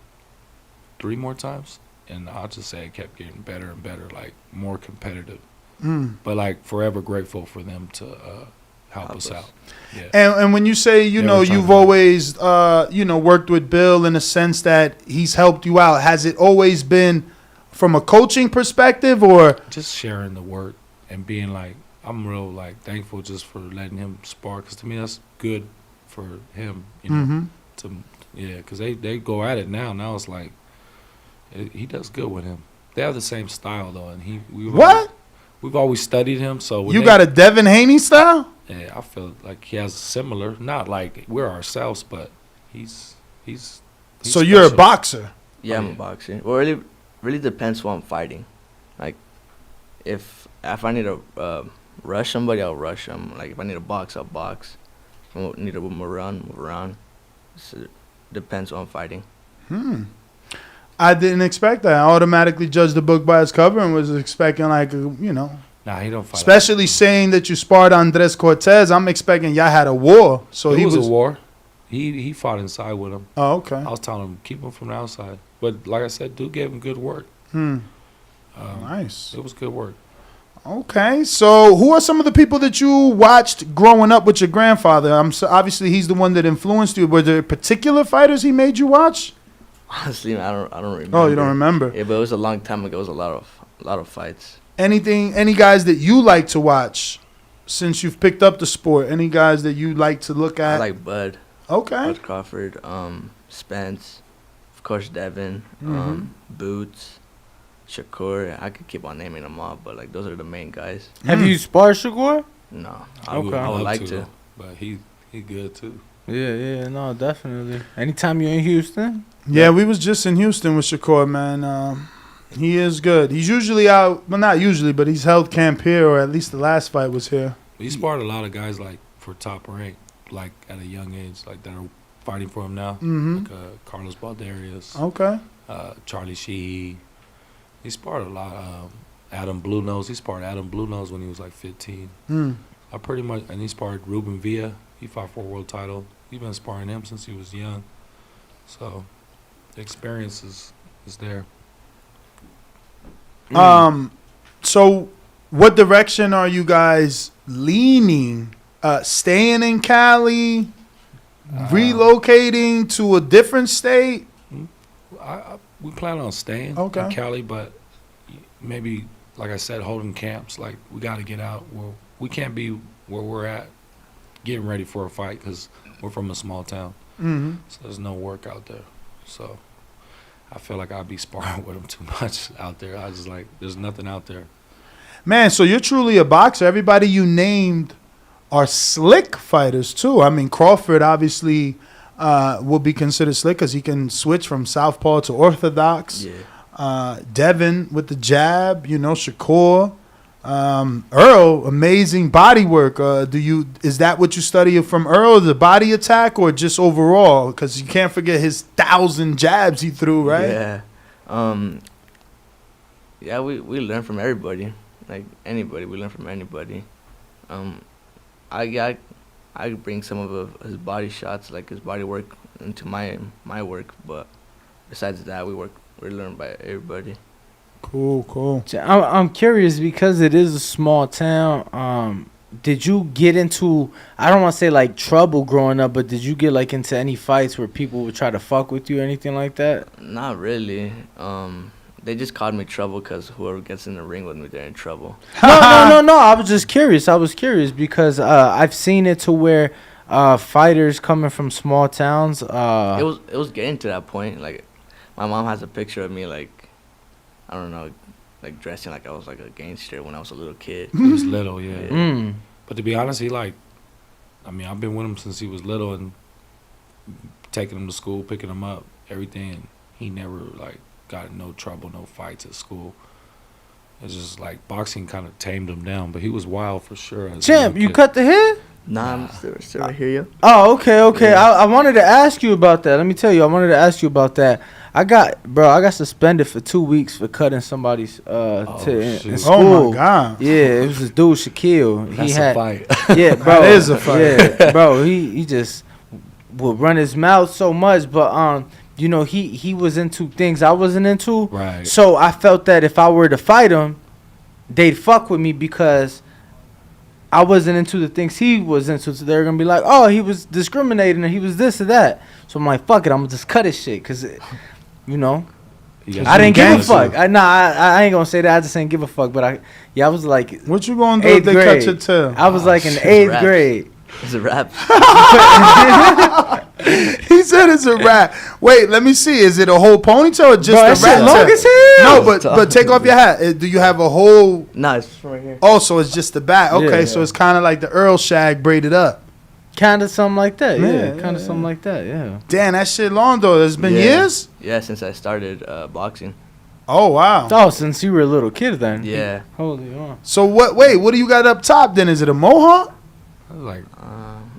3 more times, and I'll just say it kept getting better and better, like more competitive. But like forever grateful for them to help us out. Yeah. And when you say, They were know, trying you've to- always, worked with Bill in the sense that he's helped you out, has it always been from a coaching perspective or? Just sharing the work and being like, I'm real like thankful just for letting him spar, because to me that's good for him, you know. Because they go at it now. Now it's like he does good with him. They have the same style though, and we've always studied him. So when You got a Devin Haney style? Yeah, I feel like he has similar. Not like we're ourselves, but he's So you're a special. boxer. Yeah, I'm a boxer. Well, really depends who I'm fighting. Like, if I need to rush somebody, I'll rush them. Like, if I need to box, I'll box. If I need to move around. So it depends who I'm fighting. I didn't expect that. I automatically judged the book by its cover and was expecting Nah, he don't fight. especially saying that you sparred Andres Cortez. I'm expecting y'all had a war. So It he was was a war. He fought inside with him. Oh, okay. I was telling him keep him from the outside, but like I said, dude gave him good work. Nice. It was good work. Okay, so who are some of the people that you watched growing up with your grandfather? Obviously he's the one that influenced you. Were there particular fighters he made you watch? Honestly, I don't remember. Oh, you don't remember? Yeah, but it was a long time ago. It was a lot of fights. Any guys that you like to watch since you've picked up the sport? Any guys that you like to look I at? like Bud. Okay. Bud Crawford, Spence, of course Devin, Boots, Shakur. I could keep on naming them all, but like those are the main guys. Have you sparred Shakur? No, I would I would like to. though, but he good too. Yeah, no, definitely. Anytime you're in Houston. Yeah, we was just in Houston with Shakur, man. He is good. He's usually out, well, not usually, but he's held camp here, or at least the last fight was here. He sparred a lot of guys like for top rank, like at a young age, like that are fighting for him now, like Carlos Baldarius, Okay. Charlie Sheehy. He sparred a lot. Adam Bluenose. He sparred Adam Bluenose when he was like 15. Mm. I pretty much, and he sparred Ruben Villa. He fought for a world title. He's been sparring him since he was young. So the experience is there. So what direction are you guys leaning? Staying in Cali, relocating to a different state? We plan on staying in Cali, but maybe, like I said, holding camps. Like, we got to get out. We can't be where we're at getting ready for a fight because we're from a small town. Mm-hmm. So there's no work out there. So I feel like I'd be sparring with them too much out there. I just like, there's nothing out there. Man, so you're truly a boxer. Everybody you named are slick fighters too. I mean, Crawford obviously will be considered slick because he can switch from southpaw to orthodox. Yeah. Devin with the jab, Shakur. Errol, amazing body work. Is that what you study from Errol, the body attack, or just overall? Because you can't forget his 1,000 jabs he threw, right? Yeah. Yeah, we learn from everybody. Like anybody, we learn from anybody. I bring some of his body shots, like his body work, into my work. But besides that, we learn by everybody. Cool. I'm curious because it is a small town. Did you get into, I don't want to say like trouble growing up, but did you get like into any fights where people would try to fuck with you or anything like that? Not really. They just called me trouble because whoever gets in the ring with me, they're in trouble. No. I was just curious. Because I've seen it to where fighters coming from small towns. It was getting to that point. Like, my mom has a picture of me, like, I don't know, like dressing like I was like a gangster when I was a little kid. He was little, yeah. Mm. But to be honest, I've been with him since he was little and taking him to school, picking him up, everything. He never like got in no trouble, no fights at school. It's just like boxing kind of tamed him down, but he was wild for sure. Champ, you cut the hair? Nah, I'm still right here, yo. Oh, okay. Yeah. I wanted to ask you about that. Let me tell you, I wanted to ask you about that. I got suspended for 2 weeks for cutting somebody's in school. Oh my God. Yeah, it was this dude Shaquille. That's a fight. Yeah, bro. That is a fight. Yeah, bro. He just would run his mouth so much, but he was into things I wasn't into. Right. So I felt that if I were to fight him, they'd fuck with me because I wasn't into the things he was into. So they're gonna be like, oh, he was discriminating and he was this or that. So I'm like, fuck it, I'm gonna just cut his shit because, I didn't give a fuck. I ain't gonna say that. I just ain't give a fuck. But I was like, what you gonna do if they cut your tail? I was like in 8th grade. It's a rap. He said it's a wrap. Wait, let me see. Is it a whole ponytail or just Bro, a that shit rat long tail? as hell. No, but take off your hat. Do you have a whole? Nah, it's from right here. Oh, so it's just the back. Okay, Yeah. so it's kind of like the Earl shag braided up. Kind of something like that. Yeah, Yeah, kind of something like that. Yeah. Damn, that shit long though. It's been Yeah. years. Yeah, since I started boxing. Oh wow. Oh, since you were a little kid then. Yeah. Holy on. So what? Wait, what do you got up top? Then is it a mohawk? I was like,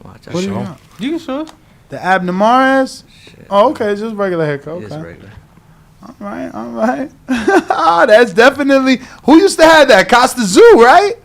Watch What do you out. got? You can show. The Abnamares? Shit. Oh, okay, just regular haircut. It's Okay. regular. All right. Oh, that's definitely. Who used to have that? Costa Zoo, right?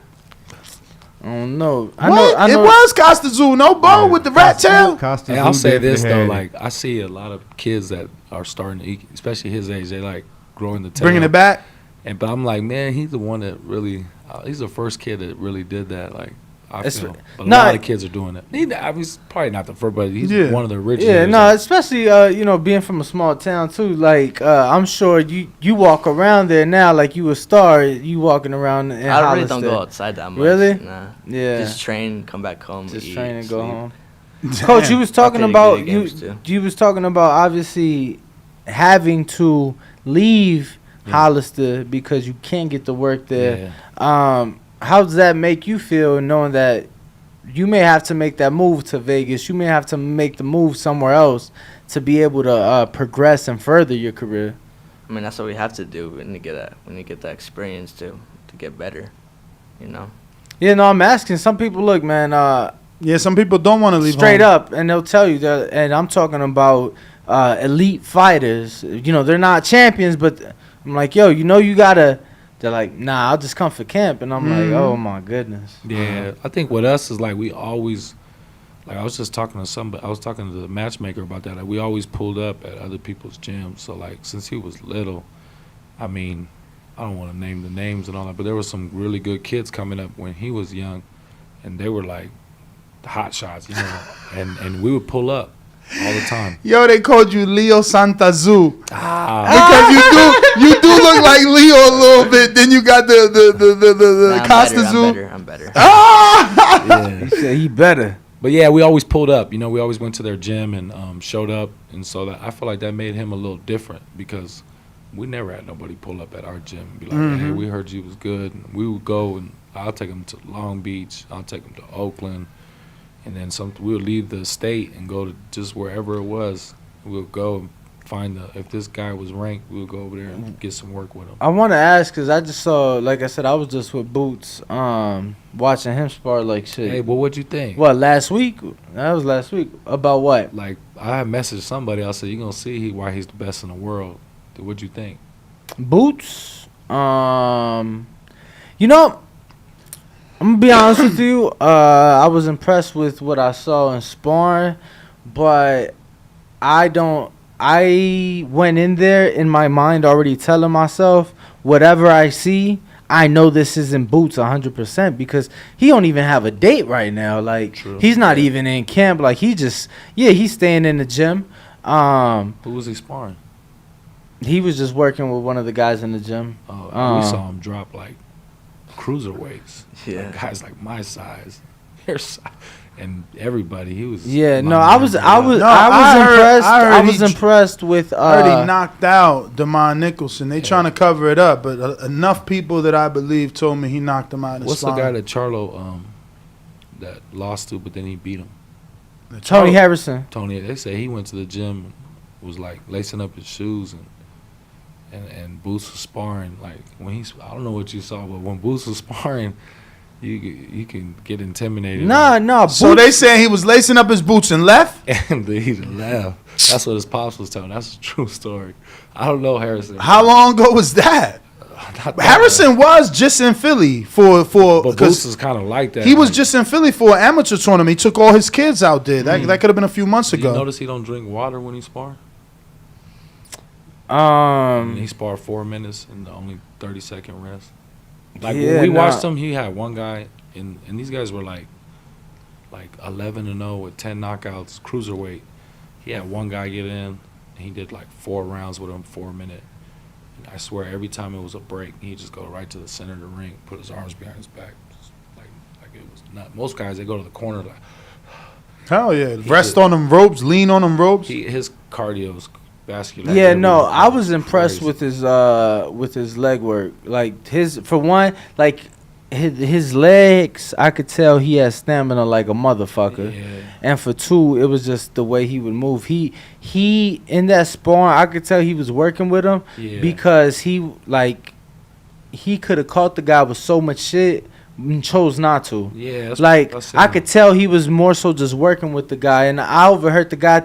I don't know. I know. It was Costa Zoo. No bow with the rat tail. hey, I'll say this though, like I see a lot of kids that are starting to eat, especially his age, they like growing the tail. Bringing it back. But I'm like, man, he's the one that really, he's the first kid that really did that. Like, I feel. But a lot of kids are doing it. He's probably not the first, but he's one of the originals. Yeah, no, especially being from a small town too. Like I'm sure you walk around there now like you a star. You walking around in I really Hollister. don't go outside that much. Really? Nah. Yeah. Just train, come back home. Just eat, train and go sleep. home. Coach, you was talking play about video games, too. you was talking about obviously having to leave Hollister because you can't get to work there. Yeah. How does that make you feel knowing that you may have to make that move to Vegas? You may have to make the move somewhere else to be able to progress and further your career. I mean, that's what we have to do when you get that experience to get better. Yeah, no, I'm asking. Some people, look, man, Yeah, some people don't want to leave straight home. up, and they'll tell you that. And I'm talking about elite fighters. They're not champions, but I'm like, yo, you gotta they're like, nah, I'll just come for camp, and I'm like, oh my goodness. Yeah, I think with us is like we always, like I was just talking to somebody, I was talking to the matchmaker about that. Like we always pulled up at other people's gyms. So like since he was little, I mean, I don't want to name the names and all that, but there were some really good kids coming up when he was young, and they were like hot shots, you know, and we would pull up all the time. Yo, they called you Leo Santazu because you do look like Leo a little bit. Then you got the Costa Zoo. I'm better. Yeah, he said he better. But yeah, we always pulled up. You know, we always went to their gym and showed up, and so that I feel like that made him a little different because we never had nobody pull up at our gym and be like, hey, we heard you was good. And we would go, and I'll take them to Long Beach. I'll take them to Oakland. And then we would leave the state and go to just wherever it was. We would go and find if this guy was ranked, we would go over there and get some work with him. I want to ask because I just saw, like I said, I was just with Boots watching him spar like shit. Hey, well, what'd you think? What, last week? That was last week. About what? Like, I had messaged somebody. I said, you're going to see why he's the best in the world. What'd you think? Boots? You know, I'm going to be honest with you. I was impressed with what I saw in sparring, but I went in there in my mind already telling myself whatever I see, I know this isn't Boots 100% because he don't even have a date right now. Like, true. He's not even in camp. Like, he's staying in the gym. Who was he sparring? He was just working with one of the guys in the gym. Oh, we saw him drop like cruiserweights. Yeah, like guys like my size, your size, and everybody. He was. Yeah, no, I was impressed. I was impressed with. I heard he knocked out Damon Nicholson. They trying to cover it up, but enough people that I believe told me he knocked him out. What's the guy that Charlo that lost to, but then he beat him? Tony Harrison. Tony. They say he went to the gym and was like lacing up his shoes and Boots was sparring. Like when I don't know what you saw, but when Boots was sparring, you can get intimidated. No. So they saying he was lacing up his boots and left, and he left. That's what his pops was telling. That's a true story. I don't know Harrison. How long ago was that? Harrison was just in Philly for but Boots is kind of like that. He was just in Philly for an amateur tournament. He took all his kids out there. That could have been a few months ago. You notice he don't drink water when he spar? He sparred 4 minutes and only 30-second rest. Like when we watched him, he had one guy, and these guys were like 11-0 with 10 knockouts, cruiserweight. He had one guy get in, and he did like 4 rounds with him, 4 minute. And I swear, every time it was a break, he'd just go right to the center of the ring, put his arms behind his back, just like it was not. Most guys, they go to the corner like. Hell yeah, rest on them ropes, lean on them ropes. His cardio is vascular. Yeah, no, I was impressed with his leg work. Like his legs, I could tell he has stamina like a motherfucker. Yeah. And for two, it was just the way he would move. He in that sparring, I could tell he was working with him because he could have caught the guy with so much shit and chose not to. Yeah, I could tell he was more so just working with the guy, and I overheard the guy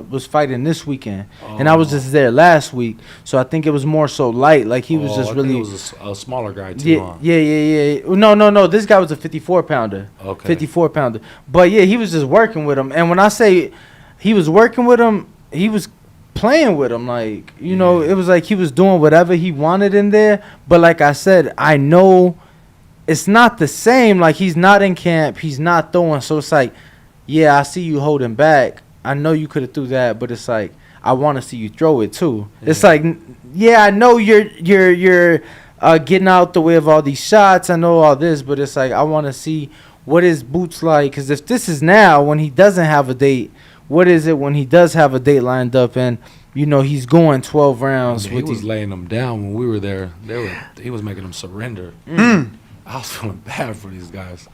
was fighting this weekend, and I was just there last week, so I think it was more so light. Like he was just really. It was a smaller guy too. Yeah. No. This guy was a 54-pounder. Okay. 54-pounder. But yeah, he was just working with him, and when I say he was working with him, he was playing with him. Like it was like he was doing whatever he wanted in there. But like I said, I know. It's not the same. Like, he's not in camp. He's not throwing. So it's like, yeah, I see you holding back. I know you could have threw that, but it's like, I want to see you throw it too. Yeah. It's like, yeah, I know you're getting out the way of all these shots. I know all this, but it's like, I want to see what his Boots like. Because if this is now when he doesn't have a date, what is it when he does have a date lined up and he's going 12 rounds? He was laying them down when we were there. He was making them surrender. I was feeling bad for these guys,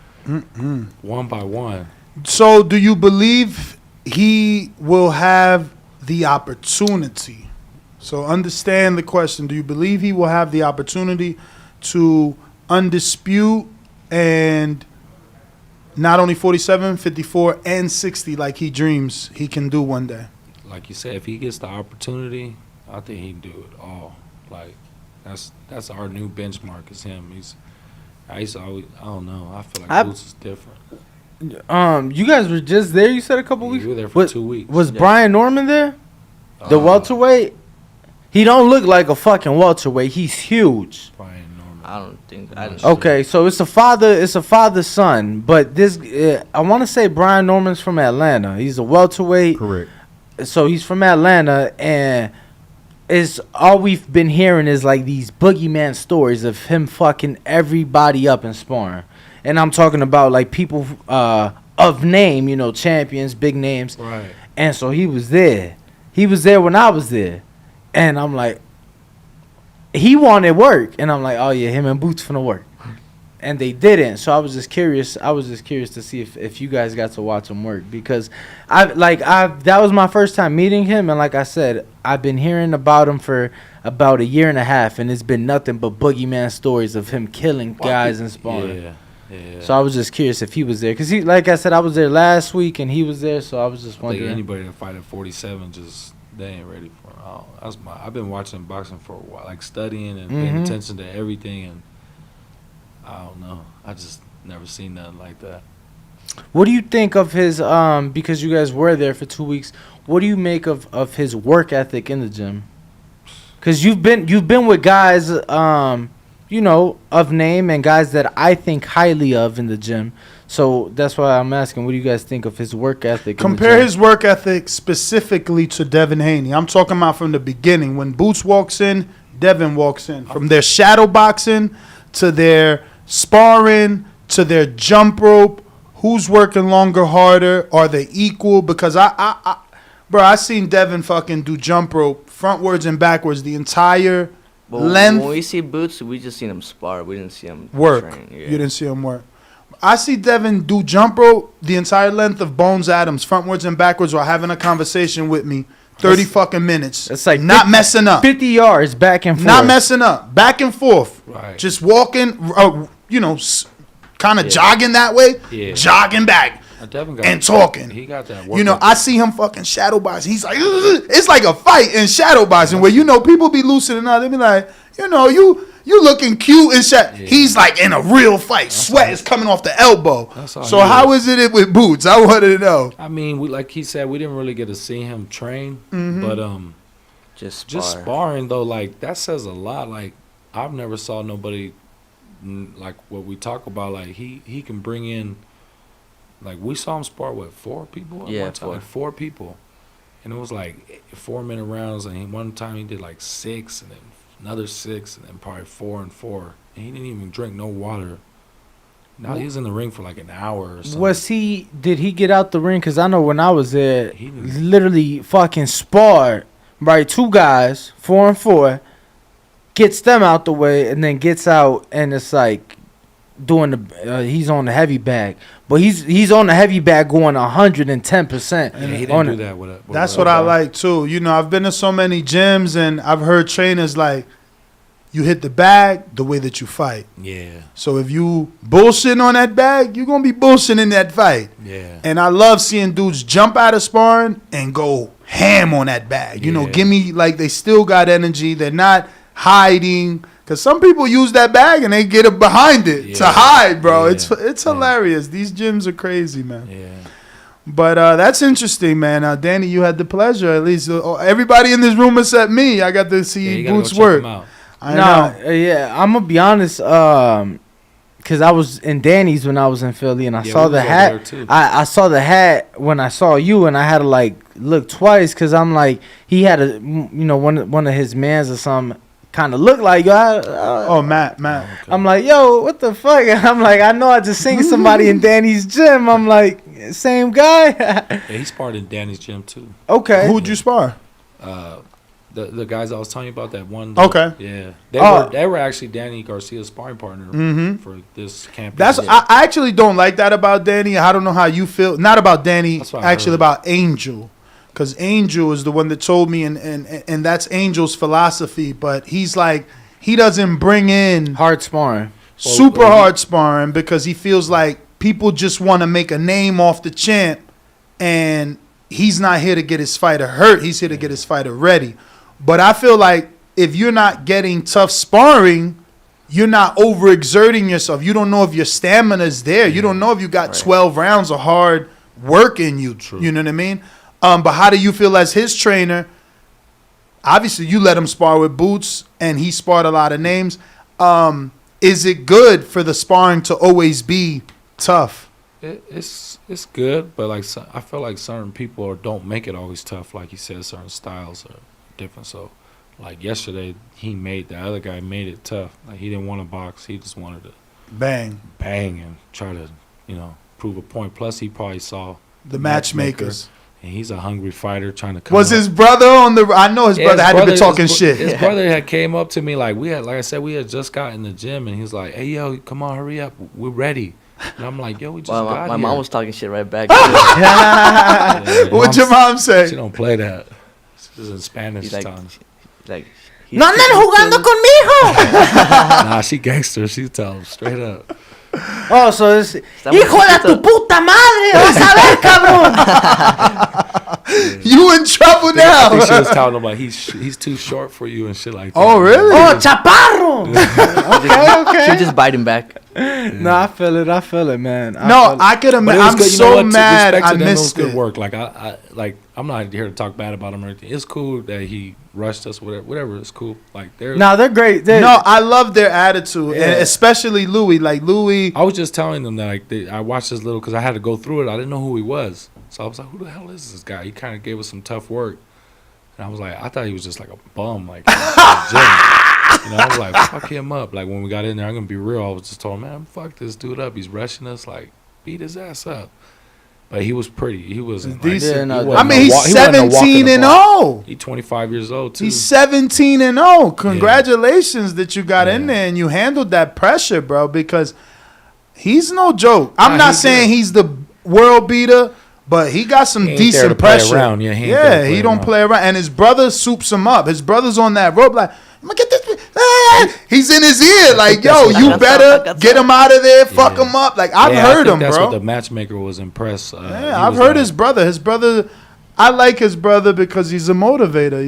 one by one. So do you believe he will have the opportunity? So understand the question. Do you believe he will have the opportunity to undispute and not only 47, 54, and 60 like he dreams he can do one day? Like you said, if he gets the opportunity, I think he can do it all. Like, That's our new benchmark. Is him. I used to always. I don't know. I feel like I- Boots is different. You guys were just there. You said a couple weeks. We were there for 2 weeks. Was Yeah. Brian Norman there? The welterweight. He don't look like a fucking welterweight. He's huge. Brian Norman. I don't think I didn't. Okay, so it's a father son, but this I want to say Brian Norman's from Atlanta. He's a welterweight. Correct. So he's from Atlanta, and it's all we've been hearing is like these boogeyman stories of him fucking everybody up in sparring. And I'm talking about like people of name, you know, champions, big names. Right. And so he was there. He was there when I was there. And I'm like, he wanted work. And I'm like, oh yeah, him and Boots finna work. And they didn't. So I was just curious. I was just curious to see if you guys got to watch him work, because that was my first time meeting him, and like I said, I've been hearing about him for about a year and a half, and it's been nothing but boogeyman stories of him killing guys in sparring. Yeah. So I was just curious if he was there, because he, like I said, I was there last week and he was there, so I was just I think wondering. anybody that fight at 47 just they ain't ready for it. I've been watching boxing for a while, like studying and paying Mhm. attention to everything, and I don't know. I just never seen nothing like that. What do you think of his because you guys were there for 2 weeks, what do you make of his work ethic in the gym? Because you've been with guys you know, of name, and guys that I think highly of in the gym. So that's why I'm asking, what do you guys think of his work ethic? Compare his work ethic specifically to Devin Haney. I'm talking about from the beginning. When Boots walks in, Devin walks in. From their shadow boxing to their sparring to their jump rope. Who's working longer, harder? Are they equal? Because I seen Devin fucking do jump rope frontwards and backwards the entire length. When we see Boots, we just seen him spar. We didn't see him Work. train. Yeah. You didn't see him work. I see Devin do jump rope the entire length of Bones Adams, frontwards and backwards, while having a conversation with me. 30 fucking minutes. It's like not messing up. 50 yards back and forth. Not messing up. Back and forth. Right. Just walking, kind of jogging that way, Yeah. jogging back. Devin got And talking. He got that work. You know, ethic. I see him fucking shadow boxing. He's like, "Ugh." It's like a fight in shadow boxing where, you know, people be loosening up. They be like, you know, you looking cute and shit. Yeah. He's like in a real fight. Sweat is coming off the elbow. That's all So he how is it with Boots? I wanted to know. I mean, like he said, we didn't really get to see him train, but Just just sparring though, like that says a lot. Like I've never saw nobody like what we talk about. Like he can bring in. Like we saw him spar with 4 people. At Yeah, one time, 4. like 4 people, and it was like 4-minute rounds. And one time he did like 6, and then another 6, and then probably 4 and 4. And he didn't even drink no water. Now he was in the ring for like an hour or something. Did he get out the ring? Because I know when I was there, He didn't. literally fucking sparred, right? 2 guys, 4 and 4, gets them out the way, and then gets out, and it's like doing the he's on the heavy bag, but he's on the heavy bag going 110%. Yeah, he didn't do that with it. That's what I like too. You know, I've been to so many gyms and I've heard trainers like, you hit the bag the way that you fight. Yeah, So if you bullshitting on that bag, you're going to be bullshitting in that fight. yeah. And I love seeing dudes jump out of sparring and go ham on that bag. You know, Yeah. give me, like, they still got energy. They're not hiding. Because some people use that bag and they get it behind it to Yeah. hide, bro. Yeah. It's hilarious. These gyms are crazy, man. Yeah. But that's interesting, man. Danny, you had the pleasure, at least. Everybody in this room except me, I got to Yeah, see you gotta Boots go check work. him out. I know. Yeah, I'm gonna be honest. Cause I was in Danny's when I was in Philly, and I Yeah, saw we the was over hat. there, too. I saw the hat when I saw you, and I had to like look twice, cause I'm like, he had a, you know, one of his mans or something kind of look like you. Oh, Matt. I'm like, yo, what the fuck? I'm like, I know I just seen somebody in Danny's gym. I'm like, same guy. Yeah, he sparred in Danny's gym too. Okay. Who'd you spar? The guys I was telling you about, that one. Okay. Yeah, they were actually Danny Garcia's sparring partner for this campaign. That's I actually don't like that about Danny. I don't know how you feel. Not about Danny, That's what I actually heard. about Angel. Because Angel is the one that told me, and that's Angel's philosophy. But he's like, he doesn't bring in Hard sparring. super hard sparring because he feels like people just want to make a name off the champ, and he's not here to get his fighter hurt. He's here to get his fighter ready. But I feel like if you're not getting tough sparring, you're not overexerting yourself. You don't know if your stamina is there. You don't know if you got 12 rounds of hard work in you. True. You know what I mean? But how do you feel as his trainer? Obviously, you let him spar with Boots, and he sparred a lot of names. Is it good for the sparring to always be tough? It's good, but like I feel like certain people don't make it always tough. Like you said, certain styles are different. So, like yesterday, the other guy made it tough. Like he didn't want to box. He just wanted to Bang and try to, prove a point. Plus, he probably saw the matchmakers. And he's a hungry fighter trying to come Was up. his brother on the? I know his brother had to be talking shit. His brother had came up to me like we had just got in the gym, and he's like, "Hey yo, come on, hurry up, we're ready." And I'm like, "Yo, we just got my here." mom was talking shit right back. What'd your mom say? She don't play that. She's in Spanish He's like, time. no anden jugando conmigo. Nah, she gangster. She tell him straight up. Oh, so it's hijo de tu puta madre, vas a ver, cabrón. You in trouble I now. think she was telling him like he's too short for you and shit like that. Oh, really? Oh, chaparro. Okay. She was just biting back. No, I feel it, man. I could But it imagine. was I'm good. so mad Respect I to them, it was missed good it. work. Like I'm not here to talk bad about him or anything. It's cool that he rushed us. Whatever. It's cool. Like they're. No, they're great. No, I love their attitude, Yeah. and especially Louis. Like Louis, I was just telling them that I watched this little because I had to go through it. I didn't know who he was, so I was like, "Who the hell is this guy?" He kind of gave us some tough work, and I was like, I thought he was just like a bum, like in the gym. I was like, fuck him up. Like when we got in there, I'm gonna be real. I was just told him, man, fuck this dude up. He's rushing us. Like beat his ass up. But he was pretty. He wasn't decent. Like, Yeah, I mean, he's 17 and 0. He's 25 years old too. He's 17 and 0. Congratulations that you got in there and you handled that pressure, bro. Because he's no joke. I'm not saying he's the world beater, but he got some decent pressure. Around. Yeah, he don't play around. And his brother soups him up. His brother's on that rope like, I'm gonna get this. He's in his ear like, yo, you better get him out of there, fuck him up. Like I've heard him, that's bro. what the matchmaker was impressed. I've heard his brother. His brother, I like his brother because he's a motivator,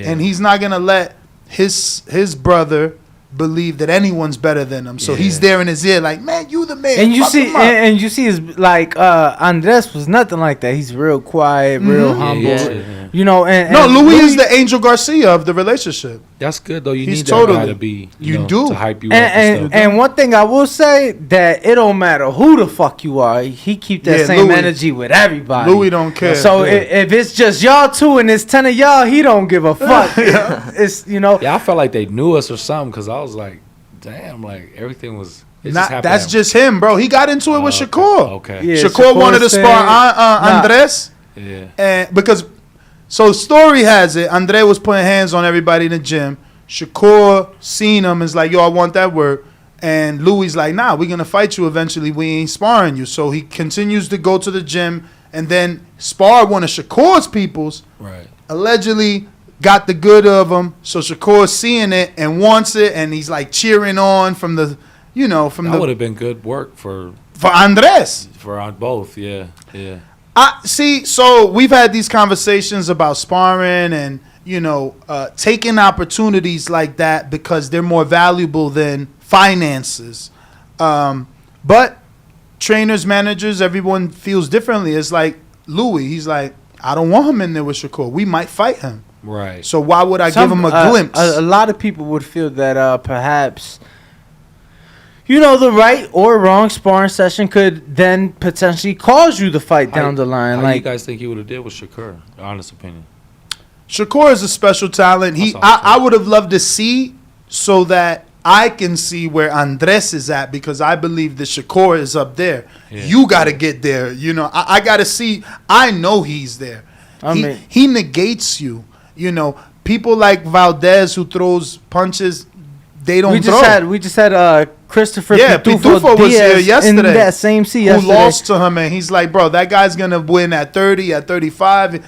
and he's not gonna let his brother believe that anyone's better than him. So he's there in his ear, like, man, you the man. And you see, and you see, his like Andres was nothing like that. He's real quiet, real humble. And Louis is the Angel Garcia of the relationship. That's good though. You He's need totally, that guy to be. You do to hype you up. And one thing I will say that it don't matter who the fuck you are. He keep that same energy with everybody. Louis don't care. So if it's just y'all two and it's 10 of y'all, he don't give a fuck. It's Yeah, I felt like they knew us or something because I was like, damn, like everything was. That's just him, bro. He got into it with Shakur. Okay. Yeah, Shakur wanted to spar Andres. Yeah. And because, so story has it, Andre was putting hands on everybody in the gym. Shakur seen him and is like, yo, I want that work. And Louis like, nah, we're going to fight you eventually. We ain't sparring you. So he continues to go to the gym and then spar one of Shakur's peoples. Right. Allegedly got the good of him. So Shakur's seeing it and wants it. And he's like cheering on from the, That would have been good work for Andres. For both, yeah. So we've had these conversations about sparring and, taking opportunities like that because they're more valuable than finances. But trainers, managers, everyone feels differently. It's like Louis. He's like, I don't want him in there with Shakur. We might fight him. Right. So why would I give him a glimpse? A lot of people would feel that perhaps, the right or wrong sparring session could then potentially cause you to fight down the line. How like you guys think he would have did with Shakur? Honest opinion. Shakur is a special talent. I would have loved to see so that I can see where Andres is at because I believe that Shakur is up there. Yeah. You got to get there. I got to see. I know he's there. He negates you. People like Valdez who throws punches, they don't throw. We just had Christopher Pitufo was here yesterday. In that same seat yesterday. Who lost to him, and he's like, bro, that guy's going to win at 30, at 35.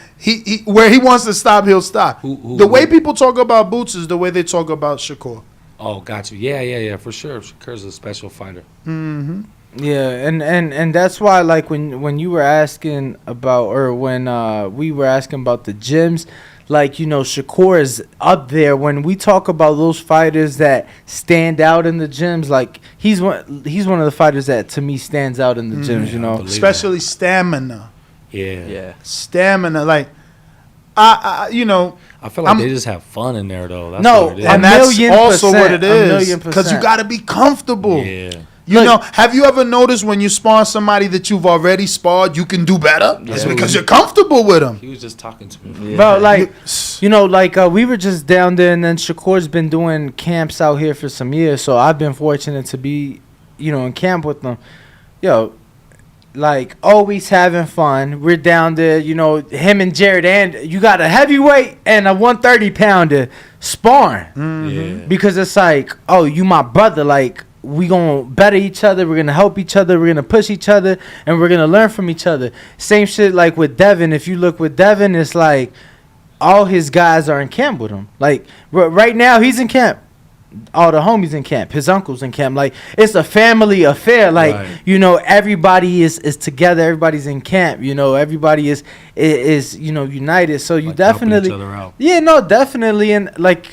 Where he wants to stop, he'll stop. The way people talk about Boots is the way they talk about Shakur. Oh, got you. Yeah, for sure. Shakur's a special fighter. Mm-hmm. Yeah, and that's why, like, when you were asking about, or when we were asking about the gyms, like, you know, Shakur is up there. When we talk about those fighters that stand out in the gyms, like he's one of the fighters that to me stands out in the gyms, you know. Especially stamina. Yeah. Stamina, like I you know, I feel like they just have fun in there though. That's No, what it is. and that's 1,000,000%, also what it is, 1,000,000%. because you got to be comfortable. Yeah. You know, have you ever noticed when you spar somebody that you've already sparred, you can do better? It's because you're comfortable with them. He was just talking to me. Bro, like, you know, like we were just down there, and then Shakur's been doing camps out here for some years, so I've been fortunate to be, you know, in camp with them. Yo, like, always having fun. We're down there, you know, him and Jared, and you got a heavyweight and a 130-pounder sparring. Yeah. Because it's like, oh, you my brother, like, we gonna better each other, we're gonna help each other, we're gonna push each other, and we're gonna learn from each other. Same shit like with Devin. If you look with Devin, it's like all his guys are in camp with him. Like right now, he's in camp. All the homies in camp. His uncle's in camp. Like, it's a family affair. Like, you know, everybody is together. Everybody's in camp. You know, everybody is you know, united. So you Like definitely, helping each other out. yeah, no, definitely. And like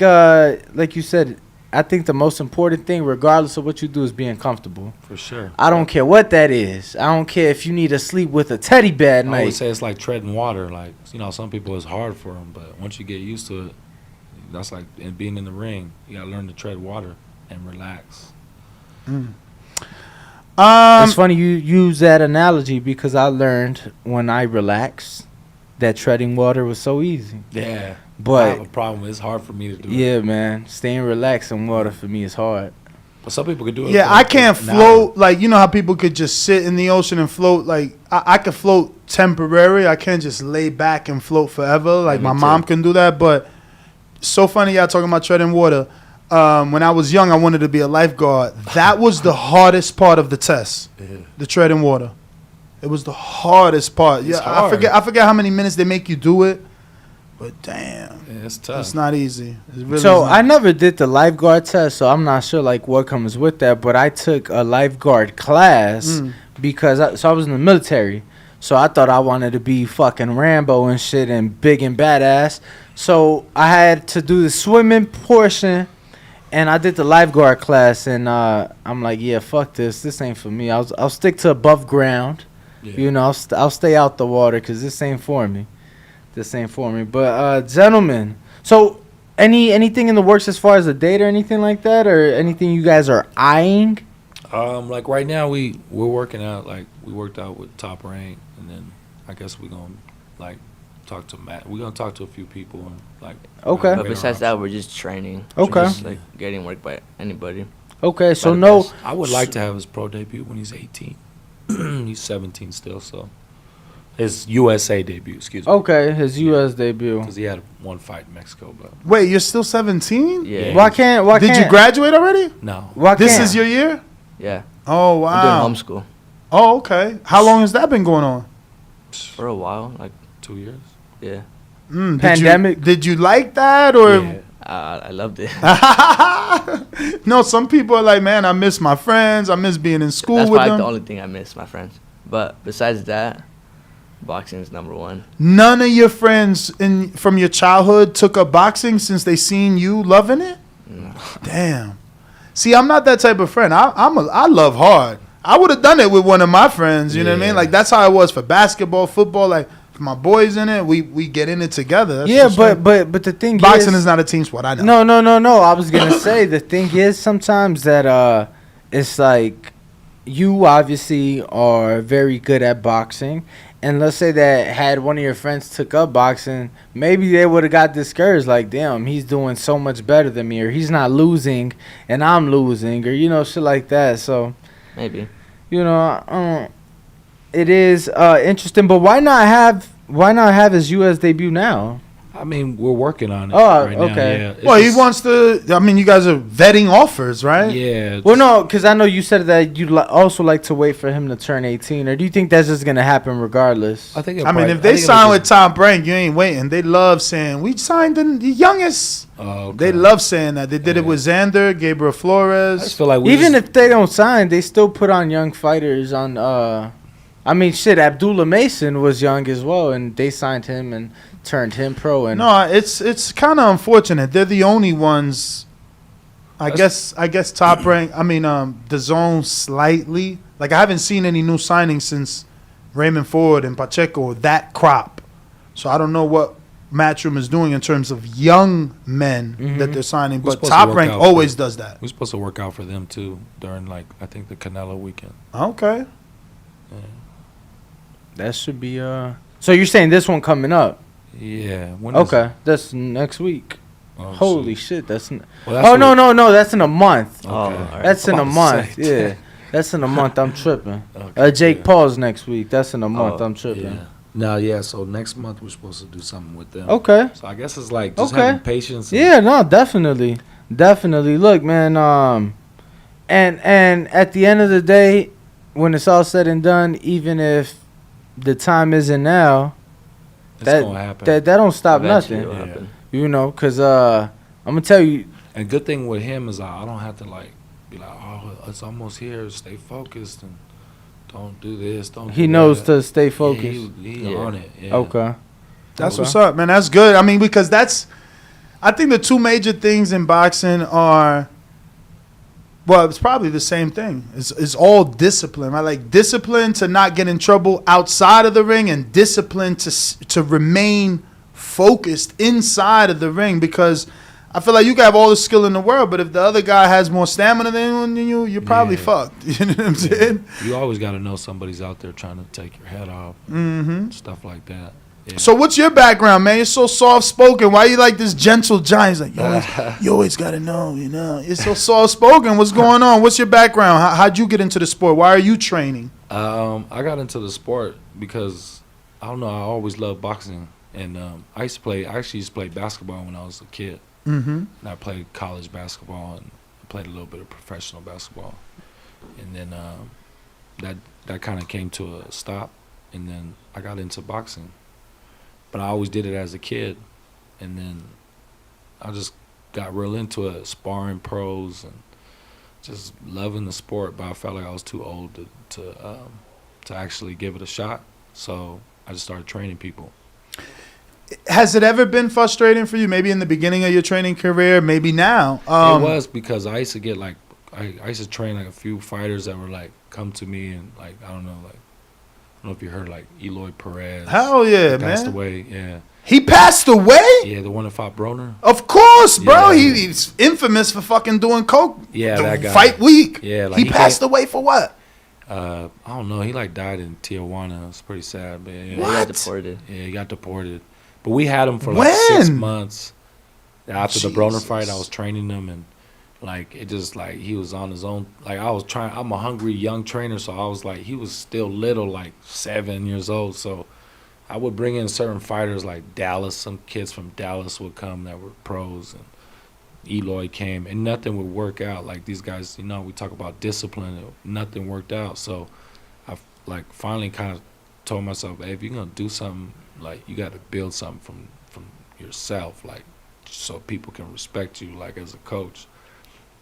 you said, I think the most important thing, regardless of what you do, is being comfortable. For sure. I don't care what that is. I don't care if you need to sleep with a teddy bear at I night. always say it's like treading water. Like, you know, some people it's hard for them, but once you get used to it, that's like and being in the ring. You gotta learn to tread water and relax. It's funny you use that analogy because I learned when I relaxed that treading water was so easy. Yeah. But I have a problem. It's hard for me to do it. yeah, man, staying relaxed in water for me is hard. But some people could do it. Yeah, for I can't an float. Like, you know how people could just sit in the ocean and float? Like, I could float temporary. I can't just lay back and float forever. Like, Me my too. mom can do that. But so funny y'all talking about treading water. When I was young, I wanted to be a lifeguard. That was the hardest part of the test, the treading water. It was the hardest part. It's Yeah, hard. I forget how many minutes they make you do it. But damn, Yeah, it's tough. it's not easy. It really So is I not. never did the lifeguard test, so I'm not sure like what comes with that. But I took a lifeguard class because I was in the military, so I thought I wanted to be fucking Rambo and shit and big and badass. So I had to do the swimming portion, and I did the lifeguard class, and I'm like, yeah, fuck this. This ain't for me. I'll stick to above ground. Yeah. You know, I'll stay out the water because this ain't for me. This ain't for me. But gentlemen, so anything in the works as far as a date or anything like that, or anything you guys are eyeing? Like right now we're working out. Like we worked out with Top Rank, and then I guess we're gonna like talk to Matt. We're gonna talk to a few people and like. Okay. But besides that, we're just training. Okay. We're just, like getting work by anybody. Okay, so By the no. best. I would like to have his pro debut when he's 18. He's 17 still, so his USA debut. Excuse me. Okay, his U.S. debut. Because he had one fight in Mexico, but Wait, you're still 17? Yeah. Why can't? Did you graduate already? no. Why This can't? is your year? Yeah. Oh, wow. I'm doing homeschool Oh, okay. How long has that been going on? for a while. Like, 2 years. yeah. Pandemic? Did you like that or? Yeah. I loved it. No, some people are like, man, I miss my friends. I miss being in school That's with probably the them. only thing I miss, my friends. But besides that, boxing is number one. None of your friends from your childhood took up boxing since they seen you loving it. No. Damn. See, I'm not that type of friend. I love hard. I would have done it with one of my friends. You know what I mean? Yeah. Like that's how it was for basketball, football. Like if my boys in it, we get in it together. That's Yeah, for sure. but the thing boxing is is not a team sport. I know. No. I was gonna say the thing is sometimes that it's like you obviously are very good at boxing, and let's say that had one of your friends took up boxing, maybe they would have got discouraged. Like, damn, he's doing so much better than me, or he's not losing and I'm losing, or shit like that. So Maybe. it is interesting. But why not have his U.S. debut now? I mean, we're working on it. Oh, right okay. Now, yeah. It's Well, he just- wants to. I mean, you guys are vetting offers, right? Yeah. Well, no, because I know you said that you'd also like to wait for him to turn 18, or do you think that's just gonna happen regardless? I think. it'll I mean, probably- if they I think sign it'll with Tom Brink, you ain't waiting. They love saying we signed the youngest. just- Oh, okay. They love saying that. They did it Yeah. with Xander, Gabriel I Flores. just feel like we Even just- if they don't sign, they still put on young fighters on. I mean, shit. Abdullah Mason was young as well, and they signed him, and turned him pro. And No, it's kind of unfortunate. They're the only ones. I guess Top Rank. I mean, the Zone slightly. Like I haven't seen any new signings since Raymond Ford and Pacheco, that crop. So I don't know what Matchroom is doing in terms of young men that they're signing. We're But supposed to Top work Rank out always does that. We're supposed to work out for them too during I think the Canelo weekend. Okay. Yeah. that should be So you're saying this one coming up? Yeah. When is Okay, it? that's next week. Oh, Holy shit. shit, that's. Well, that's Oh what- no, that's in a month. Okay. Oh, all right. That's in a I'm about month. to say. Yeah, that's in a month. I'm tripping. Okay, Jake yeah. Paul's next week. That's in a month. Oh, I'm tripping. Yeah. No, yeah. So next month we're supposed to do something with them. Okay. So I guess it's like just Okay. having patience. And Yeah, no, definitely. Look, man, and at the end of the day, when it's all said and done, even if the time isn't now, it's that gonna happen. that don't stop Eventually nothing. it'll Yeah. happen. You know, cause I'm gonna tell you, And good thing with him is I don't have to be like, oh, it's almost here. Stay focused and don't do this. Don't. he do knows that. to stay Yeah, focused. he Yeah. on it. Yeah. Okay. That's Okay. what's up, man. That's good. I mean, because I think the two major things in boxing are, well, it's probably the same thing. It's all discipline. I like discipline to not get in trouble outside of the ring, and discipline to remain focused inside of the ring. Because I feel like you can have all the skill in the world, but if the other guy has more stamina than you, you're probably Yeah. fucked. You know what I'm saying? You always got to know somebody's out there trying to take your head off. Mm-hmm. Stuff like that. Yeah. So what's your background, man? You're so soft spoken. Why you like this gentle giant? He's like, you always gotta know, You're so soft spoken. What's going on? What's your background? How'd you get into the sport? Why are you training? I got into the sport because I don't know. I always loved boxing, and I actually used to play basketball when I was a kid. Mm-hmm. And I played college basketball and I played a little bit of professional basketball, and then that kind of came to a stop, and then I got into boxing. But I always did it as a kid, and then I just got real into it, sparring pros and just loving the sport. But I felt like I was too old to actually give it a shot, so I just started training people. Has it ever been frustrating for you? Maybe in the beginning of your training career, maybe now. It was because I used to get I used to train a few fighters that were come to me and I don't know if you heard Eloy Perez. Hell yeah, Passed man. away, yeah. He passed away? Yeah, the one that fought Broner. Of course, bro. Yeah. He's infamous for fucking doing coke. Yeah, the that guy. Fight week. Yeah, he passed away for what? I don't know. He died in Tijuana. It's pretty sad, but yeah. He got deported. Yeah, he got deported. But we had him for 6 When? months. After the Broner fight, I Jesus. was training him, and it just he was on his own. I was trying. I'm a hungry young trainer, so I was he was still little, 7 years old. So I would bring in certain fighters like Dallas. Some kids from Dallas would come that were pros, and Eloy came, and nothing would work out. These guys, we talk about discipline. Nothing worked out. So I finally kind of told myself, hey, if you're gonna do something, you got to build something from yourself, so people can respect you, as a coach.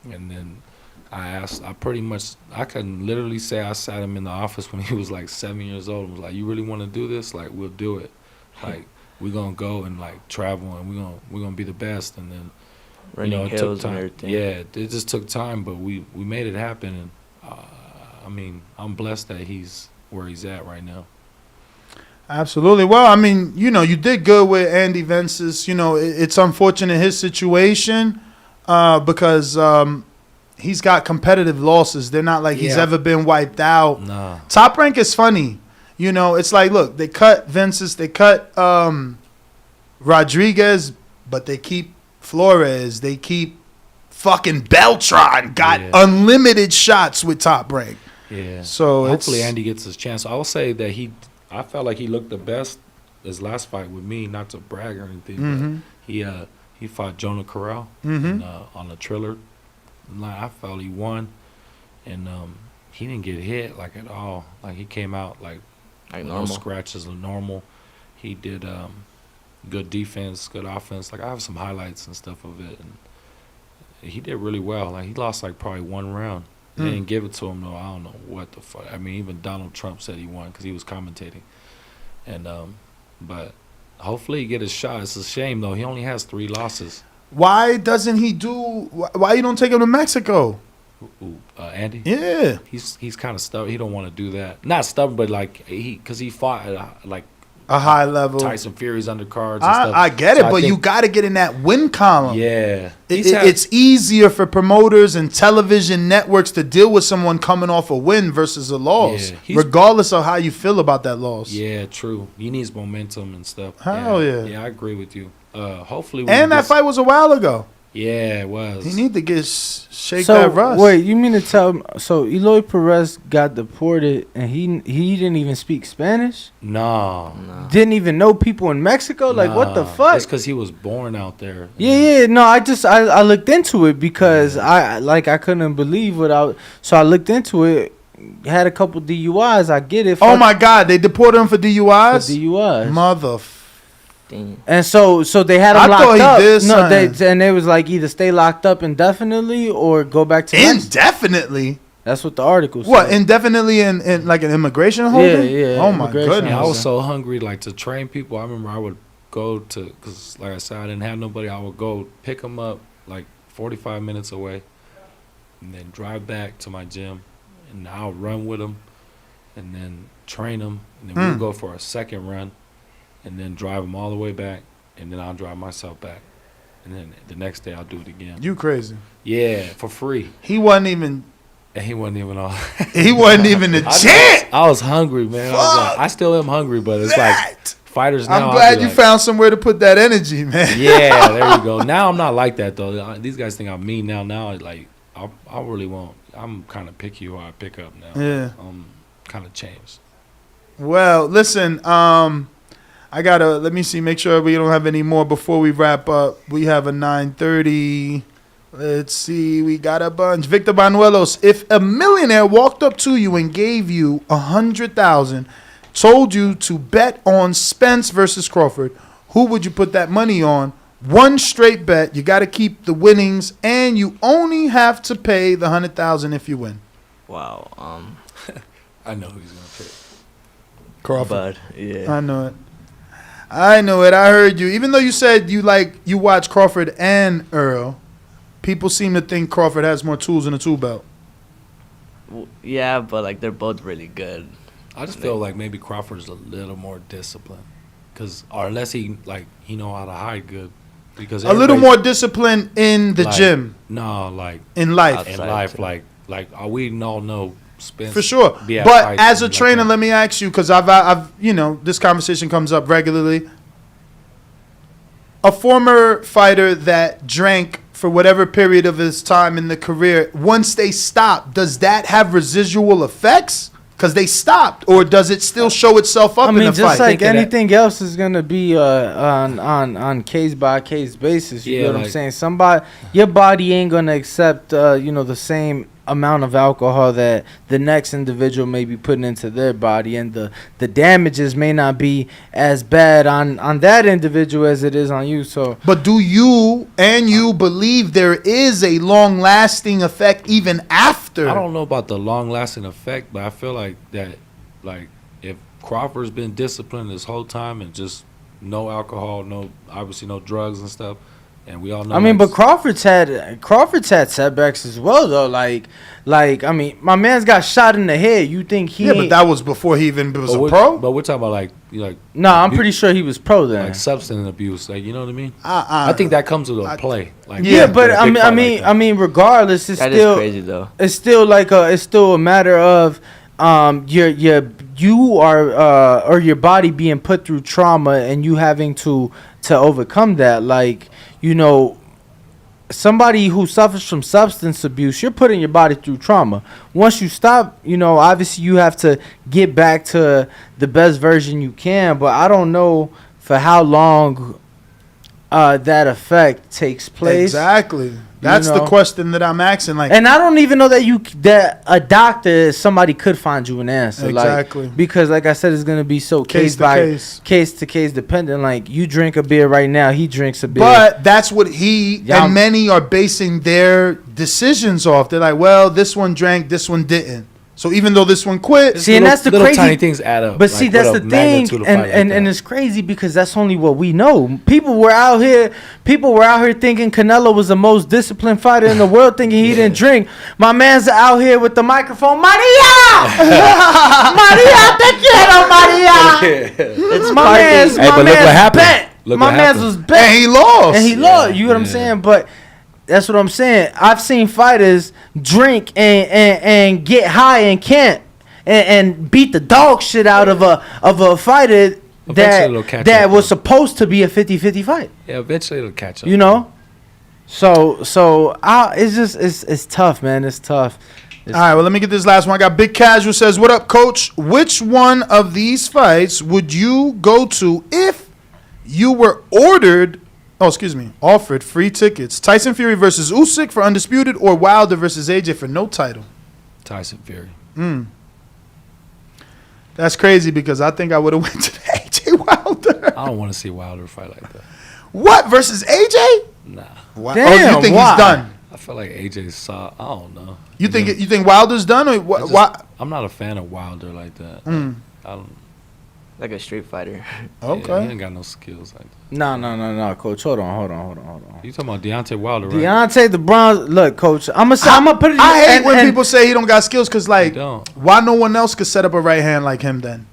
And then I can literally say I sat him in the office when he was 7 years old and was like, you really want to do this? We'll do it. We're gonna go and travel, and we're gonna be the best. And then Running it took hills time. and everything. Yeah, it just took time, but we made it happen. And I'm blessed that he's where he's at right now. Absolutely. Well, you did good with Andy Vences. It's unfortunate his situation because he's got competitive losses. They're not he's Yeah. ever been wiped out. Nah. Top Rank is funny. It's look, they cut Vences, they cut Rodriguez, but they keep Flores. They keep fucking Beltran. Got Yeah. unlimited shots with Top Rank. Yeah. So hopefully it's Andy gets his chance. I will say that I felt like he looked the best his last fight with me, not to brag or anything, but he fought Jonah Corral on a Triller. I felt he won, and he didn't get hit at all. He came out no normal. scratches or normal. He did good defense, good offense. I have some highlights and stuff of it, and he did really well. He lost probably one round. They didn't give it to him though. I don't know what the fuck. Even Donald Trump said he won because he was commentating, and but hopefully he get his shot. It's a shame though. He only has 3 losses. Why doesn't he do? Why you don't take him to Mexico? Andy. Yeah, He's kind of stubborn. He don't want to do that. Not stubborn, but like because he fought at like a high level. Tyson Fury's undercards and stuff. I get So it, I but think- you got to get in that win column. Yeah. It's easier for promoters and television networks to deal with someone coming off a win versus a loss, Yeah, regardless of how you feel about that loss. Yeah, true. He needs momentum and stuff. Hell yeah. Yeah, I agree with you. Hopefully. And that fight was a while ago. Yeah, it was. He need to get shake So that rust. wait, you mean to tell me? So Eloy Perez got deported, and he didn't even speak Spanish. No. Didn't even know people in Mexico. Like what the fuck? It's because he was born out there. Yeah. No, I looked into it because I couldn't believe so I looked into it. Had a couple DUIs. I get it. Oh my God, they deported him for DUIs. For DUIs. Motherfucker. Damn. And so they had him I locked thought he up. did No, something. and they was like either stay locked up indefinitely or go back to Mexico. Indefinitely. That's what the article said. What, indefinitely in like an immigration holder? Yeah, Oh my immigration goodness. And I was so hungry, like to train people. I remember I would go to, because like I said, I didn't have nobody. I would go pick them up like 45 minutes away, and then drive back to my gym, and I'll run with them, and then train them, and then we'll go for a second run, and then drive them all the way back, and then I'll drive myself back, and then the next day I'll do it again. You crazy. Yeah, for free. He wasn't even. And he wasn't even on. He wasn't even a chance. I was hungry, man. I still am hungry, but it's like fighters now. I'm glad you found somewhere to put that energy, man. Yeah, there you go. Now I'm not like that though. These guys think I'm mean now. Now like I really won't. I'm kind of picky who I pick up now. Yeah. Kind of changed. Well, listen. I gotta let me see. Make sure we don't have any more before we wrap up. We have a 9:30. Let's see. We got a bunch. Victor Banuelos. If a millionaire walked up to you and gave you 100,000, told you to bet on Spence versus Crawford, who would you put that money on? One straight bet. You got to keep the winnings, and you only have to pay the 100,000 if you win. Wow. I know who he's gonna pick. Crawford. But yeah. I know it. I know it. I heard you. Even though you said you watch Crawford and Errol, people seem to think Crawford has more tools in the tool belt. Yeah, but like they're both really good. I just feel like maybe Crawford's a little more disciplined, or unless he know how to hide good, because A little more discipline in the gym. No, like in life. In life, like we all know Spence For sure. But as a trainer, let me ask you, because I've this conversation comes up regularly. A former fighter that drank for whatever period of his time in the career, once they stop, does that have residual effects? Because they stopped, or does it still show itself up in the fight? Just like anything else is gonna be on case by case basis. You know what I'm saying? Your body ain't gonna accept the same amount of alcohol that the next individual may be putting into their body, and the damages may not be as bad on that individual as it is on you. So, but do you believe there is a long lasting effect even after? I don't know about the long lasting effect, but I feel like that, like if Crawford's been disciplined this whole time and just no alcohol, obviously no drugs and stuff. And we all know. I mean, but Crawford's had setbacks as well, though. Like I mean, my man's got shot in the head. You think he? Yeah, but that was before he even was a pro. But we're talking about like. No, I'm pretty sure he was pro then. Like substance abuse, like you know what I mean. I think that comes with a play. Like yeah, but I mean, regardless, it's that still is crazy though. It's still it's still a matter of you are or your body being put through trauma and you having to overcome that. Like, somebody who suffers from substance abuse, you're putting your body through trauma. Once you stop, obviously you have to get back to the best version you can, but I don't know for how long that effect takes place. Exactly. That's the question that I'm asking. Like, and I don't even know that a doctor, somebody could find you an answer. Exactly. Because like I said, it's gonna be so case to case dependent. Like, you drink a beer right now, he drinks a beer. But that's what and many are basing their decisions off. They're like, well, this one drank, this one didn't. So even though this one quit, See, and that's the little crazy. tiny things add up. But see, like, that's what the a thing, magnitude of fight like and that. it's crazy because that's only what we know. People were out here thinking Canelo was the most disciplined fighter in the world, thinking he didn't drink. My man's out here with the microphone, Maria, Maria, te quiero, Maria. It's My party. man's, Hey, my but look what man's happened. bent. Look My what man's happened. was bent, and he lost. and he lost. You know what I'm yeah. saying? But that's what I'm saying. I've seen fighters drink and get high and can't. And beat the dog shit out of a fighter Eventually it'll catch that up, was though. supposed to be a 50-50 fight. Yeah, eventually it'll catch up. You know? So it's just it's tough, man. It's tough. All right, well, let me get this last one. I got Big Casual says, "What up, Coach? Which one of these fights would you go to if you were offered free tickets? Tyson Fury versus Usyk for undisputed, or Wilder versus AJ for no title?" Tyson Fury. That's crazy because I think I would have went to the AJ Wilder. I don't want to see Wilder fight like that. What, versus AJ? Nah. Wow. Damn, you think why? he's done? I feel like AJ's saw. I don't know. You think Wilder's done? Or why? I'm not a fan of Wilder like that. Mm. I don't. Like a street fighter. Yeah, Okay. he ain't got no skills like that. No, Coach. Hold on. You talking about Deontay Wilder, right? Deontay the Bronze. Look, Coach. I'm gonna put it. I hate and- when and- people say he don't got skills because, like, He don't. why no one else could set up a right hand like him then?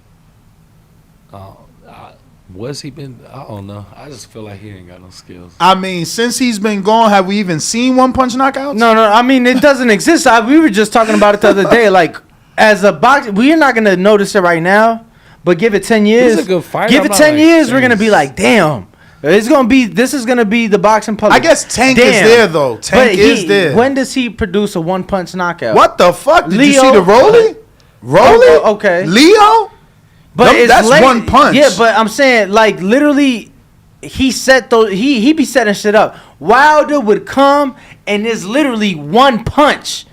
Was he been? I don't know. I just feel like he ain't got no skills. I mean, since he's been gone, have we even seen one punch knockouts? No. I mean, it doesn't exist. We were just talking about it the other day. Like, as a boxer, we're not gonna notice it right now. But give it 10 years. He's a good fighter. Give I'm it not 10 like years. saying We're gonna be he's- like, damn. This is gonna be the boxing public. I guess Tank is Damn. there, though. Tank But is there. When does he produce a one punch knockout? What the fuck? Did you Leo- see the Rolly? Rolly? Oh, okay. Leo? But Them- that's one punch. Yeah, but I'm saying, like, literally, he set those. He be setting shit up. Wilder would come, and it's literally one punch,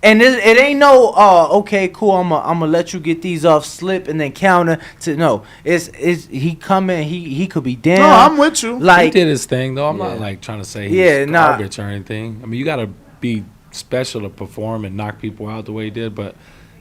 and it ain't no. Okay, cool. I'm gonna let you get these off slip and then counter to no. It's he coming. He could be down. No, I'm with you. He Like, did his thing though. I'm not Yeah. like trying to say he's Yeah, nah. garbage or anything. I mean, you got to be special to perform and knock people out the way he did. But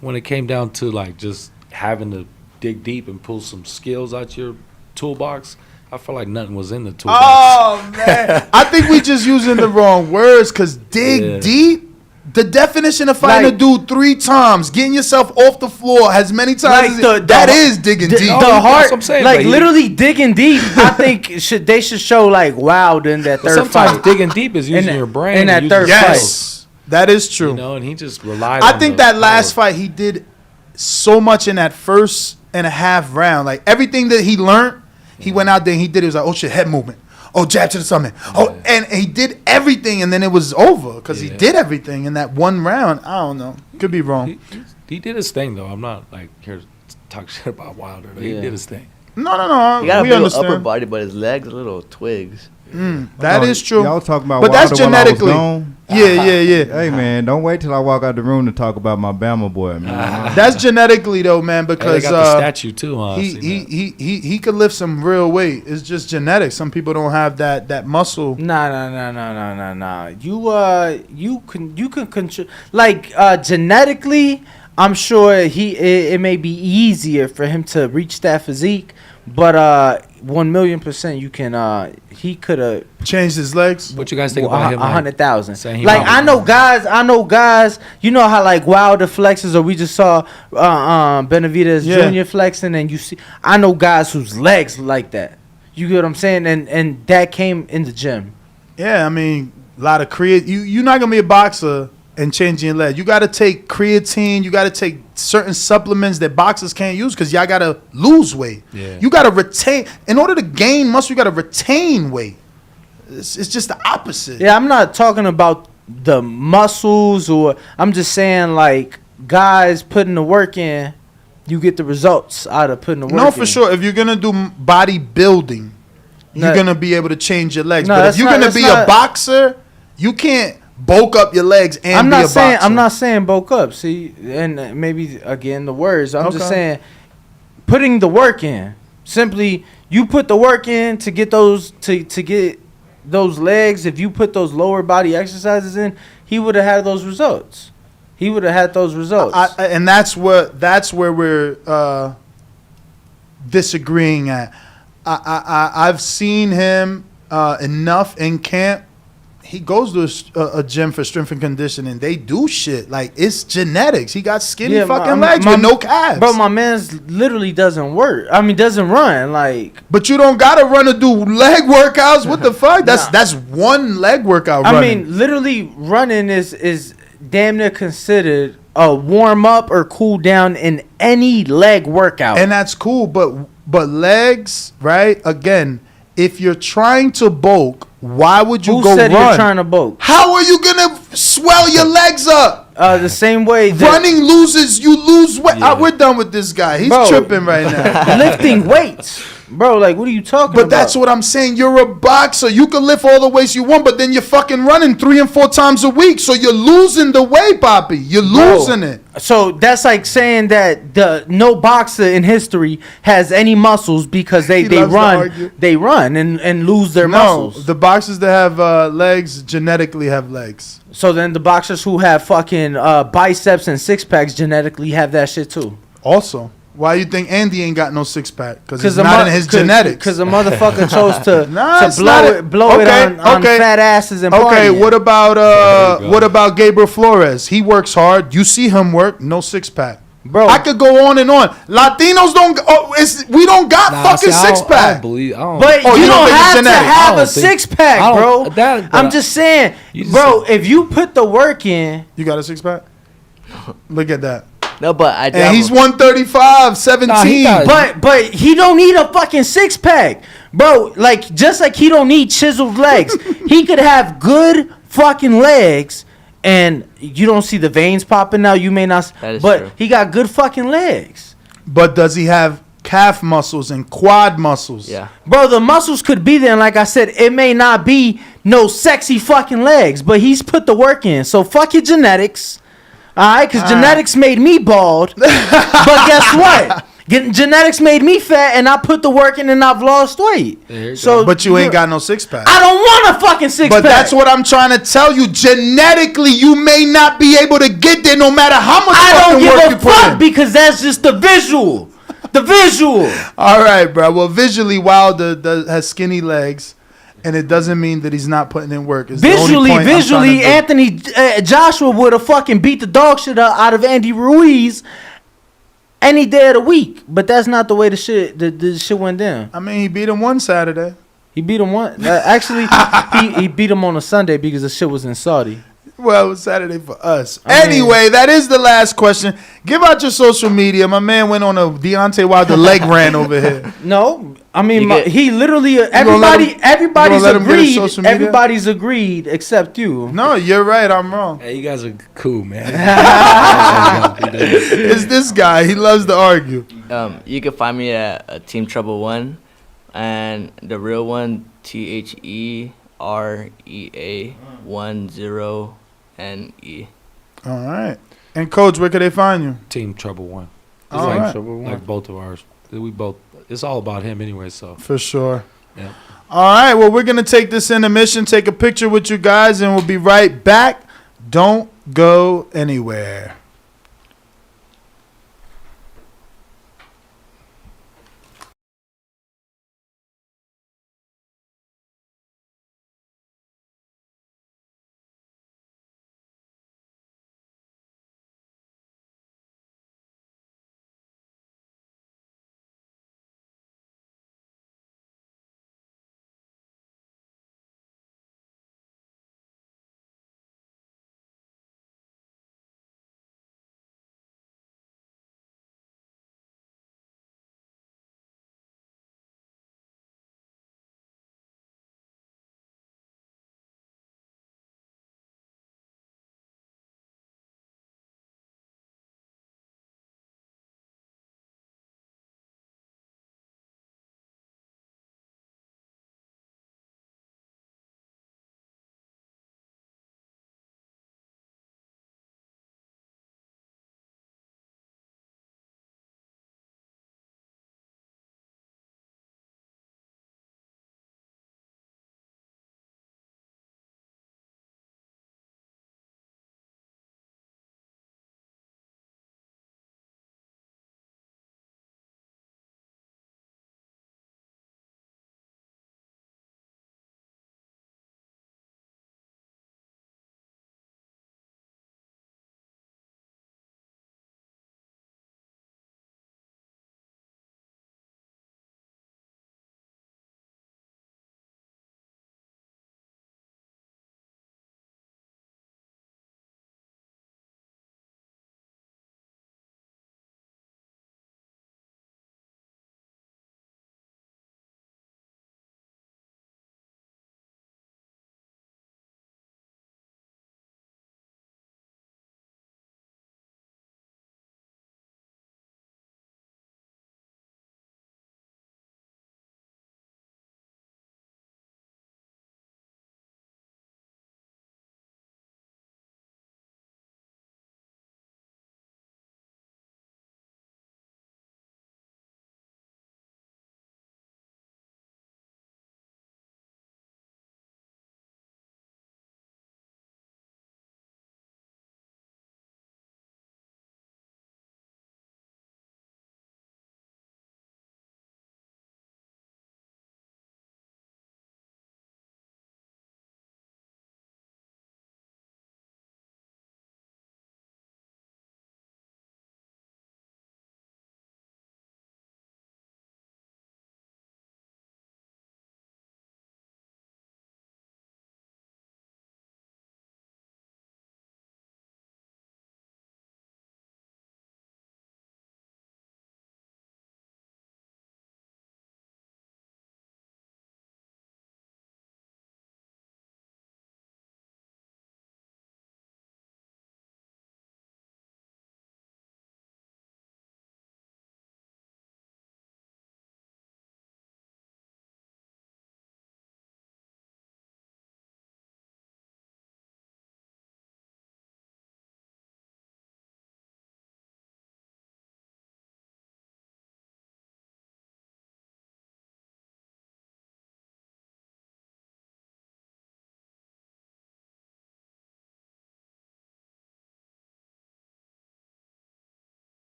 when it came down to like just having to dig deep and pull some skills out your toolbox, I feel like nothing was in the toolbox. Oh, man. I think we just using the wrong words because dig Yeah. deep. The definition of fighting Like- a dude 3 times, getting yourself off the floor as many times Like that is digging deep. the that's heart, what I'm saying, like but he- literally digging deep. I think they should show like Wilder in that But third sometimes fight. digging deep is using that- your brain. in that and using third your fight. Yes, that is true. You know, and he just relied. I on think the that last power. fight he did so much in that first and a half round. Like everything that he learned, he went out there and he did. It was like, oh shit, head movement. Oh, jab to the stomach. Oh, and he did everything, and then it was over because he Yeah. did everything in that one round. I don't know. Could be wrong. He did his thing though. I'm not like here to talk shit about Wilder. He Yeah. did his thing. No. He got a We big upper understand. body, but his legs are little twigs. That is true. Y'all talking about But that's Wilder while I was genetically. gone? Yeah. Hey man, don't wait till I walk out the room to talk about my Bama boy, man. That's genetically though, man, Hey, they because got the statue too, huh? I seen that. he could lift some real weight. It's just genetics. Some people don't have that muscle. Nah. You can control like genetically. I'm sure it may be easier for him to reach that physique, but 1,000,000% you can. He could have Changed his legs. What you guys think about him? like, 100,000. saying he Like probably- I know guys. You know how like Wilder flexes, or we just saw Benavidez Yeah. Jr. flexing, and you see. I know guys whose legs like that. You get what I'm saying? And that came in the gym. Yeah, I mean, a lot of you're not gonna be a boxer and changing your leg. You got to take creatine. You got to take certain supplements that boxers can't use because y'all got to lose weight. Yeah. You got to retain. In order to gain muscle, you got to retain weight. It's just the opposite. Yeah, I'm not talking about the muscles, or I'm just saying like guys putting the work in, you get the results out of putting the work in. No, for sure. If you're gonna do bodybuilding, you're No. gonna be able to change your legs. No, but if that's you're not- gonna that's be not- a boxer, you can't bulk up your legs and I'm be not a saying boxer. I'm not saying bulk up. See, and maybe again the words. I'm just Okay. saying putting the work in. Simply, you put the work in to get those to get those legs. If you put those lower body exercises in, he would have had those results. He would have had those results. And that's where we're disagreeing at. I've seen him enough in camp. He goes to a gym for strength and conditioning. They do shit like it's genetics. He got skinny fucking legs with no calves. Bro, my man's literally doesn't work. I mean, doesn't run like. But you don't gotta run to do leg workouts. What the fuck? That's one leg workout. I mean, literally running is damn near considered a warm up or cool down in any leg workout. And that's cool, but legs, right? Again, if you're trying to bulk, why would you Who go said run? you're trying to bulk? How are you gonna swell your legs up? The same way that Running you lose weight. Yeah. We're done with this guy. He's Bro. tripping right now. lifting weights, bro. Like, what are you talking But about? that's what I'm saying. You're a boxer. You can lift all the weights you want, but then you're fucking running 3 and 4 times a week. So you're losing the weight, Poppy. You're losing it. So that's like saying that no boxer in history has any muscles because they loves to argue. run and lose their No, muscles. the boxers that have legs genetically have legs. So then the boxers who have fucking biceps and six packs genetically have that shit too. Also, why you think Andy ain't got no six pack? Because it's not in his genetics. Because the motherfucker chose to It's blow not it on fat asses and Okay, partying. what about Gabriel Flores? He works hard. You see him work. No six pack. Bro, I could go on and on. Latinos don't. We don't got fucking six I pack. don't believe. I don't. But Oh, you you don't don't think it's have to genetic? I have don't a think- six pack, I bro. don't- that- I'm just saying, You just bro. If you put the work in, You got a six pack? Look at that. No, but I And he's 135, 17. Nah, he got- but he don't need a fucking six pack, bro. Like just like he don't need chiseled legs, he could have good fucking legs, and you don't see the veins popping out. You may not, That is but true. he got good fucking legs, But does he have calf muscles and quad muscles? Yeah. bro. The muscles could be there, and like I said, it may not be no sexy fucking legs, but he's put the work in. So fuck your genetics. All right, because genetics made me bald. But guess what? Genetics made me fat, and I put the work in, and I've lost weight. There you So, But you ain't got no six pack. I don't want a fucking six But pack. that's what I'm trying to tell you. Genetically, you may not be able to get there no matter how much I fucking don't work give you a put fuck in. because that's just the visual. The visual. All right, bro. Well, visually, Wilder has skinny legs, and it doesn't mean that he's not putting in work. It's the only Visually, point I'm trying to do. Anthony Joshua would have fucking beat the dog shit out of Andy Ruiz any day of the week. But that's not the way the shit went down. I mean, he beat him one Saturday. He beat him one. Actually, he beat him on a Sunday because the shit was in Saudi. Well, it was Saturday for us. I mean- Anyway, that is the last question. Give out your social media. My man went on a Deontay Wilder leg rant over here. No, I mean You get- he literally gonna let everybody him- everybody's you gonna let him get his agreed. social media? Everybody's agreed except you. No, you're right. I'm wrong. Hey, you guys are cool, man. It's this guy. He loves to argue. You can find me at Team Trouble 1, and the real one TheRea 10NE. All right. And Coach, where could they find you? Team Trouble One. It's All like, right. like both of ours. We both. It's all about him anyway. So For sure. yeah. All right. Well, we're going to take this intermission, take a picture with you guys, and we'll be right back. Don't go anywhere.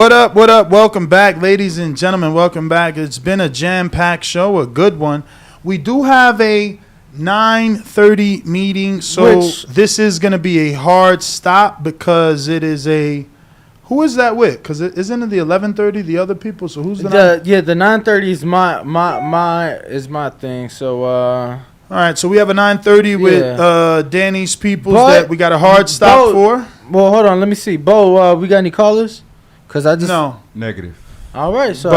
What up? What up? Welcome back, ladies and gentlemen. Welcome back. It's been a jam-packed show, a good one. We do have a 9:30 meeting, so this is going to be a hard stop because it is a. Who is that with? Because isn't it the 11:30? The other people. So who's the? The 9:30 is my thing. So. All right, so we have a 9:30 with Danny's peoples that we got a hard stop for. Well, hold on. Let me see. Bo, we got any callers? Because I just... No. Negative. All right, so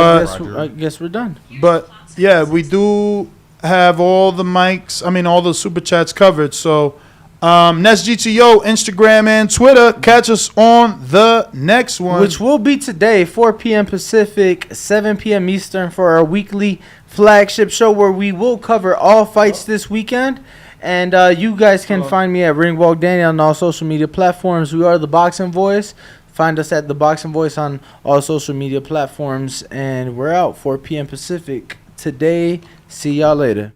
I guess we're done. But, yeah, we do have all the mics, all the super chats covered. So, NestGTO, Instagram, and Twitter. Catch us on the next one. Which will be today, 4 p.m. Pacific, 7 p.m. Eastern for our weekly flagship show where we will cover all fights this weekend. And you guys can find me at Ringwalk Danny on all social media platforms. We are the Boxing Voice. Find us at the Boxing Voice on all social media platforms. And we're out, 4 p.m. Pacific today. See y'all later.